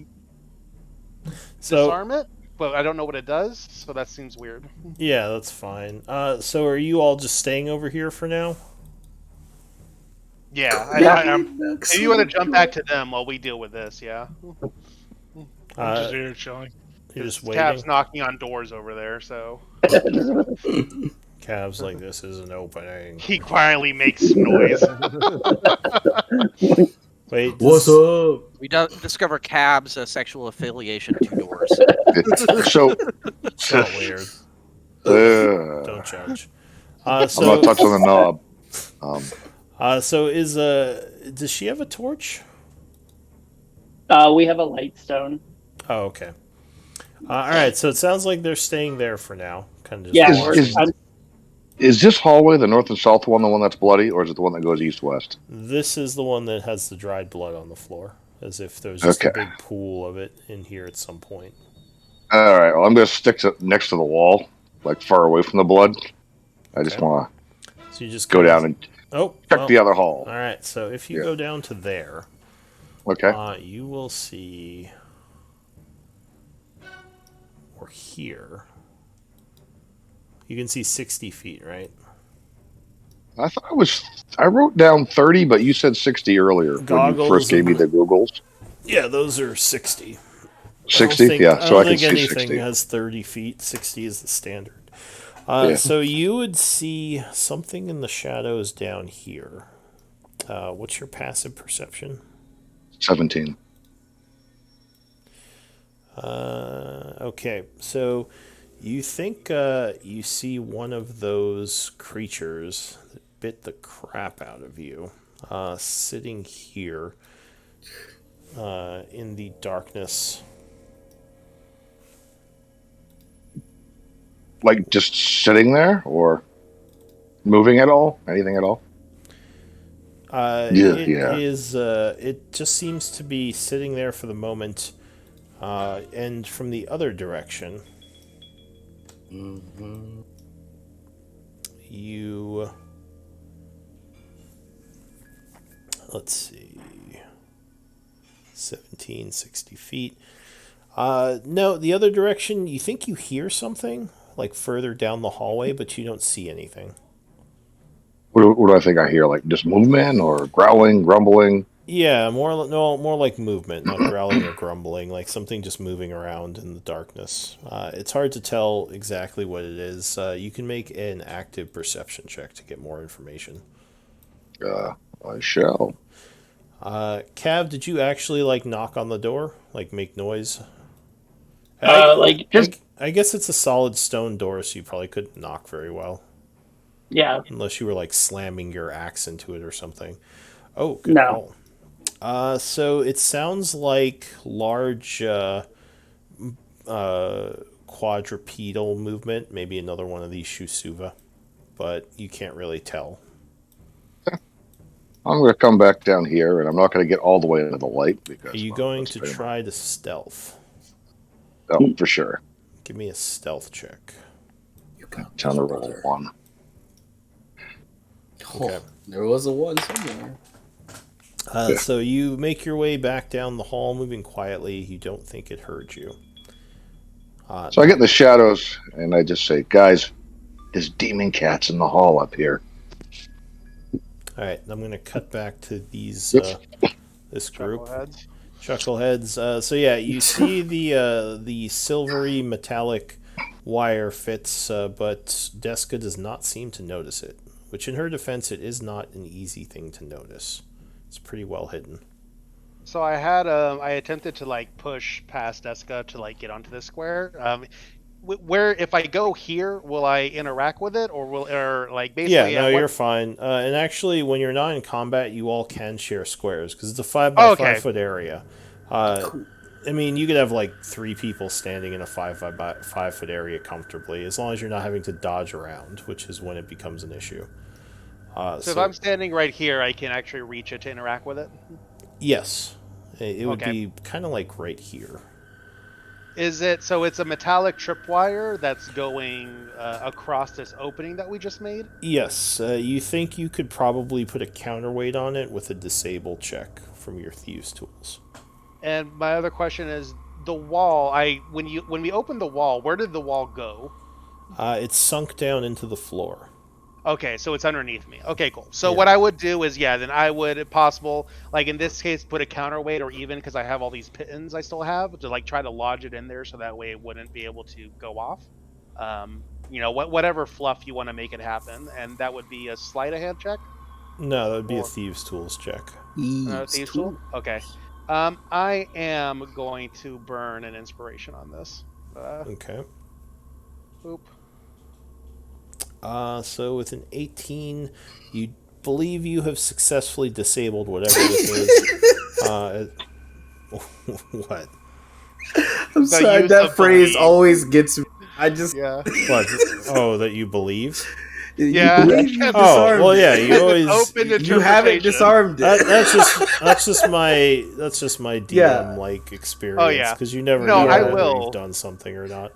So,
disarm it, but I don't know what it does, so that seems weird.
yeah, that's fine. So are you all just staying over here for now?
Yeah,
Yeah.
if you want to jump back to them while we deal with this, yeah.
I'm just here chilling.
You're just
Cap's
waiting?
knocking on doors over there, so
Cav's like, this is an opening.
he quietly makes noise.
Wait,
What's up?
we discover Cab's sexual affiliation to doors.
So,
It's not weird. Don't judge.
I'm not
So,
touching the knob.
so does she have a torch?
We have a light stone.
Oh, okay. All right, so it sounds like they're staying there for now. Kind of
Yeah,
just
Is-
watching.
Is this hallway the north and south one, the one that's bloody, or is it the one that goes east-west?
This is the one that has the dried blood on the floor, as if there's just a
Okay.
big pool of it in here at some point.
All right. Well, I'm going to stick next to the wall, like far away from the blood. I just
Okay.
want
So you just
to go down and check
well,
the other hall.
All right, so if you
Yeah.
go down to there,
Okay.
you will see, or here, you can see 60 feet, right?
I thought I wrote down 30, but you said 60 earlier when you
Goggles
first gave me the Googles.
Yeah, those are 60.
60? Yeah, so I can
think
see
anything
60.
has 30 feet. 60 is the standard.
Yeah.
So you would see something in the shadows down here. What's your passive perception?
17.
Okay, so you think you see one of those creatures that bit the crap out of you sitting here in the darkness.
Like just sitting there or moving at all? Anything at all?
It
Yeah.
is. It just seems to be sitting there for the moment. And from the other direction,
Mhm.
you. Let's see. 17, 60 feet. No, the other direction, you think you hear something, like further down the hallway, but you don't see anything.
What do I think I hear? Like just movement or growling, grumbling?
Yeah, more like movement, not growling or grumbling, like something just moving around in the darkness. It's hard to tell exactly what it is. You can make an active perception check to get more information.
I shall.
Cav, did you actually like knock on the door, like make noise? I,
Like just
I guess it's a solid stone door, so you probably couldn't knock very well,
yeah,
unless you were like slamming your axe into it or something. Oh, good
no.
call. So it sounds like large quadrupedal movement, maybe another one of these Shusuva, but you can't really tell.
I'm going to come back down here, and I'm not going to get all the way into the light because.
Are you
well,
going
let's
to
pay
try to stealth?
Oh, for sure.
Give me a stealth check.
You got
Time
this,
to roll
brother.
one.
Okay.
Oh, there was a one somewhere.
So you make your way back down the hall, moving quietly. You don't think it heard you.
So I get in the shadows, and I just say, "Guys, there's demon cats in the hall up here."
All right, I'm going to cut back to these this group.
Chuckleheads.
Chuckleheads. So yeah, you see the silvery metallic wire fits, but Deska does not seem to notice it. Which, in her defense, it is not an easy thing to notice. It's pretty well hidden.
So I attempted to like push past Deska to like get onto this square. Where if I go here, will I interact with it, or like basically?
Yeah, no,
at what-
you're fine. And actually, when you're not in combat, you all can share squares because it's a 5 by
Okay.
5 foot area. I mean, you could have like 3 people standing in a 5 by 5 foot area comfortably, as long as you're not having to dodge around, which is when it becomes an issue.
So if I'm standing right here, I can actually reach it to interact with it.
yes, it would
Okay.
be kind of like right here.
Is it so? It's a metallic tripwire that's going across this opening that we just made.
Yes, you think you could probably put a counterweight on it with a disable check from your thieves' tools.
And my other question is the wall. When we opened the wall, where did the wall go?
It's sunk down into the floor.
Okay, so it's underneath me. Okay, cool. So
Yeah.
what I would do is, then I would, if possible, like in this case, put a counterweight or even because I have all these pittons I still have to like try to lodge it in there so that way it wouldn't be able to go off. Whatever fluff you want to make it happen, and that would be a sleight of hand check.
No, that would be a
Or-
thieves' tools check.
Thieves' tool? Okay. I am going to burn an inspiration on this.
Okay.
Oop.
So with an 18, you believe you have successfully disabled whatever this is. What?
I'm
The
sorry,
use
that
of
phrase
believe.
always gets me. I just
Yeah.
What? Oh, that you believe?
Yeah.
You believe you
Oh,
disarmed
well, yeah.
it.
You always.
Open
You haven't
interpretation.
disarmed it.
That's just my DM
Yeah.
like experience.
Oh, yeah.
Because you never
No,
know
I
whether
will.
you've done something or not.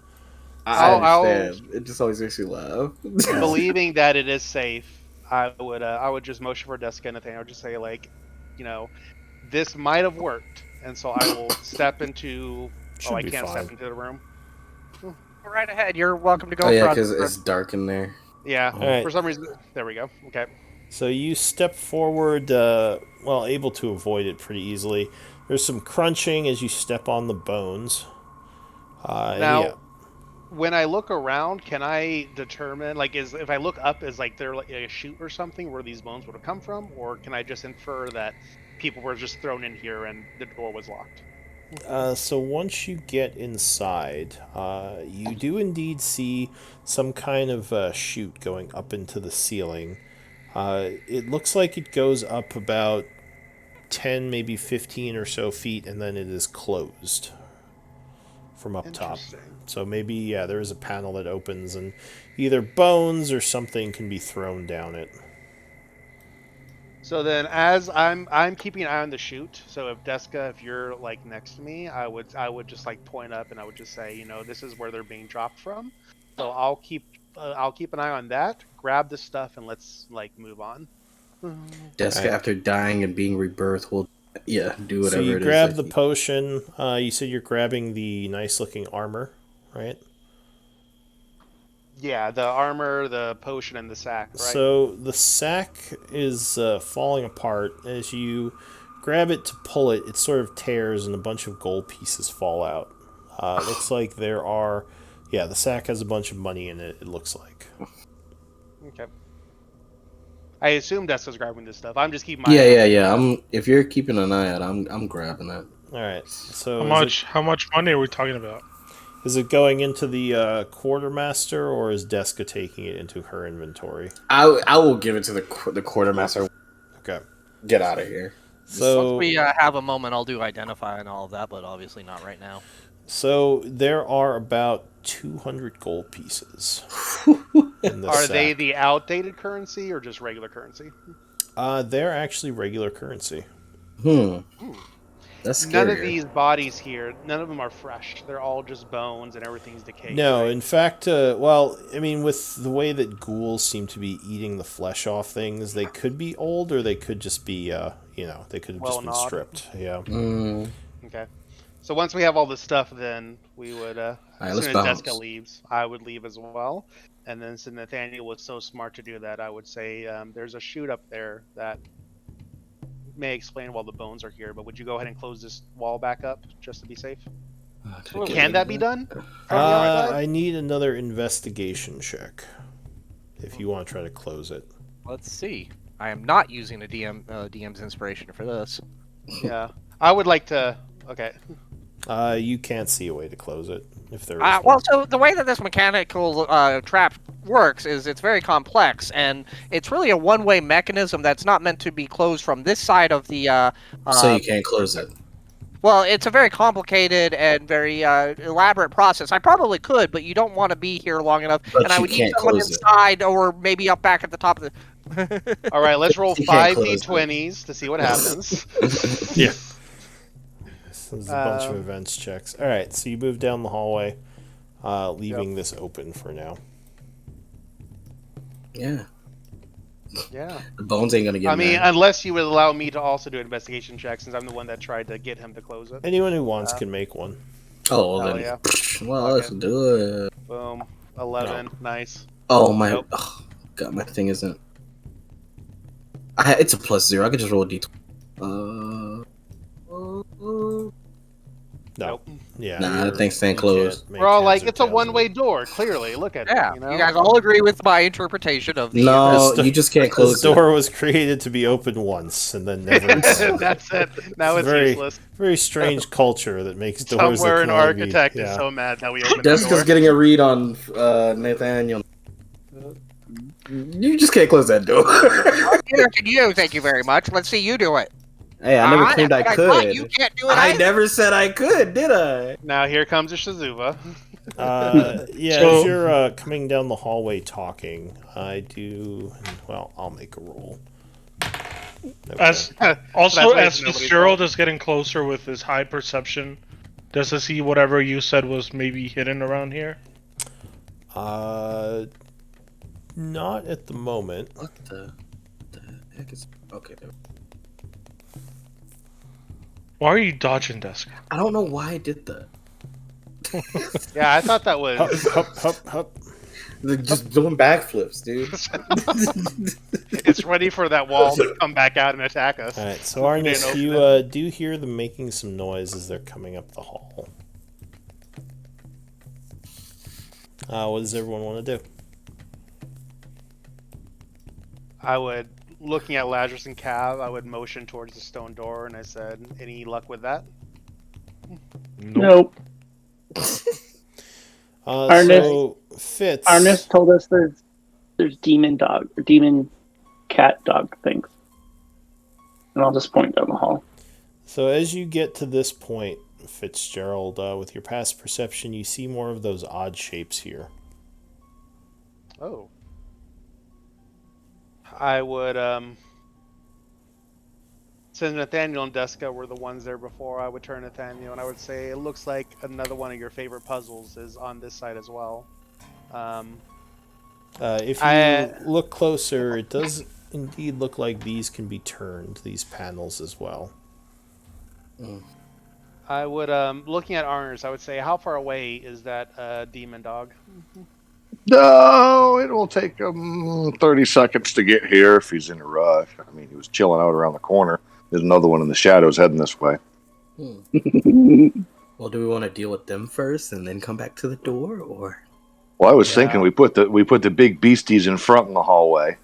I
I'll-
understand. It just always makes me laugh.
Believing that it is safe, I would just motion for Deska and Nathaniel. I would just say this might have worked, and so I will step into.
Should
I
be
can't
fine.
step into the room.
Go right ahead. You're welcome to go.
Oh yeah,
front.
because it's dark in there.
Yeah.
Alright.
For some reason, there we go. Okay.
So you step forward, able to avoid it pretty easily. There's some crunching as you step on the bones.
Now,
yeah.
when I look around, can I determine if I look up, is there like a chute or something where these bones would have come from, or can I just infer that people were just thrown in here and the door was locked?
So once you get inside, you do indeed see some kind of chute going up into the ceiling. It looks like it goes up about 10, maybe 15 or so feet, and then it is closed from up top.
Interesting.
So maybe, there is a panel that opens, and either bones or something can be thrown down it.
So then, as I'm keeping an eye on the chute. So if Deska, if you're like next to me, I would just like point up and I would just say, this is where they're being dropped from. So I'll keep an eye on that. Grab the stuff and let's like move on.
Deska,
Alright.
after dying and being rebirthed, will do whatever
So you
it is.
grab
that
the
he-
potion. You said you're grabbing the nice-looking armor, right?
Yeah, the armor, the potion, and the sack. Right.
So the sack is falling apart. As you grab it to pull it, it sort of tears and a bunch of gold pieces fall out. It looks like there are... Yeah, the sack has a bunch of money in it, it looks like.
Okay. I assume Deska's grabbing this stuff. I'm just keeping my eye
Yeah,
on it.
yeah. If you're keeping an eye out, I'm grabbing that.
Alright, so
How much money are we talking about?
is it going into the quartermaster, or is Deska taking it into her inventory?
I will give it to the quartermaster.
Okay.
Get out of here.
So
Once we have a moment, I'll do identify and all of that, but obviously not right now.
So there are about 200 gold pieces in the
Are
sack.
they the outdated currency or just regular currency?
They're actually regular currency.
That's scarier.
None of these bodies here, none of them are fresh. They're all just bones and everything's decayed.
No,
right?
in fact, well, I mean, with the way that ghouls seem to be eating the flesh off things, they could be old or they could just be, they could have
Well
just been
gnawed.
stripped. Yeah.
Okay. So once we have all this stuff, then we would, as
let's
soon as
bounce.
Deska leaves, I would leave as well. And then since Nathaniel was so smart to do that, I would say there's a chute up there that may explain why the bones are here. But would you go ahead and close this wall back up just to be safe? Can that be done? From the outside?
I need another investigation check if you want to try to close it.
Let's see. I am not using a DM's inspiration for this.
Yeah. I would like to. Okay.
You can't see a way to close it if there is
Well,
one.
so the way that this mechanical trap works is it's very complex, and it's really a one-way mechanism that's not meant to be closed from this side of the.
So you can't close it.
Well, it's a very complicated and very elaborate process. I probably could, but you don't want to be here long enough,
But
and I
you
would need
can't
someone
close it.
inside, or maybe up back at the top of the.
All right. Let's roll
You can't
5
close it.
d20s to see what happens.
Yeah. This is a bunch of
Um,
events checks. All right, so you move down the hallway, leaving this open for now.
Yeah.
Yeah.
The bones ain't gonna get
I mean,
mad.
unless you would allow me to also do an investigation check, since I'm the one that tried to get him to close it.
Anyone who wants can make one.
Oh, well,
Hell
then.
yeah.
Well,
Okay.
let's do it.
Boom. 11. Nice.
Oh, my.
Nope.
Oh, God, my thing isn't. It's a +0. I could just roll a d20.
No.
Nope.
Yeah.
Nah,
you're-
that thing's staying
you
closed.
can't make
We're all
heads
like,
or
it's a
tails of
one-way
it.
door. Clearly, look at
Yeah,
it. You know?
you guys all agree with my interpretation of the.
No,
This
you just can't
This
close it.
door was created to be open once and then never again.
That's it. Now it's
very,
useless.
very strange culture that makes doors.
Somewhere
that
an
can only be-
architect is
yeah.
so mad that we opened the
Deska's
door.
getting a read on Nathaniel. You just can't close that door.
Neither can you. Thank you very much. Let's see you do it.
Hey, I never claimed I
that's what thought.
could.
You can't do it.
I
either.
never said I could, did I?
Now here comes a Shizuba.
Yeah,
So-
as you're coming down the hallway talking, I do. Well, I'll make a roll. Okay.
As
That's
also
why
as
nobody's
Fitzgerald is getting closer with his high perception, does he see whatever you said was maybe hidden around here?
Not at the moment.
What the heck is? Okay.
Why are you dodging, Deska?
I don't know why I did that.
Yeah, I thought that
Hup,
was.
hup, hup, hup.
They're just doing backflips, dude.
It's ready for that wall to come back out and attack us.
All right, so Arnis,
open
you do hear them making some noise as they're coming up the hall. What does everyone want to do?
I would, looking at Lazarus and Cav, I would motion towards the stone door, and I said, "Any luck with that?"
Nope.
So Fitz.
Arnis told us there's demon dog or demon cat dog things. And I'll just point down the hall.
So as you get to this point, Fitzgerald, with your past perception, you see more of those odd shapes here.
Oh. I would Since Nathaniel and Deska were the ones there before, I would turn Nathaniel and I would say, it looks like another one of your favorite puzzles is on this side as well.
If you look closer, it does indeed look like these can be turned, these panels as well.
I would, looking at Arners, I would say, how far away is that demon dog?
No, it will take him 30 seconds to get here if he's in a rush. I mean, he was chilling out around the corner. There's another one in the shadows heading this way.
Well, do we want to deal with them first and then come back to the door, or?
Well, I was thinking we put the big beasties in front in the hallway,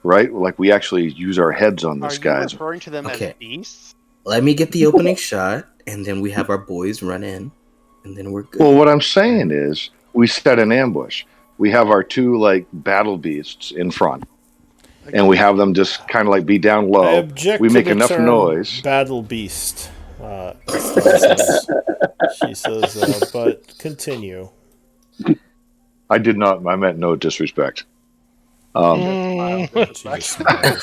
right? Like we actually use our heads on these
Are
guys.
you referring to them
Okay.
as beasts?
Let me get the opening shot, and then we have our boys run in, and then we're good.
Well, what I'm saying is we set an ambush. We have our two like battle beasts in front, and we have them just kind of like be down
I
low.
object
We
to
make
the
enough
term
noise.
Battle beast. She says, but continue.
I did not. I meant no disrespect.
She just smiles.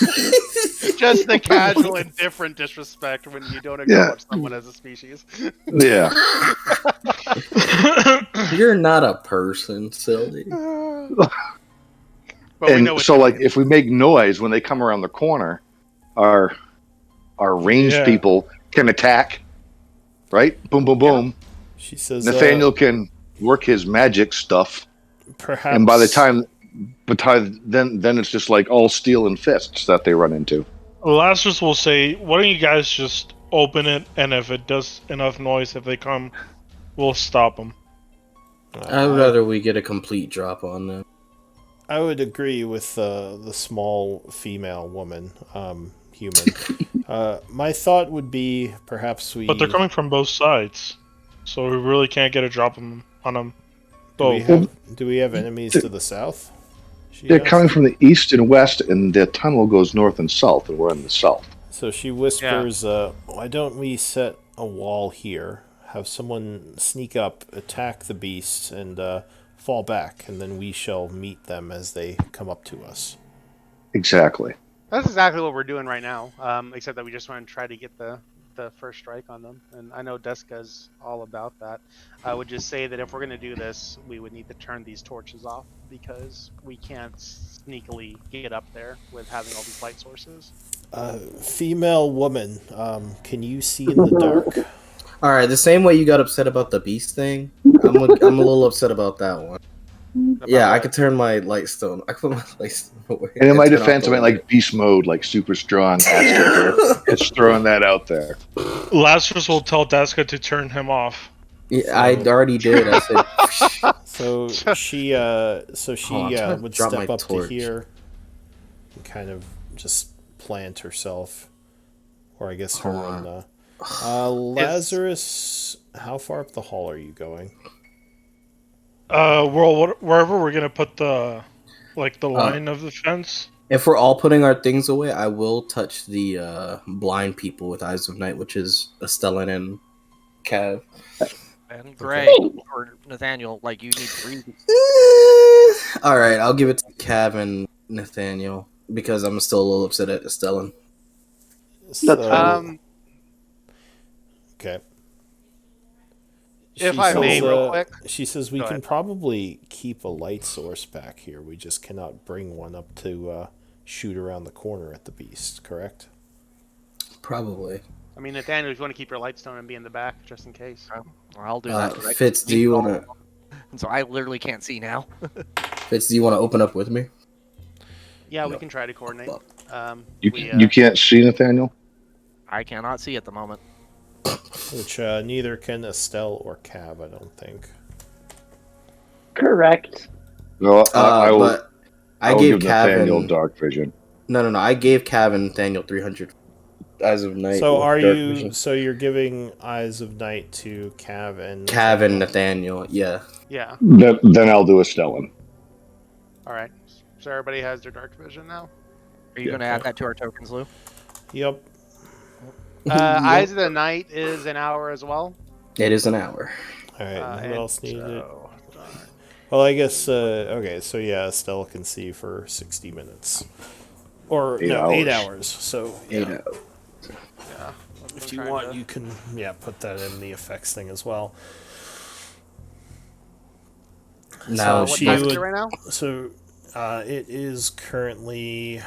Just the casual indifferent disrespect when you don't acknowledge someone as a species.
Yeah.
You're not a person, silly.
But we
And
know what
so,
they
like,
mean.
if we make noise when they come around the corner, our ranged
Yeah.
people can attack. Right? Boom, boom, boom.
She says,
Nathaniel can work his magic stuff,
perhaps.
and by the time, then it's just like all steel and fists that they run into.
Lazarus will say, "Why don't you guys just open it, and if it does enough noise, if they come, we'll stop them."
I'd rather we get a complete drop on them.
I would agree with the small female woman, human. My thought would be perhaps we.
But they're coming from both sides, so we really can't get a drop on them.
Do we have enemies to the south? She
They're
asks.
coming from the east and west, and the tunnel goes north and south, and we're in the south.
So she whispers, why don't we set a wall here? Have someone sneak up, attack the beasts, and fall back, and then we shall meet them as they come up to us.
Exactly.
That's exactly what we're doing right now, except that we just want to try to get the first strike on them. And I know Deska's all about that. I would just say that if we're going to do this, we would need to turn these torches off because we can't sneakily get up there with having all these light sources.
Female woman, can you see in the dark?
All right, the same way you got upset about the beast thing, I'm a little upset about that one. Yeah, I could turn my light stone. I could put my light stone away.
And in my
Turn off
defense,
the
I meant
light.
like beast mode, like super strong. It's throwing that out there.
Lazarus will tell Deska to turn him off.
Yeah, I already did. I said,
So she
I'm trying to
would
drop
step
my
up to
torch.
here and kind of just plant herself, or I guess her
Hold
and Lazarus. How far up the hall are you going?
Well, wherever we're gonna put the line of the fence.
if we're all putting our things away, I will touch the blind people with Eyes of Night, which is Estellan and Cav.
And Gray or Nathaniel, like you need 3.
All right, I'll give it to Cav and Nathaniel because I'm still a little upset at Estellan.
So, okay.
If
She
I may,
says,
real quick.
She says we
Go
can
ahead.
probably keep a light source back here. We just cannot bring one up to shoot around the corner at the beast. Correct?
Probably.
I mean, Nathaniel, if you want to keep your light stone and be in the back, just in case.
Or I'll do that. right?
Fitz, do you want to?
And so I literally can't see now.
Fitz, do you want to open up with me?
Yeah, we can try to coordinate.
You can't see Nathaniel?
I cannot see at the moment.
Which neither can Estelle or Cav, I don't think.
Correct.
No, I will.
But I
will
gave
give Nathaniel
Cav
dark vision.
no. I gave Cav and Nathaniel 300 Eyes of Night.
So
with
are
dark
you?
vision.
So you're giving Eyes of Night to Cav and
Cav and Nathaniel? Yeah.
Yeah.
Then I'll do a Stellan.
All right. So everybody has their dark vision now.
Are you going to add that to our tokens, Lou?
Yep.
Eyes of the Night is an hour as well.
It is an hour.
All right. Who
And
else needed it?
so-
Well, I guess. Okay. So yeah, Estelle can see for 60 minutes, or
8
no, 8
hours.
hours. So
8
yeah.
hours.
Yeah.
If you want, you can put that in the effects thing as well.
Now
What
she
time is
would-
it right now?
So it is currently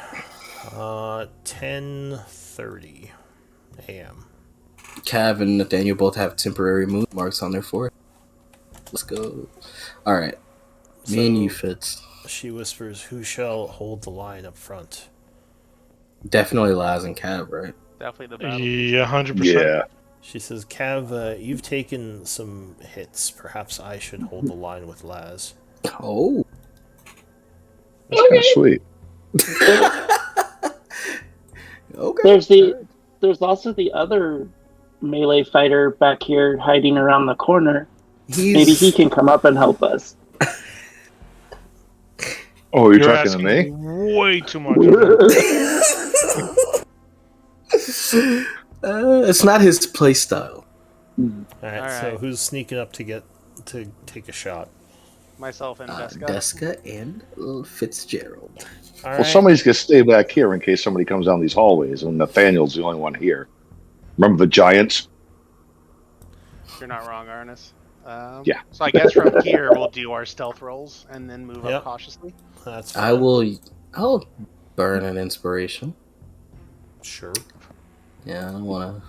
10:30 a.m.
Cav and Nathaniel both have temporary mood marks on their forehead. Let's go. All right, me and you, Fitz.
She whispers, "Who shall hold the line up front?"
Definitely Laz and Cav, right?
Definitely the battle.
Yeah, 100%.
Yeah.
She says, "Cav, you've taken some hits. Perhaps I should hold the line with Laz."
Oh.
That's kind of sweet.
Okay.
There's also the other melee fighter back here hiding around the corner. Maybe he can come up and help us.
Oh, you're
You're
talking to
asking
me?
way too much. Of him.
It's not his play style.
All right.
All
So
right.
who's sneaking up to take a shot?
Myself and Deska.
Deska and Fitzgerald.
All
Well,
right.
somebody's going to stay back here in case somebody comes down these hallways, and Nathaniel's the only one here. Remember the giants?
You're not wrong, Arnis.
Yeah.
So I guess from here we'll do our stealth rolls and then move
Yep.
up cautiously.
That's fine.
I'll burn an inspiration.
Sure.
Yeah, I don't wanna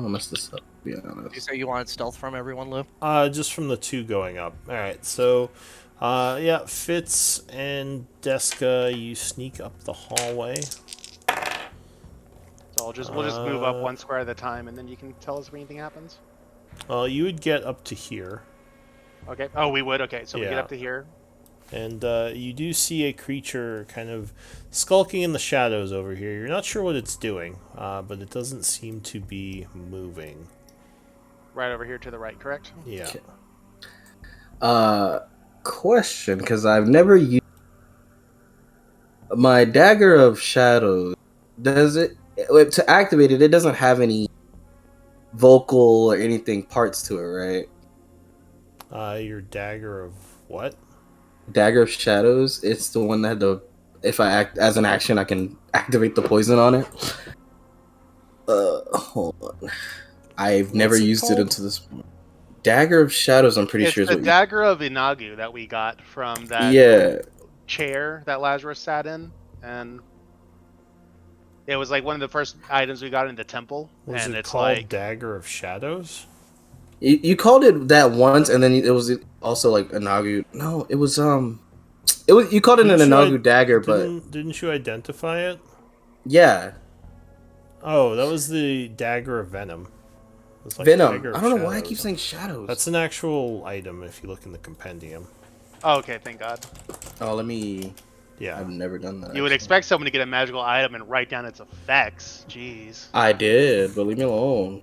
mess this up, to be
Did you
honest.
say you wanted stealth from everyone, Lou?
Just from the two going up. All right. So, Fitz and Deska, you sneak up the hallway.
So we'll just move up one square at a time, and then you can tell us if anything happens.
Well, you would get up to here,
Okay. Oh, we would. Okay. So we get
Yeah.
up to here.
and you do see a creature kind of skulking in the shadows over here. You're not sure what it's doing, but it doesn't seem to be moving.
Right over here to the right, correct?
Yeah.
Okay. Question, because I've never used my Dagger of Shadows. Does it to activate it? It doesn't have any vocal or anything parts to it, right?
Your dagger of what?
Dagger of Shadows. It's the one that if I act as an action, I can activate the poison on it. Hold on. I've never
What's it
used it
called?
until this point. Dagger of Shadows. I'm pretty
It's
sure is
the
what
dagger of Inagu that we got from that
Yeah.
chair that Lazarus sat in, and it was like one of the first items we got in the temple.
Was
and
it
it's
called
like
Dagger of Shadows?
You called it that once, and then it was also like Inagu. No, it was you called it an
Didn't you
Inagu dagger, but
Didn't you identify it?
yeah,
Oh, that was the Dagger of Venom. It was like
Venom.
Dagger
I
of
don't know why I
Shadows.
keep saying Shadows.
That's an actual item if you look in the compendium.
oh, okay, thank God.
Oh, let me.
Yeah.
I've never done that.
You would
actually.
expect someone to get a magical item and write down its effects. Jeez.
I did, but leave me alone.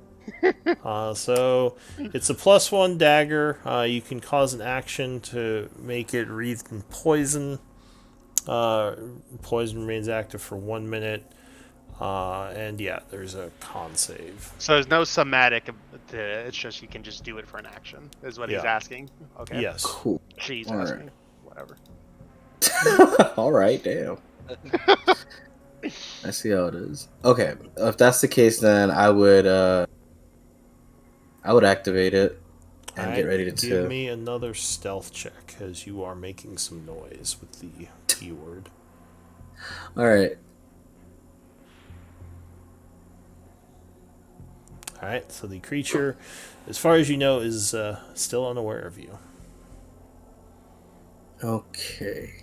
So it's a +1 dagger. You can cause an action to make it wreathed in poison. Poison remains active for 1 minute. And yeah, there's a con save.
So there's no somatic. It's just you can just do it for an action. Is what he's
Yeah.
asking. Okay.
Yes.
Cool.
She's
Alright.
asking. Whatever.
All right, damn. I see how it is. Okay, if that's the case, then I would activate it and
Alright,
get ready to.
give me another stealth check as you are making some noise with the T word.
All right.
Alright, so the creature, as far as you know, is still unaware of you.
Okay.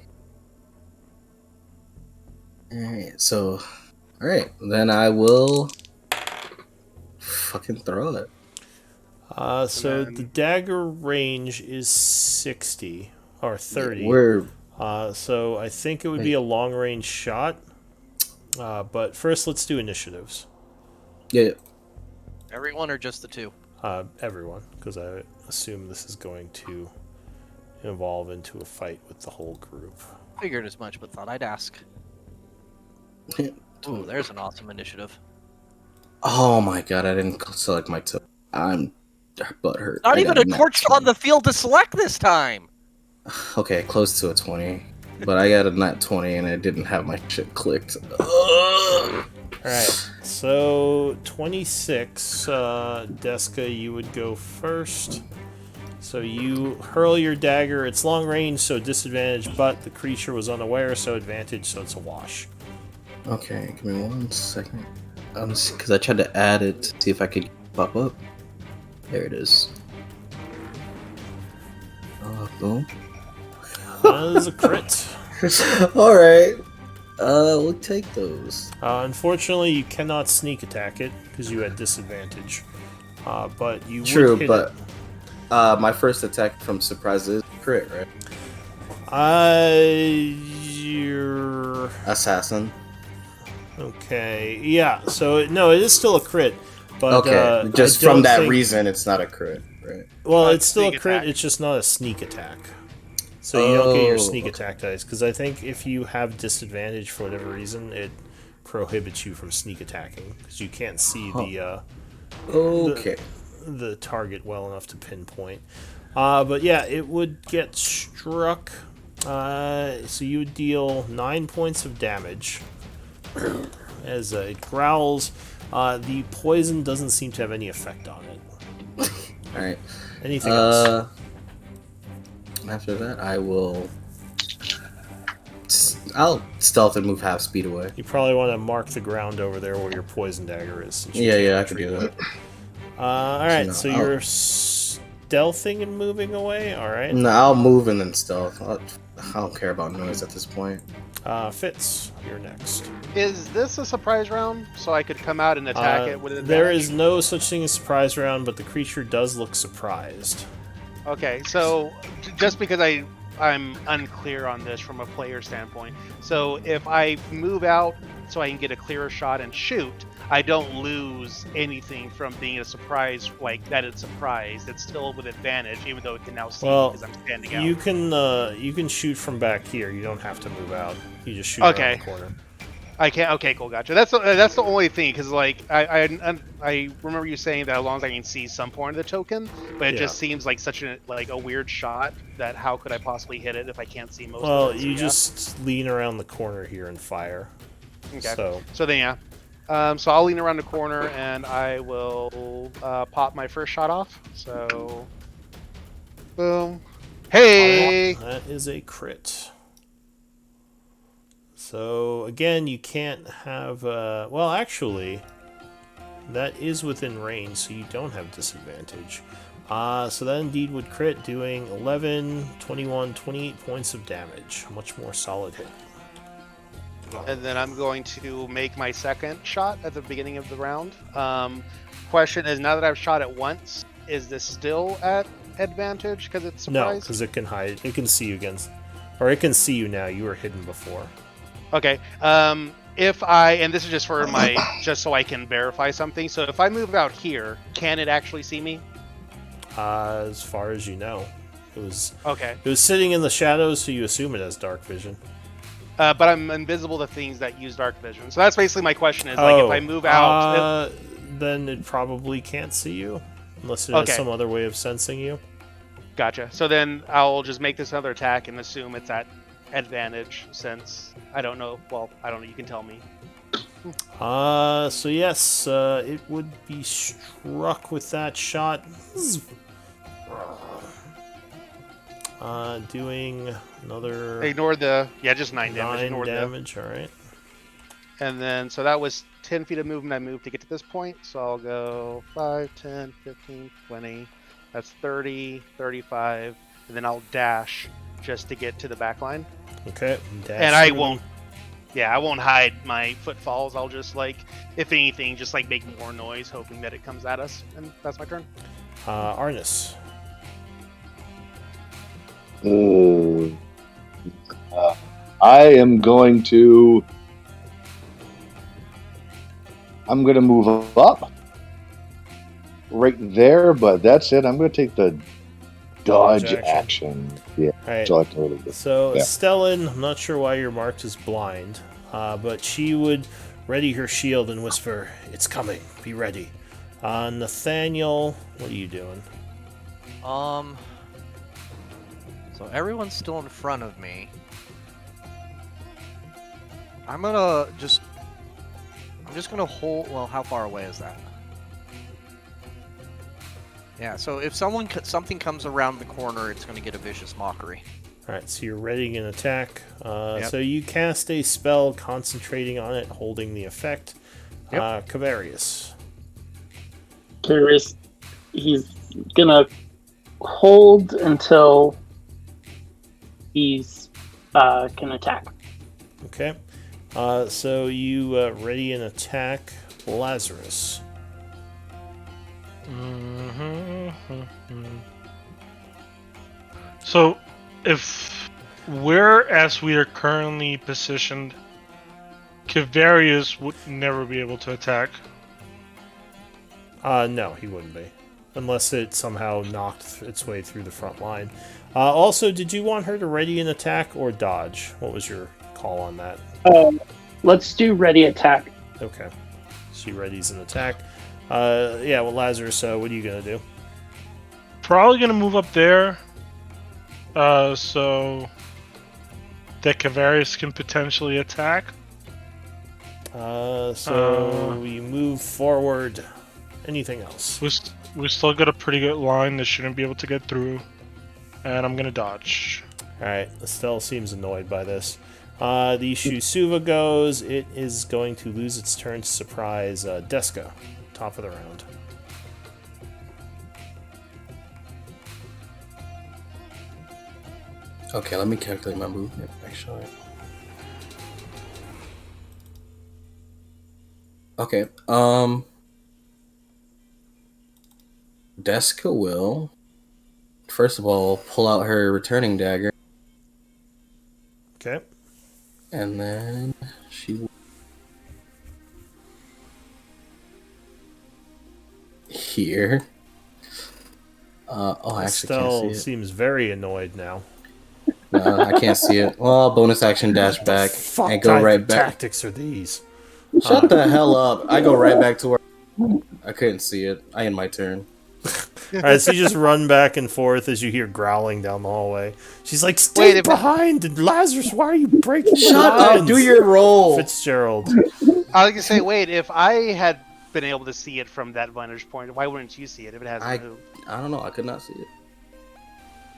Alright, so. Alright, then I will. Fucking throw it.
So
then-
the dagger range is 60 or 30.
We're.
So I think it would be a long range shot. But first, let's do initiatives.
Yeah.
Everyone or just the two?
Everyone, because I assume this is going to evolve into a fight with the whole group.
Figured as much, but thought I'd ask. Ooh, there's an awesome initiative.
Oh my god, I didn't select my toe. I'm butthurt.
Not
I
even
got
a
nat
torch
20.
on the field to select this time!
Okay, close to a 20. But I got a nat 20 and I didn't have my shit clicked. Ugh.
Alright, so 26, Deska, you would go first. So you hurl your dagger. It's long range, so disadvantage, but the creature was unaware, so advantage, so it's a wash.
Okay, give me 1 second. Because I tried to add it to see if I could pop up. There it is. Boom.
That is a crit.
Alright. We'll take those.
Unfortunately, you cannot sneak attack it, because you had disadvantage. But you
True,
would hit
but
it.
my first attack from surprise is crit, right?
You're...
Assassin.
Okay, yeah, so, no, it is still a crit. But,
Okay, just
I don't
from that
think-
reason, it's not a crit, right?
Well,
Not
it's still a
sneak
crit,
attack.
it's just not a sneak attack. So you don't get your
Oh,
sneak
okay.
attack dice, because I think if you have disadvantage for whatever reason, it prohibits you from sneak attacking, because you can't see
Okay.
the target well enough to pinpoint. But yeah, it would get struck, so you would deal 9 points of damage as it growls. The poison doesn't seem to have any effect on it.
Alright.
Anything else?
After that, I'll stealth and move half speed away.
You probably want to mark the ground over there where your poison dagger is. since you
Yeah,
can't
I can
retrieve
do
it.
that.
Alright,
No,
so
I'll-
you're stealthing and moving away? Alright.
No, I'll move and then stealth. I don't care about noise at this point.
Fitz, you're next.
Is this a surprise round? So I could come out and attack it with advantage?
There is no such thing as surprise round, but the creature does look surprised.
Okay, so just because I'm unclear on this from a player standpoint, so if I move out so I can get a clearer shot and shoot, I don't lose anything from being a surprise, like that it's surprised. It's still with advantage, even though it can now see
Well,
me because I'm standing out.
you can shoot from back here. You don't have to move out. You just shoot
Okay.
around the corner.
I can't. Okay, cool, gotcha. That's the only thing, because like I remember you saying that as long as I can see some point of the token, but it
Yeah.
just seems like such a weird shot that how could I possibly hit it if I can't see most
Well,
of it? So,
you
yeah.
just lean around the corner here and fire.
Okay.
So,
Then yeah. So I'll lean around the corner and I will pop my first shot off. So, boom. Hey.
that is a crit. So, again, you can't have... well, actually, that is within range, so you don't have disadvantage. So that indeed would crit, doing 11, 21, 28 points of damage. Much more solid hit.
And then I'm going to make my second shot at the beginning of the round. Question is, now that I've shot it once, is this still at advantage because it's
No,
surprised?
because it can hide. It can see you against... Or it can see you now. You were hidden before.
Okay. If I, and this is just for my, just so I can verify something. So if I move out here, can it actually see me?
As far as you know. It was
Okay.
sitting in the shadows, so you assume it has dark vision.
But I'm invisible to things that use dark vision. So that's basically my question is, like, if I move out...
then it probably can't see you. Unless it has
Okay.
some other way of sensing you.
Gotcha. So then I'll just make this another attack and assume it's at advantage, since I don't know. Well, I don't know. You can tell me.
So yes, it would be struck with that shot. Doing another
Ignore the... Yeah, just 9 damage.
9
Ignore
damage, alright.
And then, so that was 10 feet of movement I moved to get to this point. So I'll go 5, 10, 15, 20. That's 30, 35. And then I'll dash just to get to the back line.
Okay.
And I won't... Yeah, I won't hide my footfalls. I'll just, like, if anything, just, like, make more noise, hoping that it comes at us. And that's my turn.
Arnis.
I am going to. I'm going to move up right there, but that's it. I'm going to take the dodge action. Yeah,
Alright.
so I totally did.
So,
Yeah.
Stellan, I'm not sure why you're marked as blind, but she would ready her shield and whisper, "It's coming, be ready." Nathaniel, what are you doing?
So everyone's still in front of me. I'm gonna just... I'm just gonna hold. Well, how far away is that? Yeah. So if something comes around the corner, it's gonna get a vicious mockery.
Alright, so you're readying an attack.
Yep.
So you cast a spell concentrating on it, holding the effect.
Yep.
Cavarius.
Curious, he's gonna hold until he's can attack.
Okay. So you ready an attack, Lazarus.
So, if whereas we are currently positioned, Cavarius would never be able to attack.
No, he wouldn't be. Unless it somehow knocked its way through the front line. Also, did you want her to ready an attack or dodge? What was your call on that?
Let's do ready attack.
Okay. She readies an attack. Yeah, well, Lazarus, what are you going to do?
Probably gonna move up there, so that Cavarius can potentially attack.
So you move forward. Anything else?
We still got a pretty good line that shouldn't be able to get through, and I'm gonna dodge.
Alright, Estelle seems annoyed by this. The Shusuva goes. It is going to lose its turn to surprise Deska. Top of the round.
Okay, let me calculate my movement, actually. Okay, Deska will, first of all, pull out her returning dagger,
Okay.
and then she will... Here. I actually
Estelle
can't see it.
seems very annoyed now.
No, I can't see it. Well, bonus action dash back
Fuck
and go
type
right
of
back.
tactics are these?
Shut the hell up. I go right back to where I couldn't see it. I end my turn.
Alright, so you just run back and forth as you hear growling down the hallway. She's like,
Wait
stay
a
behind! And Lazarus, why are you breaking the
Shut
lines?
up, do your roll.
Fitzgerald.
I was gonna say, wait, if I had been able to see it from that vantage point, why wouldn't you see it if it hasn't moved?
I don't know, I could not see it.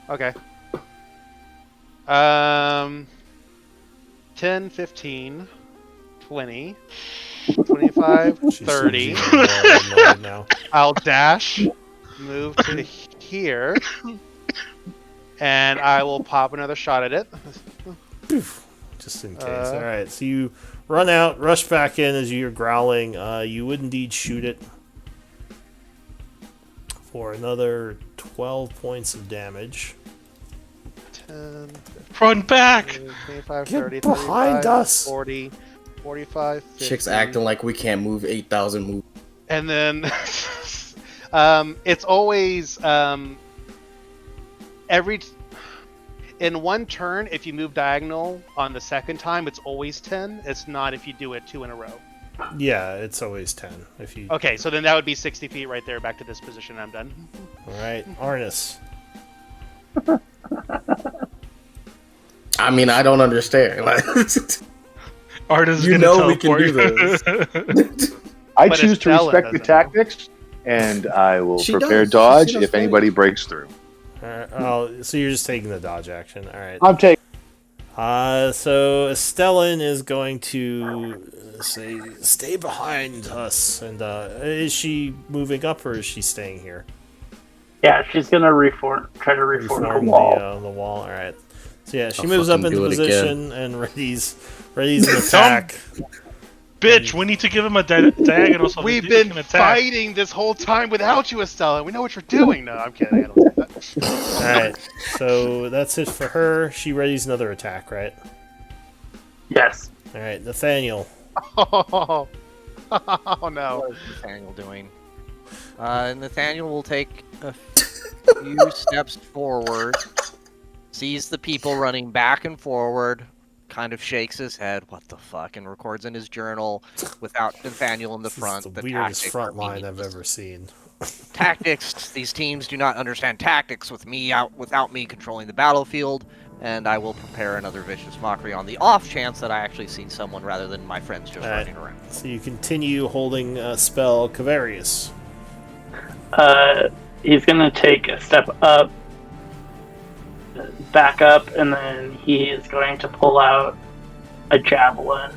Okay. 10, 15, 20, 25,
She seems
30.
even more annoyed now.
I'll dash, move to here, and I will pop another shot at it.
Just in case. Alright, so you run out, rush back in as you're growling. You would indeed shoot it for another 12 points of damage.
10,
Run back!
25,
Get
30,
behind
35,
us!
40, 45, 50.
Chick's acting like we can't move 8,000 moves.
And then it's always in one turn, if you move diagonal on the second time, it's always 10. It's not if you do it 2 in a row.
Yeah, it's always 10. If you.
Okay, so then that would be 60 feet right there, back to this position. I'm done.
Alright, Arnis.
I mean, I don't understand. Like,
Artis is
you
gonna
know we can do
teleport.
this.
I
But
choose to
Estella
respect the
doesn't know.
tactics, and I will
She
prepare
does.
dodge
She does
if anybody breaks through.
Alright, oh, so you're just taking the dodge action. Alright.
I'm taking.
So Estellan is going to say, stay behind us. And is she moving up or is she staying here?
Yeah, she's gonna try to reform the wall.
The wall. Alright. So yeah, she
I'll
moves up
fucking
into
do it
position and readies an attack.
Bitch, we need to give him a diagonal so
We've
that he
been
can attack.
fighting this whole time without you, Estella. We know what you're doing. No, I'm kidding. I don't say that.
Alright. So that's it for her. She readies another attack, right?
Yes.
Alright, Nathaniel.
Oh, no.
What is Nathaniel doing? Nathaniel will take a few steps forward, sees the people running back and forward, kind of shakes his head, what the fuck, and records in his journal without Nathaniel in the
This is
front.
the weirdest
tactics
front
are
line I've
meaningless.
ever seen.
Tactics. These teams do not understand tactics without me controlling the battlefield. and I will prepare another vicious mockery on the off chance that I actually see someone rather than my friends just
Alright.
running around.
So you continue holding spell Cavarius.
He's gonna take a step up, back up, and then he is going to pull out a javelin.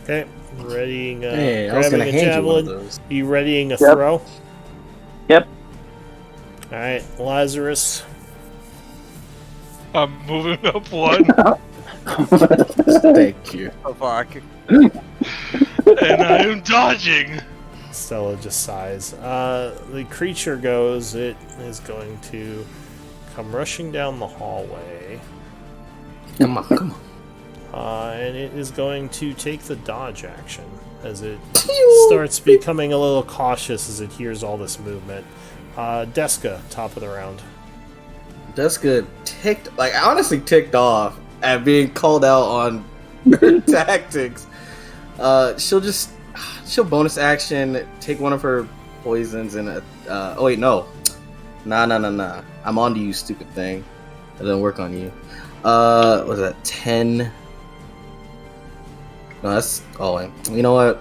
Okay, readying.
Hey, I was
grabbing
gonna
a
hand you one of
javelin.
those.
You readying a
Yep.
throw?
Yep.
All right, Lazarus.
I'm moving up one,
Thank you.
Oh fuck.
and I am dodging.
Stella just sighs. The creature goes. It is going to come rushing down the hallway,
Come on, come on.
and it is going to take the dodge action as it
Pew!
starts becoming a little cautious as it hears all this movement. Deska, top of the round.
Jessica honestly ticked off at being called out on her tactics. She'll bonus action, take one of her poisons and oh wait, no. Nah. I'm on to you, stupid thing. It doesn't work on you. What was that, 10? No, that's all in. You know what?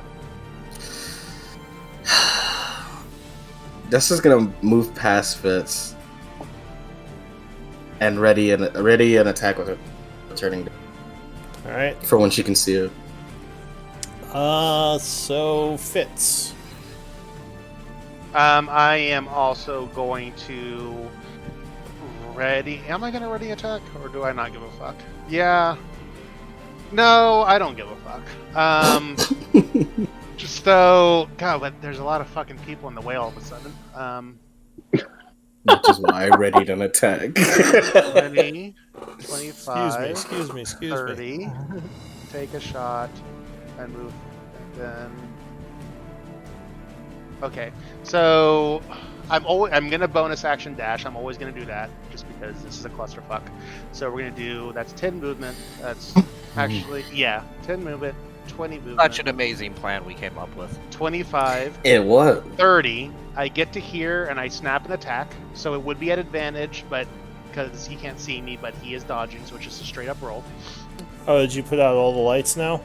That's just gonna move past Fitz and ready an attack with her turning
All right.
for when she can see it.
So Fitz.
I am also going to ready. Am I going to ready attack, or do I not give a fuck? Yeah. No, I don't give a fuck. Just so God, but there's a lot of fucking people in the way all of a sudden.
Which is why I readied an attack.
20, 25,
Excuse me.
30. Take a shot and move. And then. Okay, so I'm gonna bonus action dash. I'm always gonna do that just because this is a clusterfuck. So we're gonna do that's 10 movement. That's actually 10 movement, 20 movement.
Such an amazing plan we came up with.
25,
It was.
30. I get to here and I snap an attack, so it would be at advantage, but because he can't see me, but he is dodging, so it's just a straight up roll.
Oh, did you put out all the lights now?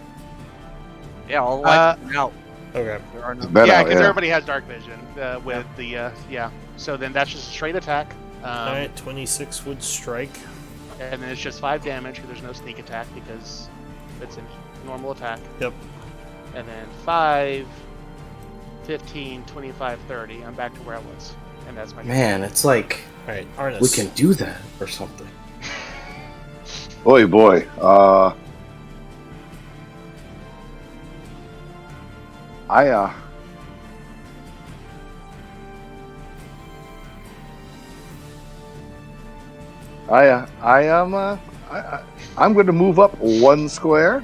Yeah, all the lights are out.
Okay.
There are no.
It's been
Yeah,
out,
because everybody has dark vision with the yeah. So then that's just a straight attack.
All right, 26 would strike.
And then it's just 5 damage because there's no sneak attack because it's a normal attack.
Yep.
And then 5, 15, 25, 30. I'm back to where I was. And that's my
Man, it's like
All right, Arnis.
we can do that or something.
Boy, boy. I'm going to move up 1 square.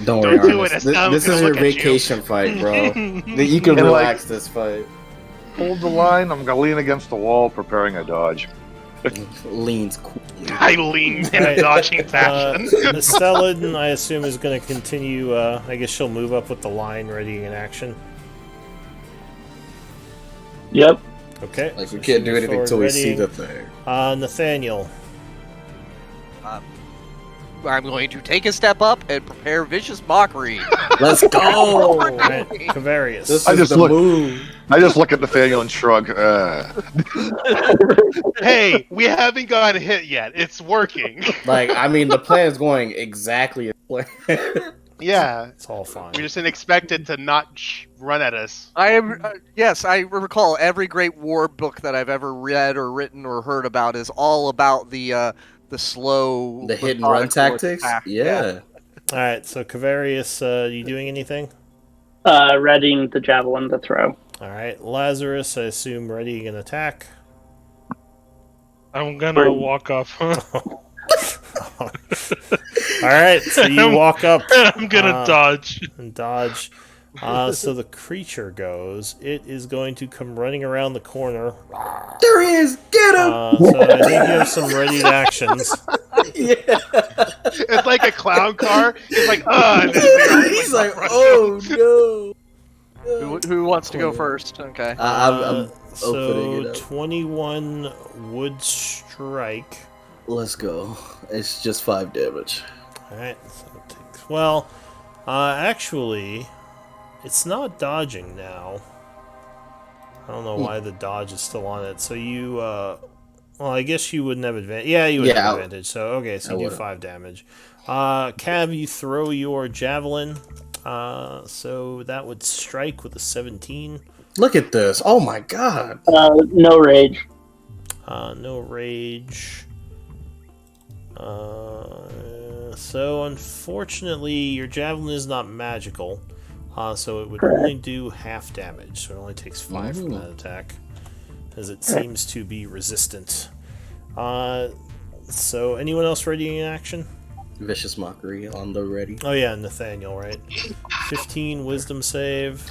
Don't worry,
Don't do it,
Arnis.
Estan's
This
gonna
is your
look at you.
vacation fight, bro. You can
And,
relax this fight.
Hold the line. I'm going to lean against the wall, preparing a dodge.
Leans coolly.
I lean in a
Right.
dodging fashion.
Stellan, I assume, is going to continue. I guess she'll move up with the line, ready in action.
Yep.
Okay.
Like, we
so
can't do
she's
anything
forward
until we see
readying.
the thing.
Nathaniel.
I'm going to take a step up and prepare vicious mockery.
Let's go!
All right, Cavarius.
This
I
is
just
the
look-
move.
I just look at Nathaniel and shrug.
Hey, we haven't got a hit yet. It's working.
Like, I mean, the plan is going exactly as planned.
Yeah.
It's all fine.
We just didn't expect it to not run at us.
I am yes, I recall every great war book that I've ever read or written or heard about is all about the slow,
The hit and run
methodical
tactics?
attack.
Yeah.
All right, so Cavarius, you doing anything?
Readying the javelin to throw.
All right, Lazarus, I assume readying an attack.
I'm gonna walk up.
All right, so you walk up
I'm gonna dodge.
and dodge. So the creature goes. It is going to come running around the corner.
There he is! Get him!
So I think you have some ready actions.
Yeah.
It's like a clown car. It's like, and then
He's like, oh no.
Who wants to go first? Okay.
I'm opening
So
it up.
21 would strike.
Let's go. It's just 5 damage.
Alright, so it takes. Well, actually, it's not dodging now. I don't know why the dodge is still on it. So you, well, I guess you wouldn't have advantage. Yeah, you would have advantage. So, okay, so you do 5 damage. Cav, you throw your javelin. So that would strike with a 17.
Look at this. Oh my god.
No rage.
No rage. So unfortunately, your javelin is not magical. So it would only do half damage. So it only takes 5 from that attack, as it seems to be resistant. So anyone else ready in action?
Vicious Mockery on the ready.
Oh yeah, Nathaniel, right? 15 wisdom save.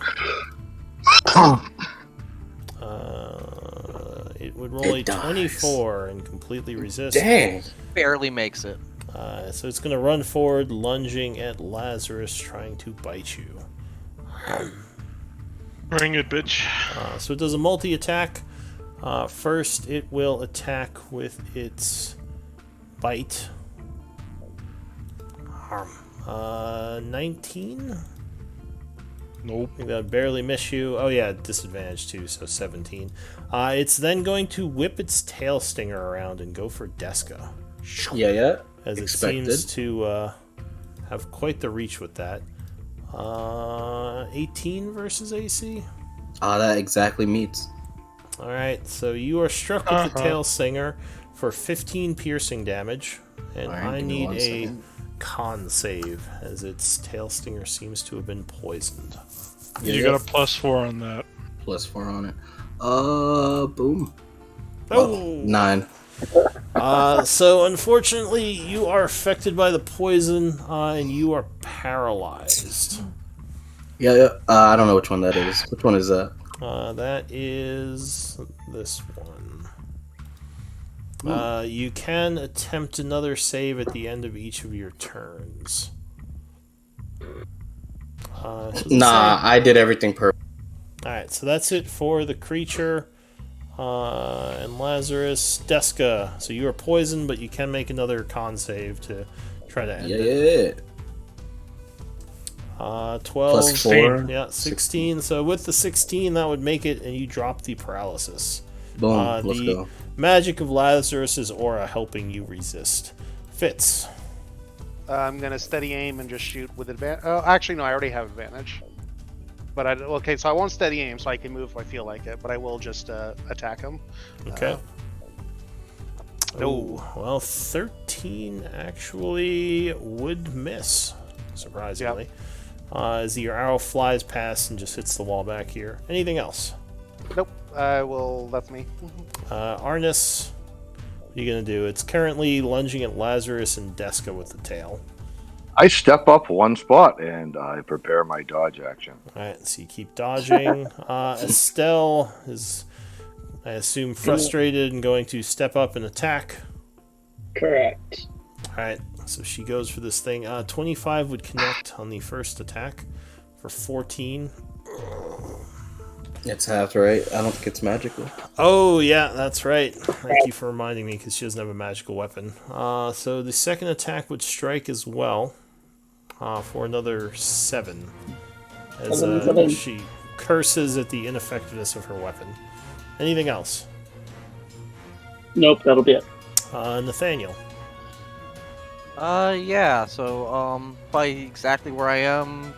It would roll a 24 and completely resist.
Dang.
Barely makes it.
So it's going to run forward, lunging at Lazarus, trying to bite you.
Bring it, bitch.
So it does a multi-attack. First, it will attack with its bite. 19?
Nope.
I think that would barely miss you. Oh yeah, disadvantage too, so 17. It's then going to whip its tail stinger around and go for Deska.
Yeah.
As it
Expected.
seems to have quite the reach with that. 18 versus AC?
That exactly meets.
Alright, so you are struck with the tail stinger for 15 piercing damage. And
Alright,
I
give me
need
1
a
second.
con save, as its tail stinger seems to have been poisoned.
You got a +4 on that.
+4 on it. Boom.
Oh!
9.
So unfortunately, you are affected by the poison, and you are paralyzed.
Yeah. I don't know which one that is. Which one is that?
That is this one. You can attempt another save at the end of each of your turns.
I did everything perfect.
Alright, so that's it for the creature. And Lazarus. Deska, so you are poisoned, but you can make another con save to try to end it. 12.
Plus 4.
Yeah, 16. So with the 16, that would make it, and you drop the paralysis.
Boom. Let's
the
go.
magic of Lazarus's aura helping you resist. Fitz.
I'm gonna steady aim and just shoot with advantage. Oh, actually, no, I already have advantage. But okay, so I won't steady aim, so I can move if I feel like it. But I will just attack him.
Okay.
No.
Oh, well, 13 actually would miss, surprisingly. As your arrow flies past and just hits the wall back here. Anything else?
Nope. I will. That's me.
Arnis, what are you going to do? It's currently lunging at Lazarus and Deska with the tail.
I step up 1 spot and I prepare my dodge action.
Alright, so you keep dodging. Estelle is, I assume, frustrated and going to step up and attack.
Correct.
Alright, so she goes for this thing. 25 would connect on the first attack for 14.
It's half right. I don't think it's magical.
Oh, yeah, that's right. Thank you for reminding me, because she doesn't have a magical weapon. So the second attack would strike as well for another 7. As she curses at the ineffectiveness of her weapon. Anything else?
Nope, that'll be it.
Nathaniel.
Yeah, so, by exactly where I am,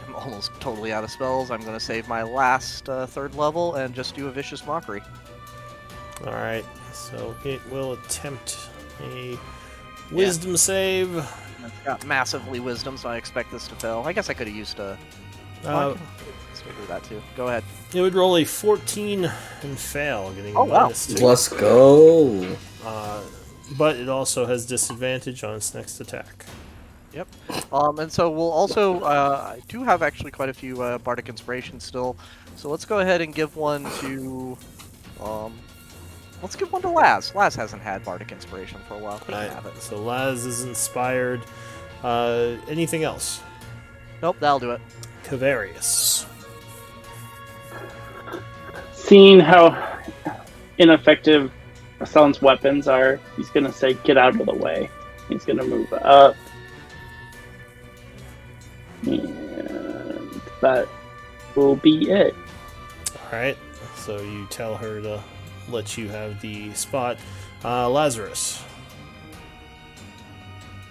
I'm almost totally out of spells. I'm gonna save my last, 3rd level and just do a Vicious Mockery.
Alright, so it will attempt a wisdom save.
It's got massively wisdom, so I expect this to fail. I guess I could have used a...
Uh,
Let's do that too. Go ahead.
It would roll a 14 and fail, getting a
Oh, wow.
-2.
Let's go.
But it also has disadvantage on its next attack.
Yep. And so we'll also, I do have actually quite a few Bardic Inspiration still, so let's go ahead and give one to, let's give one to Laz. Laz hasn't had Bardic Inspiration for a while. He can
Alright,
have it.
so Laz is inspired. Anything else?
Nope, that'll do it.
Cavarius.
Seeing how ineffective Assailant's weapons are, he's going to say, get out of the way. He's going to move up. And that will be it.
Alright, so you tell her to let you have the spot. Lazarus.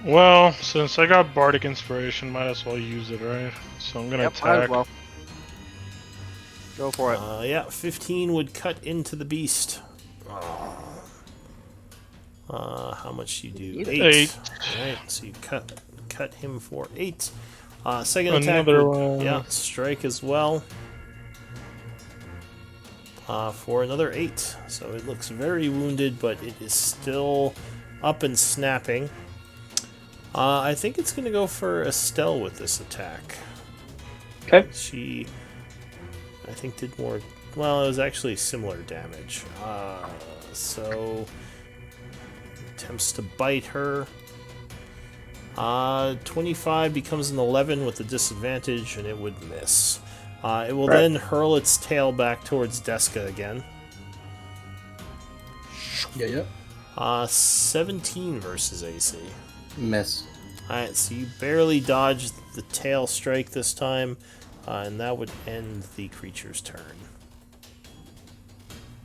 Well, since I got Bardic Inspiration, might as well use it, right? So I'm gonna
Might as
attack.
well. Go for it.
Yeah, 15 would cut into the beast. How much you do? 8. Alright, so you cut him for 8. Second attack,
Another one.
yeah, strike as well. For another 8. So it looks very wounded, but it is still up and snapping. I think it's going to go for Estelle with this attack.
Okay.
She, I think, did more. Well, it was actually similar damage. So attempts to bite her. 25 becomes an 11 with a disadvantage, and it would miss. It will then hurl its tail back towards Deska again.
Yeah.
17 versus AC.
Miss.
Alright, so you barely dodged the tail strike this time, and that would end the creature's turn.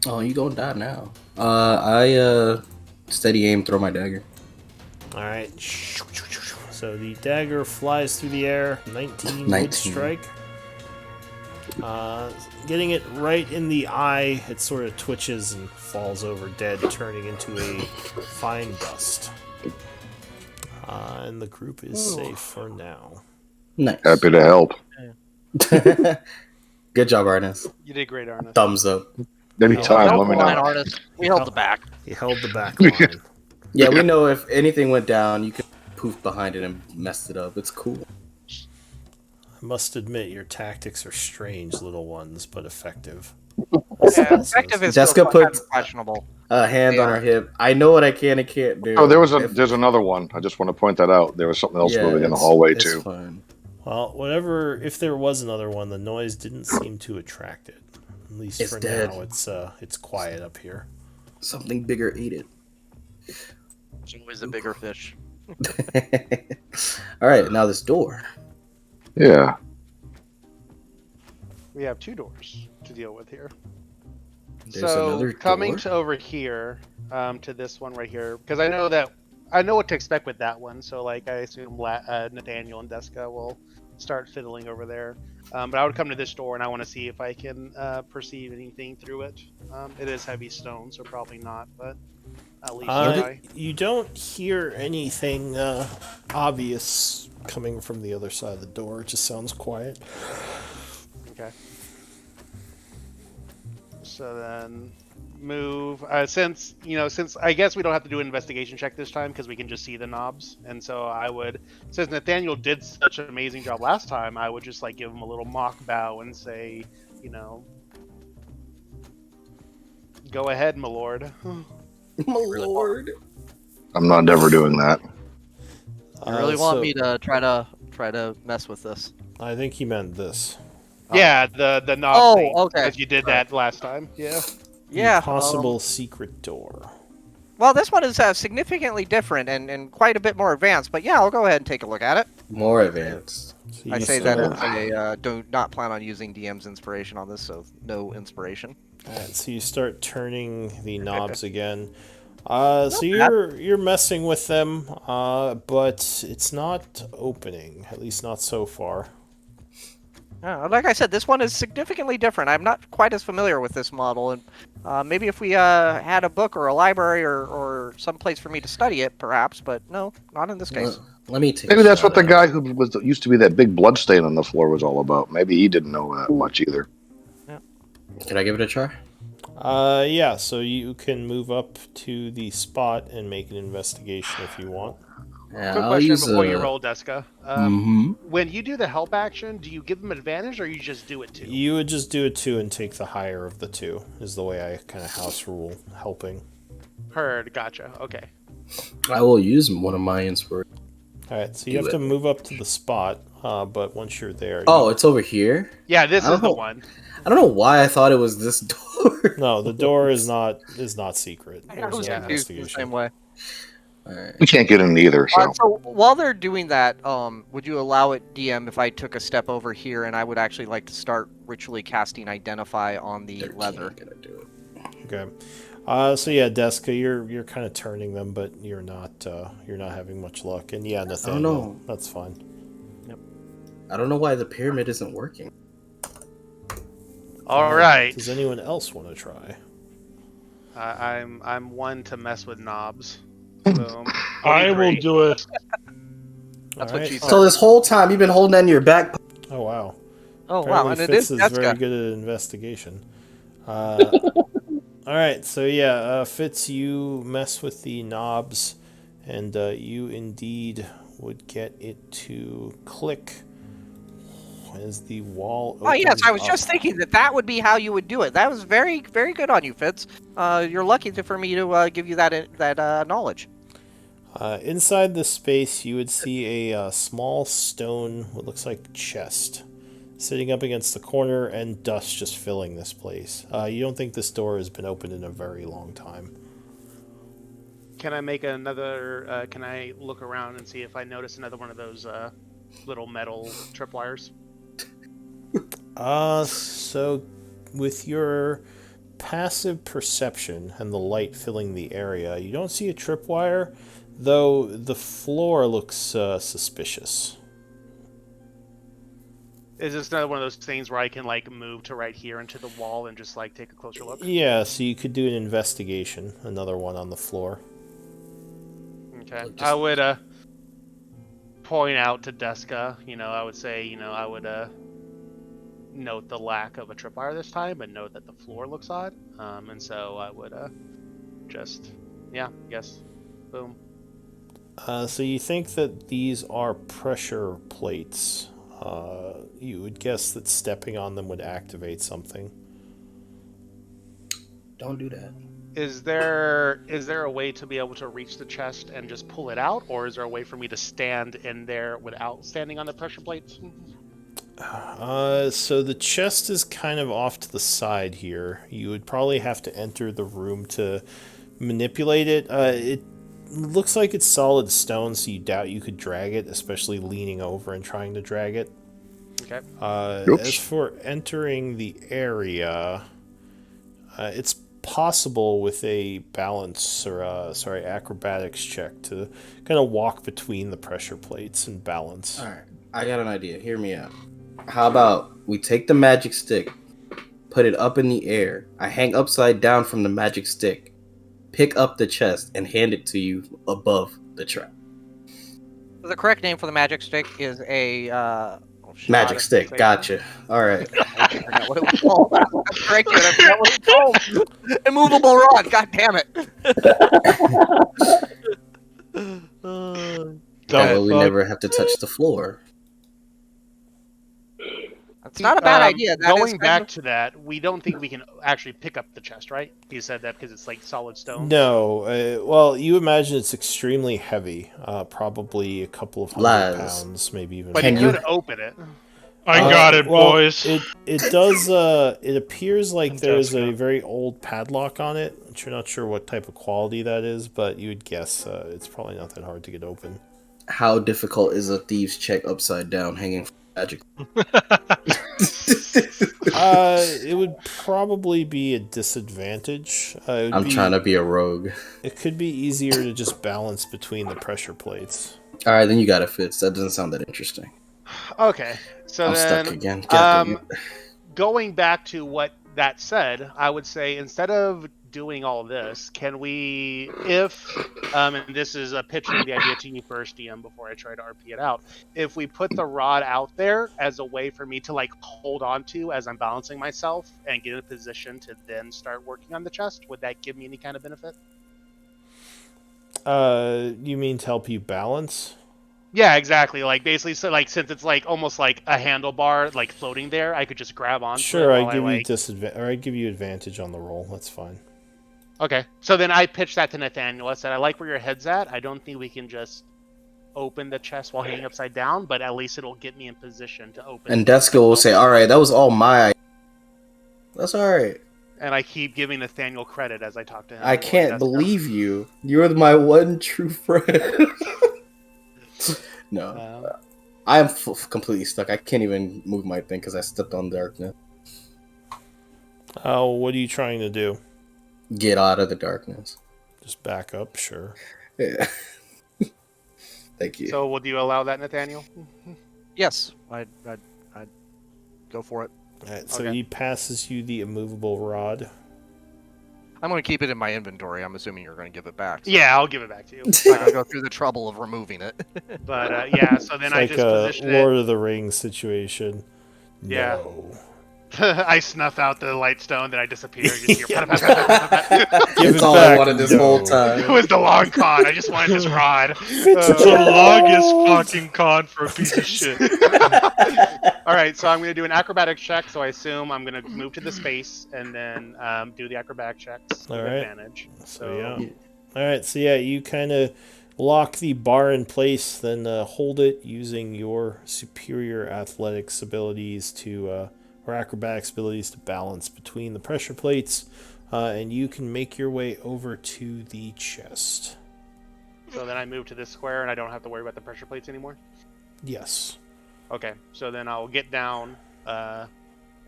Oh, you gonna die now. I steady aim, throw my dagger.
Alright, so the dagger flies through the air, 19 would
19.
strike. Getting it right in the eye, it sort of twitches and falls over dead, turning into a fine dust. And the group is safe for now.
Nice.
Happy to help.
Good job, Arnis.
You did great, Arnis.
Thumbs up.
Anytime,
Help
let me
line,
know.
artist. We held the back.
He held the back line.
Yeah, we know if anything went down, you could poof behind it and messed it up. It's cool.
I must admit, your tactics are strange, little ones, but effective.
Yeah, effective is
Jessica
still kind
put-
of questionable.
Hand on her hip. I know what I can and can't do.
Oh, there's
If-
another one. I just want to point that out. There was something else
Yeah,
moving in the
it's-
hallway
it's
too.
fun.
Well, whatever. If there was another one, the noise didn't seem to attract it. At least
It's
for
dead.
now, it's quiet up here.
Something bigger ate it.
It's always a bigger fish.
All right, now this door.
Yeah.
We have 2 doors to deal with here.
There's
so
another
coming
door?
to over here, to this one right here, because I know what to expect with that one. So like I assume Nathaniel and Deska will start fiddling over there. But I would come to this door and I want to see if I can perceive anything through it. It is heavy stone, so probably not, but at least try.
You don't hear anything obvious coming from the other side of the door. It just sounds quiet.
Okay. So then move since I guess we don't have to do an investigation check this time because we can just see the knobs, and so I would, since Nathaniel did such an amazing job last time, I would just like give him a little mock bow and say, go ahead, my lord.
My lord.
I'm not ever doing that.
You really want me to try to mess with this?
I think he meant this.
Yeah, the knob
Oh,
thing,
okay.
because you did that last time. Yeah.
Yeah.
Possible secret door.
Well, this one is significantly different and quite a bit more advanced. But yeah, I'll go ahead and take a look at it.
More advanced.
So
I
you
say
start-
that I do not plan on using DM's inspiration on this, so no inspiration.
Alright, so you start turning the knobs again. So you're messing with them, but it's not opening. At least not so far.
Like I said, this one is significantly different. I'm not quite as familiar with this model, and maybe if we had a book or a library or some place for me to study it, perhaps. But no, not in this case.
Let me take.
Maybe
a
that's
shot
what the
at
guy
it.
who used to be that big blood stain on the floor was all about. Maybe he didn't know that much either.
Can I give it a try?
Yeah, so you can move up to the spot and make an investigation if you want.
Yeah,
Quick
I'll
question
use
before you
a-
roll, Deska.
Mhm.
When you do the help action, do you give them advantage or you just do it too?
You would just do it 2 and take the higher of the 2, is the way I kind of house rule helping.
Heard. Gotcha. Okay.
I will use one of my inspirations.
Alright, so you
Do
have to
it.
move up to the spot. but once you're there,
Oh, it's over here.
Yeah, this
I
is the
don't-
one.
I don't know why I thought it was this door.
no, the door is not secret.
I
There's
was
no
confused in the
investigation.
same way.
Alright.
We can't get in either, so.
So while they're doing that, would you allow it, DM, if I took a step over here and I would actually like to start ritually casting Identify on the
13,
leather?
I'm gonna do it.
Okay. So yeah, Deska, you're kind of turning them, but you're not having much luck. And yeah, Nathaniel,
know.
that's fine.
I don't know why the pyramid isn't working.
All right.
Does anyone else want to try?
I'm one to mess with knobs. Boom.
I will
43.
do it.
That's
All
what
right.
she said.
So this whole time you've been holding that in your back.
Oh wow.
Oh wow,
Apparently
and it
Fitz
is
is very
Deska.
good at investigation. All right, so yeah, Fitz, you mess with the knobs, and you indeed would get it to click as the wall.
Oh yes, I was
opens
just
up.
thinking that would be how you would do it. That was very, very good on you, Fitz. You're lucky for me to give you that knowledge.
Inside the space, you would see a small stone, what looks like chest, sitting up against the corner, and dust just filling this place. You don't think this door has been opened in a very long time.
Can I make another? Can I look around and see if I notice another one of those little metal tripwires?
So with your passive perception and the light filling the area, you don't see a tripwire, though the floor looks suspicious.
Is this another one of those things where I can like move to right here into the wall and just like take a closer look?
Yeah, so you could do an investigation, another one on the floor.
Okay.
Just-
I would point out to Deska, I would say, I would note the lack of a tripwire this time, but note that the floor looks odd. And so I would yes. Boom.
So you think that these are pressure plates. You would guess that stepping on them would activate something.
Don't do that.
Is there a way to be able to reach the chest and just pull it out, or is there a way for me to stand in there without standing on the pressure plates?
So the chest is kind of off to the side here. You would probably have to enter the room to manipulate it. It looks like it's solid stone, so you doubt you could drag it, especially leaning over and trying to drag it.
Okay.
Oops.
As for entering the area, it's possible with a balance or acrobatics check to kind of walk between the pressure plates and balance.
Alright, I got an idea. Hear me out. How about we take the magic stick, put it up in the air. I hang upside down from the magic stick, pick up the chest, and hand it to you above the trap.
The correct name for the magic stick is a
Magic stick, gotcha. Alright.
I forgot what it was called. That's correct. I forgot what it was called. Immovable rod. God damn it.
That way
The
we
fuck?
never have to touch the floor.
It's not a bad idea. That is
Going
kind
back
of-
to that, we don't think we can actually pick up the chest, right? You said that because it's like solid stone.
No, well, you imagine it's extremely heavy, probably a couple of hundred
Laz.
pounds, maybe even
But
Can
you
more.
could open it.
I got it,
well,
boys.
It does. It appears like there's a
Jessica.
very old padlock on it. You're not sure what type of quality that is, but you would guess it's probably not that hard to get open.
How difficult is a thieves check upside down hanging from magic?
It would probably be a disadvantage.
I'm trying to be a rogue.
It could be easier to just balance between the pressure plates.
Alright, then you got it, Fitz. That doesn't sound that interesting.
Okay. So
I'm
then,
stuck again. God damn it.
going back to what that said, I would say instead of doing all this, can we, and this is pitching the idea to you first, DM, before I try to RP it out, if we put the rod out there as a way for me to like hold on to as I'm balancing myself and get in a position to then start working on the chest, would that give me any kind of benefit?
You mean to help you balance?
Yeah, exactly. Like basically, so like since it's like almost like a handlebar, like floating there, I could just grab on.
Sure,
I'd
I'd give you advantage on the roll. That's fine.
Okay, so then I pitched that to Nathaniel. I said, I like where your head's at. I don't think we can just open the chest while hanging upside down, but at least it'll get me in position to open.
And Deska will say, "All right, that was all my. That's all right.
And I keep giving Nathaniel credit as I talk to him.
I can't believe you. You're my one true friend." No, I am completely stuck. I can't even move my thing because I stepped on darkness.
Oh, what are you trying to do?
Get out of the darkness.
Just back up, sure.
Yeah. Thank you.
So, will you allow that, Nathaniel?
Yes, I'd go for it.
Alright, so
Okay.
he passes you the immovable rod.
I'm going to keep it in my inventory. I'm assuming you're going to give it back. So
Yeah, I'll give it back to you.
I'm not going to go through the trouble of removing it.
But yeah, so then
It's
I
like
just
a
position
Lord of the Rings situation.
Yeah.
No.
it. I snuff out the light stone, then I disappear. You just hear
Yeah.
pat, pat, pat, pat, pat, pat.
Give
That's
it
all I
back.
wanted this
No.
whole
It
time.
was the long con. I just wanted this rod.
It's the longest fucking con for a piece of shit.
All right, so I'm going to do an acrobatics check. So I assume I'm going to move to the space and then do the acrobatic checks with
All right.
advantage.
So yeah. Alright, so yeah, you kind of lock the bar in place, then hold it using your superior athletics abilities to, or acrobatics abilities to balance between the pressure plates, and you can make your way over to the chest.
So then I move to this square and I don't have to worry about the pressure plates anymore.
Yes.
Okay, so then I'll get down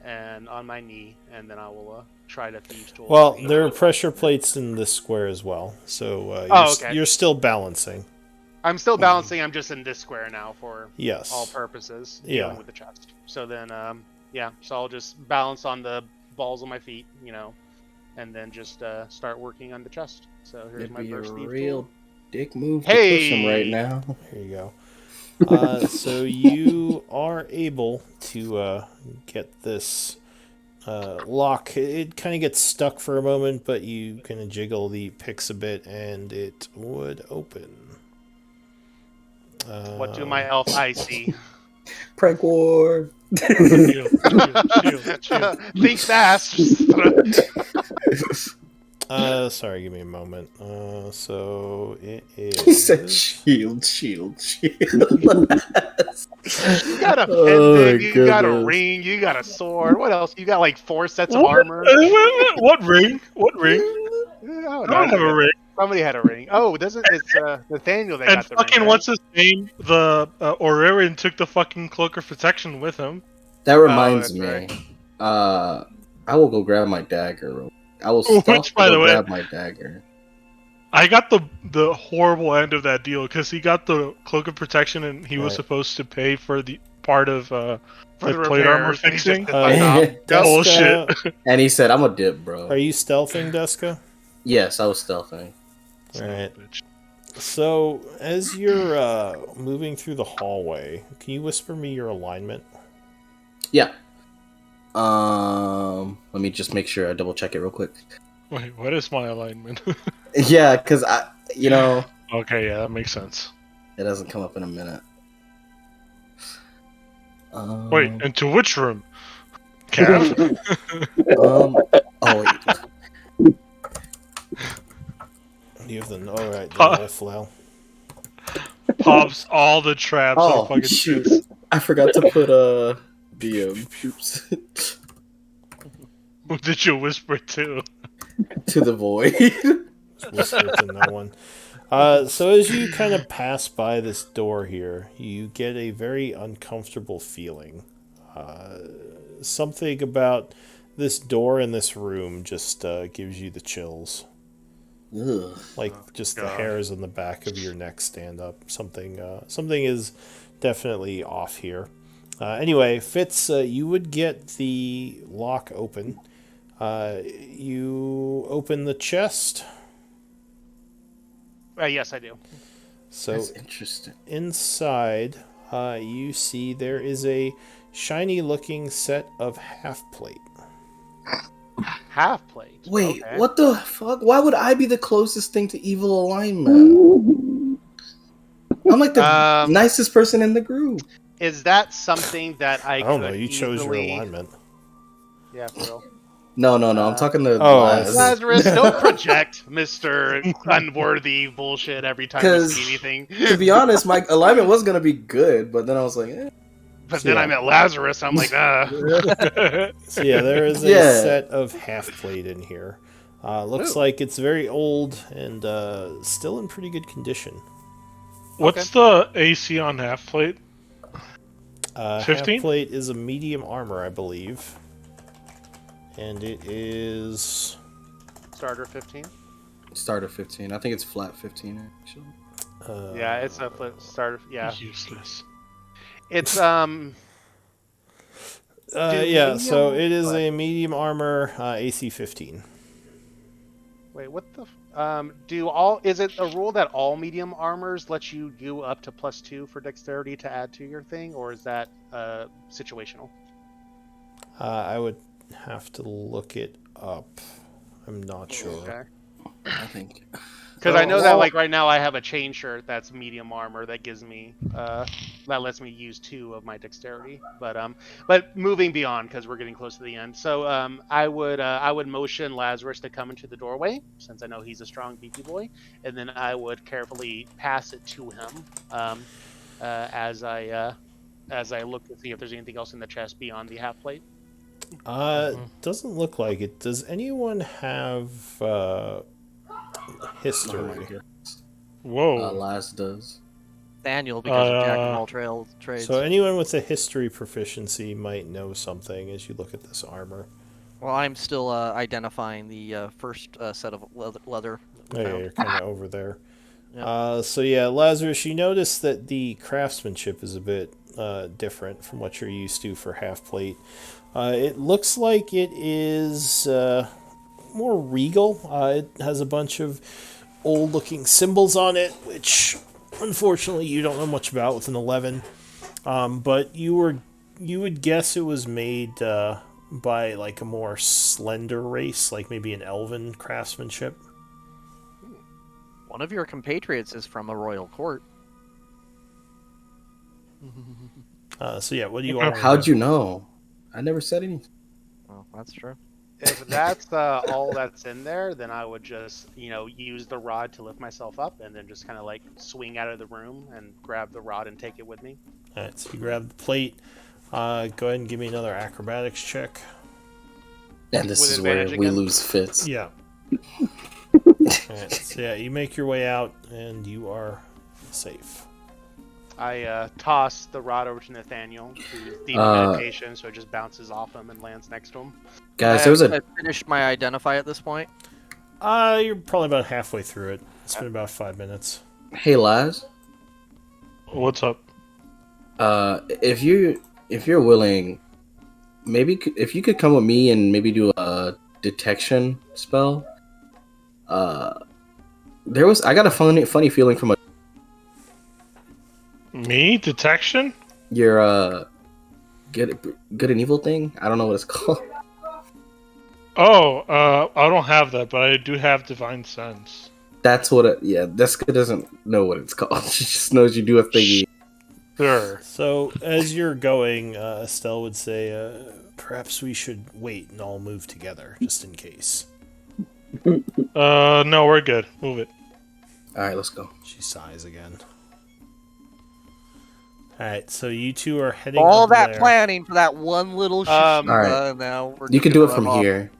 and on my knee, and then I will try to thieves' tool.
Well, there are pressure plates in this square as well, so
okay.
you're still balancing.
I'm still balancing. I'm just in this square now for
Yes.
all purposes,
Yeah.
dealing with the chest. So then, yeah, so I'll just balance on the balls of my feet, and then just start working on the chest. So here's
It'd
my
be a
first thief
real
tool.
dick move to push him right
Hey!
now.
There you go. So you are able to get this lock. It kind of gets stuck for a moment, but you kind of jiggle the picks a bit, and it would open.
What do my elf eyes see?
Prank war.
Chill.
Think fast.
Sorry, give me a moment. So it
He said,
is.
"Shield, shield, shield."
You got a
Oh,
pendant,
my
you got a
goodness.
ring, you got a sword. What else? You got like 4 sets of armor.
What ring? What ring?
Oh,
I don't have a ring.
Somebody had a ring. Oh, doesn't it's Nathaniel that
And
got the
fucking
ring?
what's his name? The Aurelian took the fucking cloak of protection with him.
That reminds
that's
me.
right.
I will go grab my dagger. I will
Which,
stop
by
to
the
go
way-
grab my dagger.
I got the horrible end of that deal because he got the cloak of protection and he was
Right.
supposed to pay for the part of
For
the
the
plate armor
repairs, and he just
fixing.
did fuck off.
Deska,
Bullshit.
And he said, "I'm a dip, bro."
Are you stealthing, Deska?
Yes, I was stealthing.
Alright.
Bitch.
So, as you're moving through the hallway, can you whisper me your alignment?
Yeah. Let me just make sure I double check it real quick.
Wait, what is my alignment?
Yeah, because it
Okay, yeah, that makes sense.
doesn't come up in a minute.
Wait, into which room? Cav?
Oh, wait.
You have the alright, the
Huh.
wolf flail.
Pops all the traps
Oh,
on fucking
shoot.
shit.
I forgot to put oops,
Who did you whisper to?
to the void.
Just whisper to no one. So as you kind of pass by this door here, you get a very uncomfortable feeling. Something about this door in this room just gives you the chills.
Ugh.
Like just the
God.
hairs on the back of your neck stand up. Something is definitely off here. Anyway, Fitz, you would get the lock open. You open the chest.
Yes, I do.
So
That's interesting.
inside, you see there is a shiny-looking set of half plate.
Half plate.
Wait,
Okay.
what the fuck? Why would I be the closest thing to evil alignment? I'm like the
Um,
nicest person in the group.
Is that something that I
I don't
could
know. You chose your
easily-
alignment.
Yeah, for real.
No. I'm talking to
oh,
Laz.
Lazarus, don't project Mr. Unworthy bullshit every time you
'Cause,
see anything.
To be honest, my alignment was gonna be good, but then I was like,
But then I met Lazarus, I'm like,
So yeah, there is a
Yeah.
set of half plate in here. Looks like it's very old and still in pretty good condition.
What's the AC on half plate? 15?
Half plate is a medium armor, I believe, and it is.
starter 15.
starter 15. I think it's flat 15 actually.
Yeah, it's a starter. Yeah,
Useless.
it's
Yeah, so
medium,
it is
but-
a medium armor AC 15.
Wait, what the? Is it a rule that all medium armors let you do up to +2 for dexterity to add to your thing, or is that situational?
I would have to look it up. I'm not sure.
Okay.
I think.
Because I know that, like, right now I have a chain shirt that's medium armor that gives me that lets me use 2 of my dexterity. But moving beyond, because we're getting close to the end. So I would motion Lazarus to come into the doorway, since I know he's a strong beefy boy, and then I would carefully pass it to him as I look to see if there's anything else in the chest beyond the half plate.
Doesn't look like it. Does anyone have history?
Oh my God.
Whoa.
Laz does.
Daniel, because of Jack of all trades.
So anyone with a history proficiency might know something as you look at this armor.
Well, I'm still identifying the first set of leather.
Oh, yeah, you're kind of over there.
Yep.
So yeah, Lazarus, you notice that the craftsmanship is a bit different from what you're used to for half plate. It looks like it is more regal. It has a bunch of old-looking symbols on it, which unfortunately you don't know much about with an 11. But you would guess it was made by like a more slender race, like maybe an elven craftsmanship.
One of your compatriots is from a royal court.
So yeah, what do you want?
How'd you know? I never said anything.
Well, that's true.
If that's all that's in there, then I would just, use the rod to lift myself up, and then just kind of like swing out of the room and grab the rod and take it with me.
All right, so you grab the plate. Go ahead and give me another acrobatics check.
And this
With
is where
advantage
we
again?
lose Fitz.
Yeah. Alright, so yeah, you make your way out and you are safe.
I toss the rod over to Nathaniel, who's deep in meditation, so it just bounces off him and lands next to him.
Guys, there was a
I finished my identify at this point.
You're probably about halfway through it. It's been about 5 minutes.
hey Laz.
What's up?
If you're willing, maybe if you could come with me and maybe do a detection spell. I got a funny feeling from
Me? Detection?
your good and evil thing. I don't know what it's called.
Oh, I don't have that, but I do have divine sense.
That's what it. Yeah, Deska doesn't know what it's called. She just knows you do a thingy.
Sure.
So as you're going, Estelle would say, perhaps we should wait and all move together, just in case.
No, we're good. Move it.
All right, let's go.
She sighs again. Alright, so you two are heading
All
over
that
there.
planning for that one little
All
right.
now we're
You can
just
do it
gonna
from
run off.
here.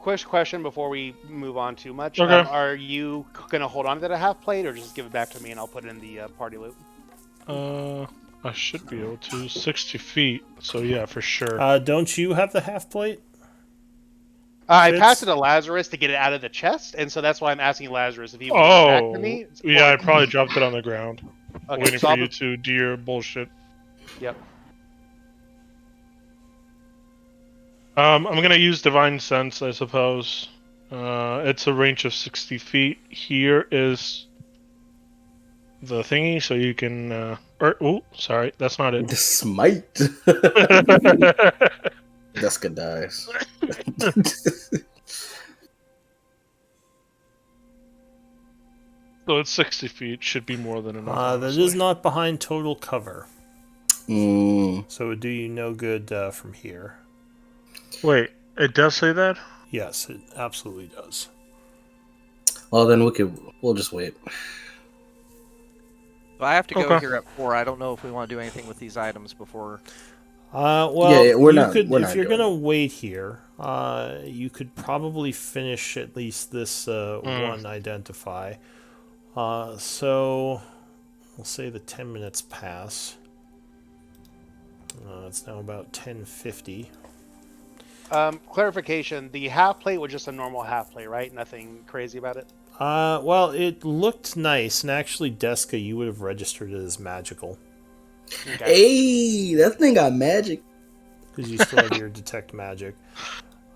Quick question before we move on too much.
Okay.
Are you going to hold on to that half plate, or just give it back to me and I'll put it in the party loot?
I should be able to. 60 feet. So yeah, for sure.
Don't you have the half plate?
I
Fitz?
passed it to Lazarus to get it out of the chest, and so that's why I'm asking Lazarus if he would give it back
Oh,
to me.
yeah, I
Or-
probably dropped it on the ground.
Okay,
Waiting
so
for
I'll
you
put-
to do your bullshit.
Yep.
I'm gonna use divine sense, I suppose. It's a range of 60 feet. Here is the thingy, so you can. Oh, sorry, that's not it.
The smite. Deska dies.
So it's 60 feet. Should be more than enough.
That is not behind total cover.
Mm,
So it would do you no good from here.
Wait, it does say that?
Yes, it absolutely does.
Well, then we'll just wait.
So I have to go
Okay.
here at 4. I don't know if we want to do anything with these items before.
Well,
Yeah, we're
you
not-
could,
we're
if
not
you're
doing
gonna wait here, you could probably finish at least this one identify. So we'll say the 10 minutes pass. It's now about 10:50.
Clarification: the half plate was just a normal half plate, right? Nothing crazy about it.
Well, it looked nice, and actually, Deska, you would have registered it as magical
Okay.
Hey, that thing got magic.
because you still have your detect magic.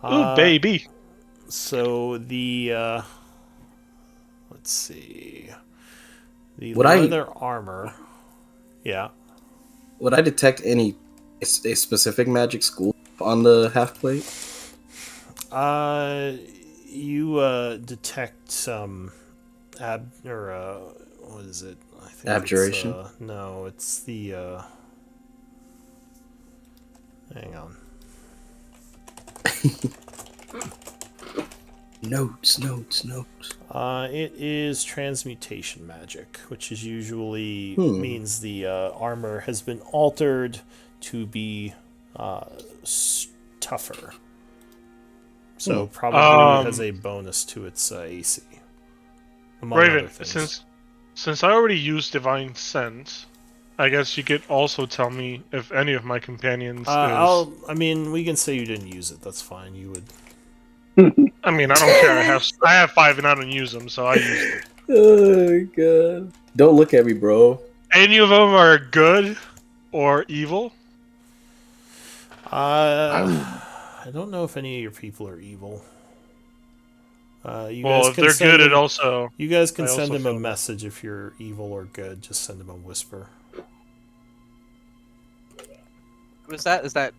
Ooh, baby.
So the let's see, the
Would I-
leather armor. Yeah.
Would I detect any a specific magic school on the half plate?
You detect some what is it? I think
Abjuration?
No, it's the hang on.
Notes.
It is transmutation magic, which is usually means the armor has been altered to be tougher. So probably has a bonus to its AC. Among other
Raven,
things.
since I already used Divine Sense, I guess you could also tell me if any of my companions
I mean, we can say you didn't use it. That's fine. You would.
I mean, I don't care. I have 5 and I don't use them, so I use them.
Oh god! Don't look at me, bro.
Any of them are good or evil?
I don't know if any of your people are evil. You
Well,
guys
if
can
they're
send
good, it
them-
also.
You guys can
I
send
also
them a
feel that.
message if you're evil or good. Just send them a whisper.
Who is that? Is that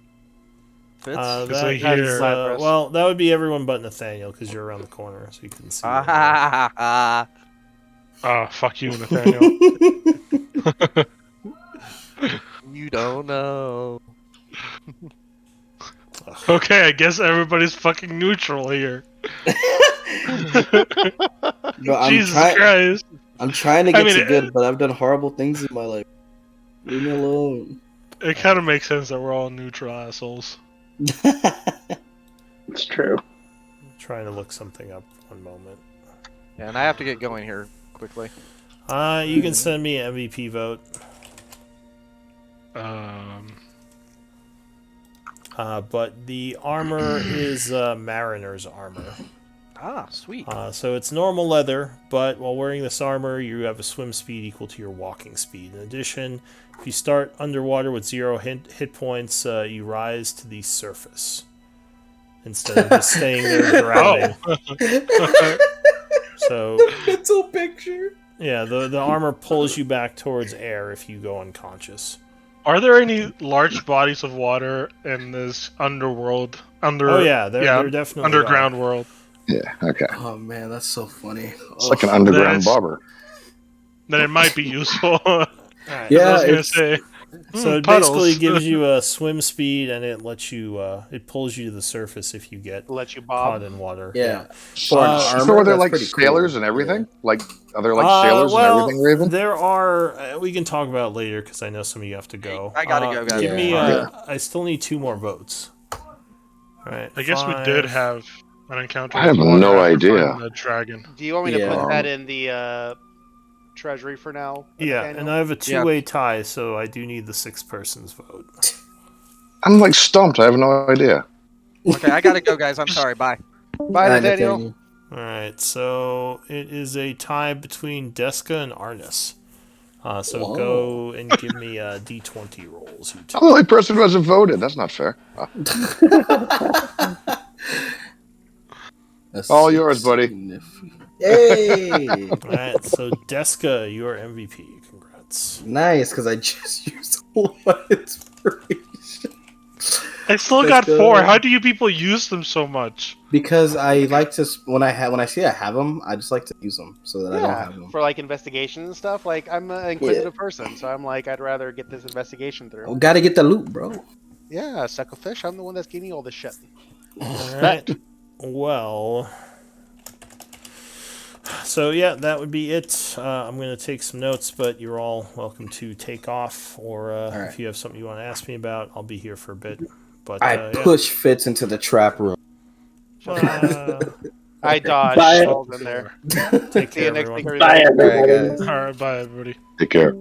Fitz?
That
It's like
is,
here.
well, that would be everyone but Nathaniel because you're around the corner, so you couldn't see. them.
Ah,
Ah, fuck you, Nathaniel.
you don't know.
Okay, I guess everybody's fucking neutral here.
No,
Jesus Christ.
I'm trying to
I
get
mean,
to good, but I've done horrible things in my life. Leave me alone.
It kind of makes sense that we're all neutral assholes.
It's true.
Trying to look something up. One moment.
Yeah, and I have to get going here quickly.
You can send me an MVP vote. But the armor is Mariner's armor.
Ah, sweet.
So it's normal leather, but while wearing this armor, you have a swim speed equal to your walking speed. In addition, if you start underwater with 0 hit points, you rise to the surface instead of just staying there drowning. So
mental picture.
yeah, the armor pulls you back towards air if you go unconscious.
Are there any large bodies of water in this underworld?
Oh yeah, there definitely
underground
are.
world.
Yeah, okay.
Oh man, that's so funny.
It's like an underground
That's-
bobber.
Then it might be useful.
Alright.
I
Yeah,
was gonna
it's,
say.
So it
puddles.
basically gives you a swim speed, and it lets you, it pulls you to the surface if you get
Let you
caught
bob.
in water.
yeah.
So,
For an
so
armor,
are there
that's
like
pretty cool.
sailors and everything? Like, are there like
Uh,
sailors
well,
and everything, Raven?
There are. We can talk about it later because I know some of you have to go.
I gotta go, guys.
Give me.
Yeah.
I still need 2 more votes. All right.
I guess we
5.
did have an encounter.
I have
with water
no
after
idea.
fighting The dragon.
Do you want me to
Yeah.
put that in the treasury for now?
Yeah,
Daniel?
and I have a 2-way tie, so I do need the 6 person's vote.
I'm like stumped. I have no idea.
Okay, I gotta go, guys. I'm sorry. Bye.
Bye,
Alright,
Nathaniel.
All right. So it is a tie between Deska and Arnis. So
Whoa.
go and give me D20 rolls. You two.
I'm the only person who hasn't voted. That's not fair.
That's
All yours, buddy.
significant. Hey,
All right. So Deska, you are MVP. Congrats.
nice, because I just used all my inspiration.
I still
Let's
got
go.
4. How do you people use them so much?
Because I like to when I see I have them, I just like to use them so that I don't
Yeah,
have them.
for like investigation and stuff. Like I'm an inquisitive person, so I'm like I'd rather get this investigation through.
Oh, gotta get the loot, bro.
Yeah, suck a fish. I'm the one that's giving you all this shit.
All right. well, so yeah, that would be it. I'm going to take some notes, but you're all welcome to take off, or
right.
if you have something you want to ask me about, I'll be here for a bit. But
I push Fitz into the trap room.
I dodged.
Bye.
Falls in there.
Take
See you
care,
next
everyone.
week.
Bye,
everybody.
All right,
everybody.
guys.
All right, bye everybody.
Take care.